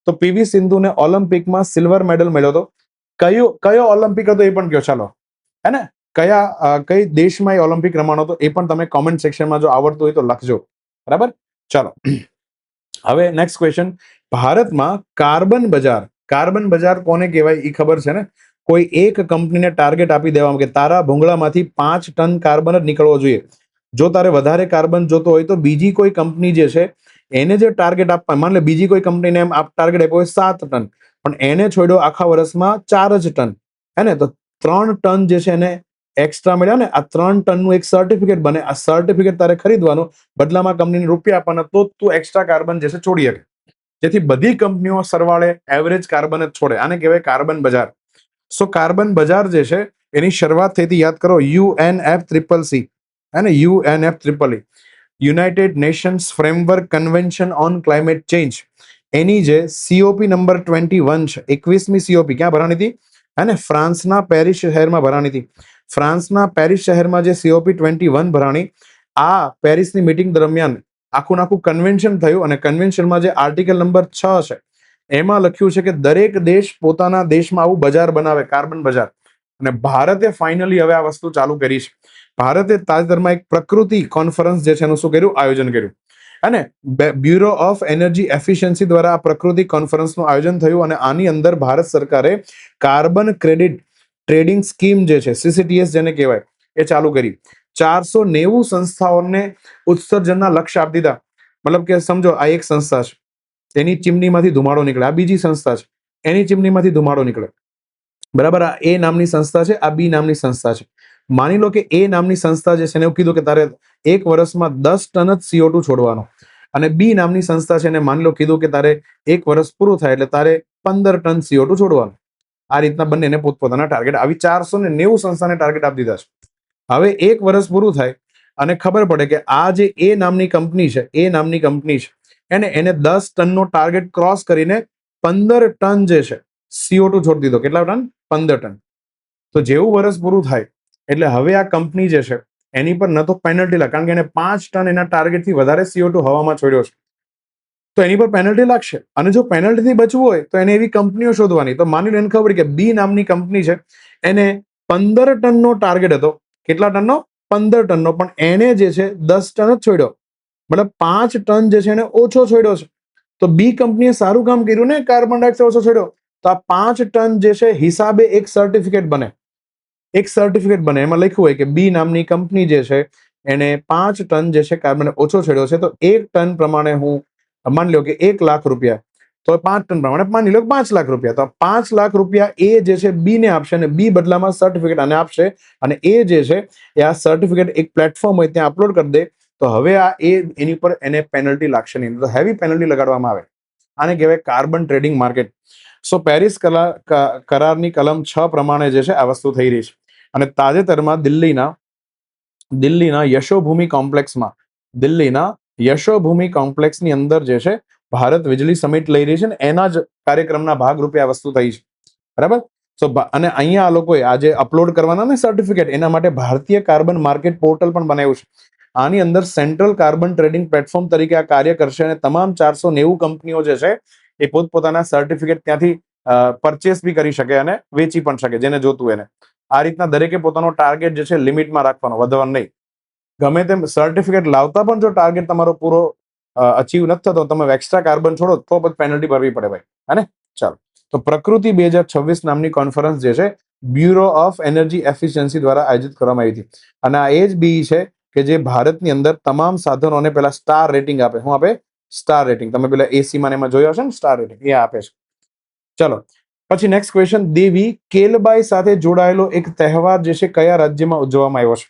તો પીવી સિંધુને ઓલિમ્પિકમાં સિલ્વર મેડલ મળ્યો હતો. કયો ઓલિમ્પિક હતો એ પણ કયો, ચાલો, હે ને? કઈ દેશમાં એ ઓલિમ્પિક રમાણો હતો એ પણ તમે કોમેન્ટ સેક્શનમાં જો આવડતું હોય તો લખજો, બરાબર? ચાલો, હવે નેક્સ્ટ ક્વેશ્ચન. ભારતમાં કાર્બન બજાર કોને કહેવાય એ ખબર છે ને? કોઈ એક કંપનીને ટાર્ગેટ આપી દેવામાં કે તારા ભૂંગળામાંથી 5 ટન કાર્બન જ નીકળવો જોઈએ. જો તારે વધારે કાર્બન જોતો હોય તો બીજી કોઈ કંપની જે છે એને જે ટાર્ગેટ આપવા, માન લે બીજી કોઈ કંપનીને એમ ટાર્ગેટ આપ્યો હોય 7 ટન, પણ એને છોડ્યો આખા વર્ષમાં 4 જ ટન, હે ને? તો 3 ટન જે છે એને એક્સ્ટ્રા મળ્યા ને. આ 3 ટનનું એક સર્ટિફિકેટ બને. આ સર્ટિફિકેટ તારે ખરીદવાનું, બદલામાં કંપનીને રૂપિયા આપવાના, તો તું એક્સ્ટ્રા કાર્બન જે છે છોડી શકે. જેથી બધી કંપનીઓ સરવાળે એવરેજ કાર્બન જ છોડે. આને કહેવાય કાર્બન બજાર. સો કાર્બન બજાર જે છે એની શરૂઆત થઈ હતી, યાદ કરો, UNFCCC, હે ને? UNFCCC, United Nations framework convention on climate change. એની જે COP નંબર 21 છે, 21મી COP ક્યાં ભરાણી હતી? હે ને? ફ્રાન્સના પેરિસ શહેરમાં ભરાણી હતી. ફ્રાન્સના પેરિસ શહેરમાં જે COP 21 ભરાણી, આ પેરિસની મીટિંગ દરમિયાન આખું કન્વેન્શન થયું, અને કન્વેન્શનમાં જે આર્ટિકલ નંબર 6 છે એમાં લખ્યું છે કે દરેક દેશ પોતાના દેશમાં આવું બજાર બનાવે, કાર્બન બજાર. અને ભારતે ફાઇનલી હવે આ વસ્તુ ચાલુ કરી છે. ભારતે તાજેતરમાં એક પ્રકૃતિ કોન્ફરન્સ જે છે એનું શું કર્યું? આયોજન કર્યું, અને બ્યુરો ઓફ એનર્જી એફિશિયન્સી દ્વારા આ પ્રકૃતિ કોન્ફરન્સનું આયોજન થયું, અને આની અંદર ભારત સરકારે કાર્બન ક્રેડિટ ટ્રેડિંગ સ્કીમ જે છે, CCTS જેને કહેવાય, એ ચાલુ કરી. 490 સંસ્થાઓને ઉત્સર્જનના લક્ષ્ય આપી દીધા. મતલબ કે સમજો, આ એક સંસ્થા છે, એની ચીમનીમાંથી ધુમાડો નીકળે. આ બીજી સંસ્થા છે, એની ચીમનીમાંથી ધુમાડો નીકળે, બરાબર? આ A નામની સંસ્થા છે, આ B નામની સંસ્થા છે. માની લો કે A નામની સંસ્થા જે છે એને એવું કીધું કે તારે એક વર્ષમાં 10 ટન જ CO2 છોડવાનો, અને B નામની સંસ્થા છે એને માની લો કીધું કે તારે એક વર્ષ પૂરું થાય એટલે તારે 15 ટન CO2 છોડવાનું. આ રીતના બંનેને પોતપોતાના ટાર્ગેટ, આવી 490 સંસ્થાને ટાર્ગેટ આપી દીધા છે. હવે એક વર્ષ પૂરું થાય અને ખબર પડે કે આ જે A નામની કંપની છે, એને 10 ટનનો ટાર્ગેટ ક્રોસ કરીને 15 ટન જે છે CO2 છોડી દીધો. કેટલા ટન? 15 ટન. તો જેવું વર્ષ પૂરું થાય એટલે હવે આ કંપની જે છે એની પર ન તો પેનલ્ટી લાગે, કારણ કે એને 5 ટન એના ટાર્ગેટથી વધારે CO2 હવામાં છોડ્યો છે, તો એની પર પેનલ્ટી લાગશે. અને જો પેનલ્ટીથી બચવું હોય તો એને એવી કંપનીઓ શોધવાની. તો માની લો એને ખબર કે B નામની કંપની છે, એને 15 ટનનો ટાર્ગેટ હતો. કેટલા ટનનો? 15 ટનનો. પણ એને જે છે 10 ટન જ છોડ્યો, મતલબ 5 ટન જે છે એને ઓછો છોડ્યો છે. તો B કંપનીએ સારું કામ કર્યું ને, કાર્બન ડાયોક્સાઇડ ઓછો છોડ્યો. તો આ 5 ટન જે છે હિસાબે એક સર્ટિફિકેટ બને. એમાં લખ્યું હોય કે B નામની કંપની જે છે એને 5 ટન જે છે કાર્બન ઓછો છોડ્યો છે. તો 1 ટન પ્રમાણે હું માની લો કે 1 લાખ રૂપિયા, તો 5 ટન પ્રમાણે માની લો 5 લાખ રૂપિયા. તો 5 લાખ રૂપિયા એ જે છે B ને આપશે, અને B બદલામાં સર્ટિફિકેટ આને આપશે, અને એ જે છે એ આ સર્ટિફિકેટ એક પ્લેટફોર્મ હોય ત્યાં અપલોડ કરી દે. તો હવે આ એની પર એને પેનલ્ટી લાગશે નહીં, તો હેવી પેનલ્ટી લગાડવામાં આવે. આને કહેવાય કાર્બન ટ્રેડિંગ માર્કેટ. સો પેરિસ કરારની કલમ 6 પ્રમાણે જે છે આ વસ્તુ થઈ રહી છે. અને તાજેતરમાં દિલ્હીના યશોભૂમિ કોમ્પ્લેક્સની અંદર જે છે ભારત વીજળી સમિટ લઈ રહી છે, ને એના જ કાર્યક્રમના ભાગરૂપે આ વસ્તુ થઈ છે, બરાબર? સો અને અહીંયા આ લોકોએ આજે અપલોડ કરવાના ને સર્ટિફિકેટ, એના માટે ભારતીય કાર્બન માર્કેટ પોર્ટલ પણ બનાવ્યું છે. આની અંદર સેન્ટ્રલ કાર્બન ટ્રેડિંગ પ્લેટફોર્મ તરીકે આ કાર્ય કરશે, અને તમામ 490 કંપનીઓ જે છે એ પોતપોતાના સર્ટિફિકેટ ત્યાંથી પરચેસ બી કરી શકે અને વેચી પણ શકે, જેને જોતું એને. આ રીતના દરેકે પોતાનો ટાર્ગેટ જે છે લિમિટમાં રાખવાનો, વધવાનો નહીં. ગમે તેમ સર્ટિફિકેટ લાવતા પણ જો ટાર્ગેટ તમારો પૂરો અચીવ નથી થતો, તમે એક્સ્ટ્રા કાર્બન છોડો તો પછી પેનલ્ટી ભરવી પડે ભાઈ, હે ને? ચાલો, તો પ્રકૃતિ 2026 નામની કોન્ફરન્સ જે છે બ્યુરો ઓફ એનર્જી એફિશિયન્સી દ્વારા આયોજિત કરવામાં આવી હતી. અને આ એ જ BE છે કે જે ભારતની અંદર તમામ સાધનોને પેલા સ્ટાર રેટિંગ આપે. શું આપે? Star rating. તમે પેલા AC માં એમાં જોયો હશે ને, સ્ટાર રેટિંગ એ આપે છે. ચલો, પછી નેક્સ્ટ ક્વેશ્ચન. દેવી કેલબાઈ સાથે જોડાયેલો એક તહેવાર જે છે કયા રાજ્યમાં ઉજવવામાં આવ્યો છે?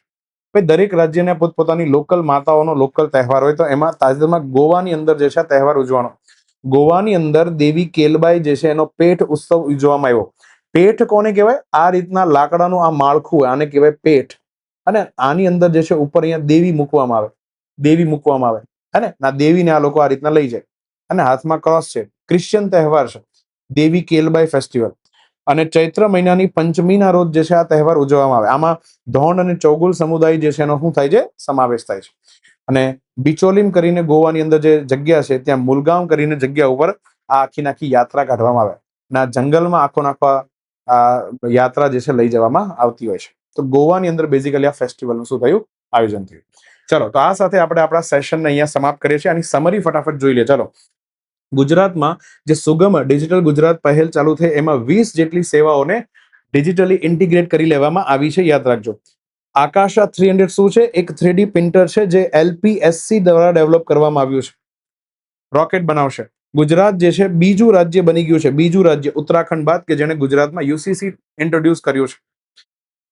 ભાઈ દરેક રાજ્યને પોતપોતાની લોકલ માતાઓનો લોકલ તહેવાર હોય, તો એમાં તાજેતરમાં ગોવાની અંદર જે છે આ તહેવાર ઉજવવાનો. ગોવાની અંદર દેવી કેલબાઈ જે છે એનો પેઠ ઉત્સવ ઉજવવામાં આવ્યો. પેઠ કોને કહેવાય? આ રીતના લાકડાનું આ માળખું, આને કહેવાય પેઠ. અને આની અંદર જે છે ઉપર અહીંયા દેવી મૂકવામાં આવે, હે ને? ના, દેવીને આ લોકો આ રીતના લઈ જાય, અને હાથમાં ક્રોસ છે. ક્રિશ્ચિયન તહેવાર છે દેવી કેલબાઈ ફેસ્ટિવલ. અને ચૈત્ર મહિનાની પંચમીના રોજ જે છે આ તહેવાર ઉજવવામાં આવે. આમાં ધોંડ અને ચૌગુલ સમુદાય જે છે એનો શું થાય છે, સમાવેશ થાય છે. અને બિચોલીમ કરીને ગોવાની અંદર જે જગ્યા છે ત્યાં મુલગાંવ કરીને જગ્યા ઉપર આ આખી યાત્રા કાઢવામાં આવે અને આ જંગલમાં આખો આ યાત્રા જે છે લઈ જવામાં આવતી હોય છે. તો ગોવાની અંદર બેઝિકલી આ ફેસ્ટિવલનું શું થયું, આયોજન થયું. ચલો, તો આ સાથે આપણે આપણા સેશનને અહીંયા સમાપ્ત કરીએ છીએ. આની સમરી ફટાફટ જોઈ લે. ચલો, ગુજરાતમાં જે સુગમ ડિજિટલ ગુજરાત પહેલ ચાલુ થઈ એમાં 20 જેટલી સેવાઓને ડિજિટલી ઇન્ટિગ્રેટ કરી લેવામાં આવી છે. યાદ રાખજો. આકાશા 300 શું છે? એક 3D પ્રિન્ટર છે જે LPSC દ્વારા ડેવલપ કરવામાં આવ્યું છે. રોકેટ બનાવશે. ગુજરાત જે છે બીજું રાજ્ય બની ગયું છે, બીજું રાજ્ય ઉત્તરાખંડ બાદ કે જેણે ગુજરાતમાં UCC ઇન્ટ્રોડ્યુસ કર્યું છે.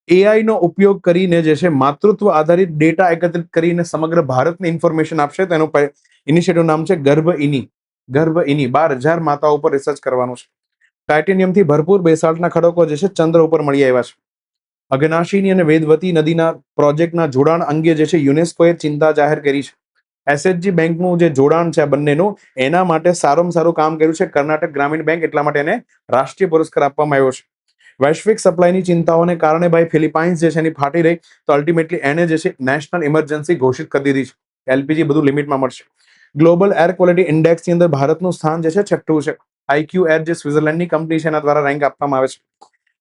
AI નો ઉપયોગ કરીને જે છે માતૃત્વ આધારિત ડેટા એકત્રિત કરીને સમગ્ર ભારતને ઇન્ફોર્મેશન આપશે. તેનું ઇનિશિયેટિવ નામ છે ગર્ભઇની. 12,000 માતાઓ ઉપર રિસર્ચ કરવાનું છે. ટાઇટેનિયમથી ભરપૂર બેસાલ્ટના ખડકો જે છે ચંદ્ર ઉપર મળી આવ્યા છે. અઘનાશીની અને વેદવતી નદીના પ્રોજેક્ટના જોડાણ અંગે જે છે યુનેસ્કોએ ચિંતા જાહેર કરી છે. SHG બેંકનું જે જોડાણ છે આ બંનેનું, એના માટે સારામાં સારું કામ કર્યું છે કર્ણાટક ગ્રામીણ બેંક. એટલા માટે એને રાષ્ટ્રીય પુરસ્કાર આપવામાં આવ્યો છે. વૈશ્વિક સપ્લાયની ચિંતાઓને કારણે ભાઈ ફિલિપાઇન્સ જે છે એની ફાટી રહી, તો અલ્ટિમેટલી એને જે છે નેશનલ ઇમરજન્સી ઘોષિત કરી દીધી છે. LPG બધું લિમિટમાં મળશે. ગ્લોબલ એર ક્વોલિટી ઇન્ડેક્સની અંદર ભારતનું સ્થાન જે છે 6ઠું છે. IQ એર જે સ્વિટ્ઝરલેન્ડની કંપની છે એના દ્વારા રેન્ક આપવામાં આવે છે.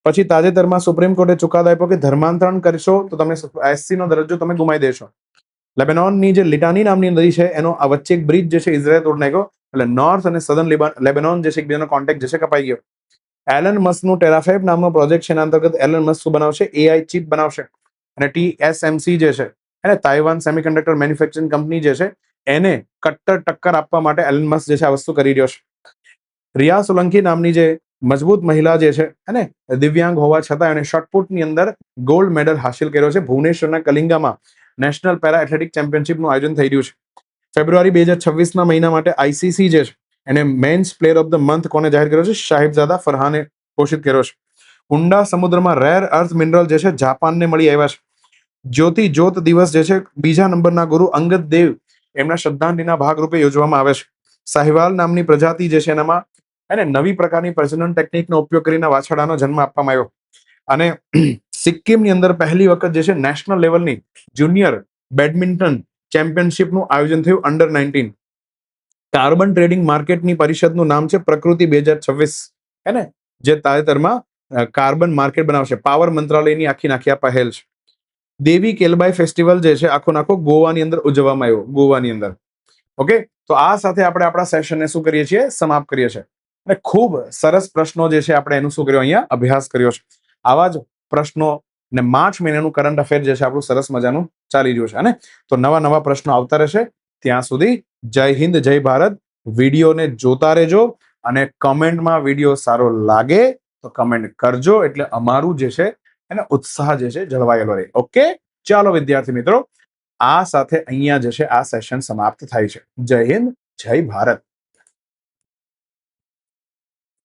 પછી તાજેતરમાં સુપ્રીમ કોર્ટે ચુકાદો આપ્યો કે ધર્માંતરણ કરશો તો તમે SC નો દરજ્જો તમે ગુમાવી દેશો. લેબેનોનની જે લિટાની નામની નદી છે એનો આ વચ્ચે એક બ્રિજ જે છે ઇઝરાયલ તોડી નાખ્યો, એટલે નોર્થ અને સદર્ન લેબેનોન જે છે એકબીજાનો કોન્ટેક્ટ જે છે કપાઈ ગયો. એલન મસ્કનું ટેરાફેબ નામનો પ્રોજેક્ટ છે એના અંતર્ગત એલન મસ્ક શું બનાવશે? AI ચિપ બનાવશે. અને TSMC જે છે એને તાઇવાન સેમિકન્ડક્ટર મેન્યુફેક્ચરિંગ કંપની જે છે એને કટ્ટર ટક્કર આપવા માટે એલન મસ્ક જે છે આ વસ્તુ કરી રહ્યો છે. રિયા સોલંકી નામની જે મજબૂત મહિલા જે છે અને દિવ્યાંગ હોવા છતાં એને શોર્ટપુટની અંદર ગોલ્ડ મેડલ હાંસિલ કર્યો છે. ભુવનેશ્વરના કલિંગામાં નેશનલ પેરા એથ્લેટિક ચેમ્પિયનશિપનું આયોજન થઈ રહ્યું છે. ફેબ્રુઆરી 2026ના મહિના માટે ICC જે છે એને men's player of the month કોને જાહેર કર્યો છે? સાહિબજાદા ફરહાને ઘોષિત કર્યો છે. ઊંડા સમુદ્રમાં રેર અર્થ મિનરલ જે છે જાપાનને મળી આવ્યા છે. જ્યોતિ જ્યોત દિવસ જે છે બીજા નંબરના ગુરુ અંગદ દેવ એમના શ્રદ્ધાંજલિના ભાગરૂપે યોજવામાં આવે છે. સાહિવાલ નામની પ્રજાતિ જે છે એનામાં એને નવી પ્રકારની પ્રજનન ટેકનિકનો ઉપયોગ કરીને વાછરડાનો જન્મ આપવામાં આવ્યો. અને સિક્કિમની અંદર પહેલી વખત જે છે નેશનલ લેવલની જુનિયર બેડમિન્ટન ચેમ્પિયનશિપનું આયોજન થયું અંડર 19. કાર્બન ટ્રેડિંગ માર્કેટની પરિષદનું નામ છે પ્રકૃતિ 2026, હે ને, જે તાજેતરમાં કાર્બન માર્કેટ બનાવશે. પાવર મંત્રાલયની આખી આ પહેલ છે. દેવી કેલબાઈ ફેસ્ટિવલ જે છે આખો ગોવાની અંદર ઉજવવામાં આવ્યો, ગોવાની અંદર. ઓકે, તો આ સાથે આપણે આપણા સેશનને શું કરીએ છીએ? સમાપ્ત કરીએ છીએ. અને ખૂબ સરસ પ્રશ્નો જે છે આપણે એનું શું કર્યો, અહીંયા અભ્યાસ કર્યો છે. આવા જ પ્રશ્નો ને માર્ચ મહિનાનું કરંટ અફેર જે છે આપણું સરસ મજાનું ચાલી રહ્યું છે. અને તો નવા પ્રશ્નો આવતા રહેશે. ત્યાં સુધી જય હિન્દ, જય ભારત. વિડીયોને જોતા રહેજો અને કમેન્ટમાં વિડીયો સારો લાગે તો કમેન્ટ કરજો, એટલે અમારું જે છે એને ઉત્સાહ જે છે જળવાયેલો રહે. ઓકે, ચાલો વિદ્યાર્થી મિત્રો, આ સાથે અહીંયા જે છે આ સેશન સમાપ્ત થાય છે. જય હિન્દ, જય ભારત.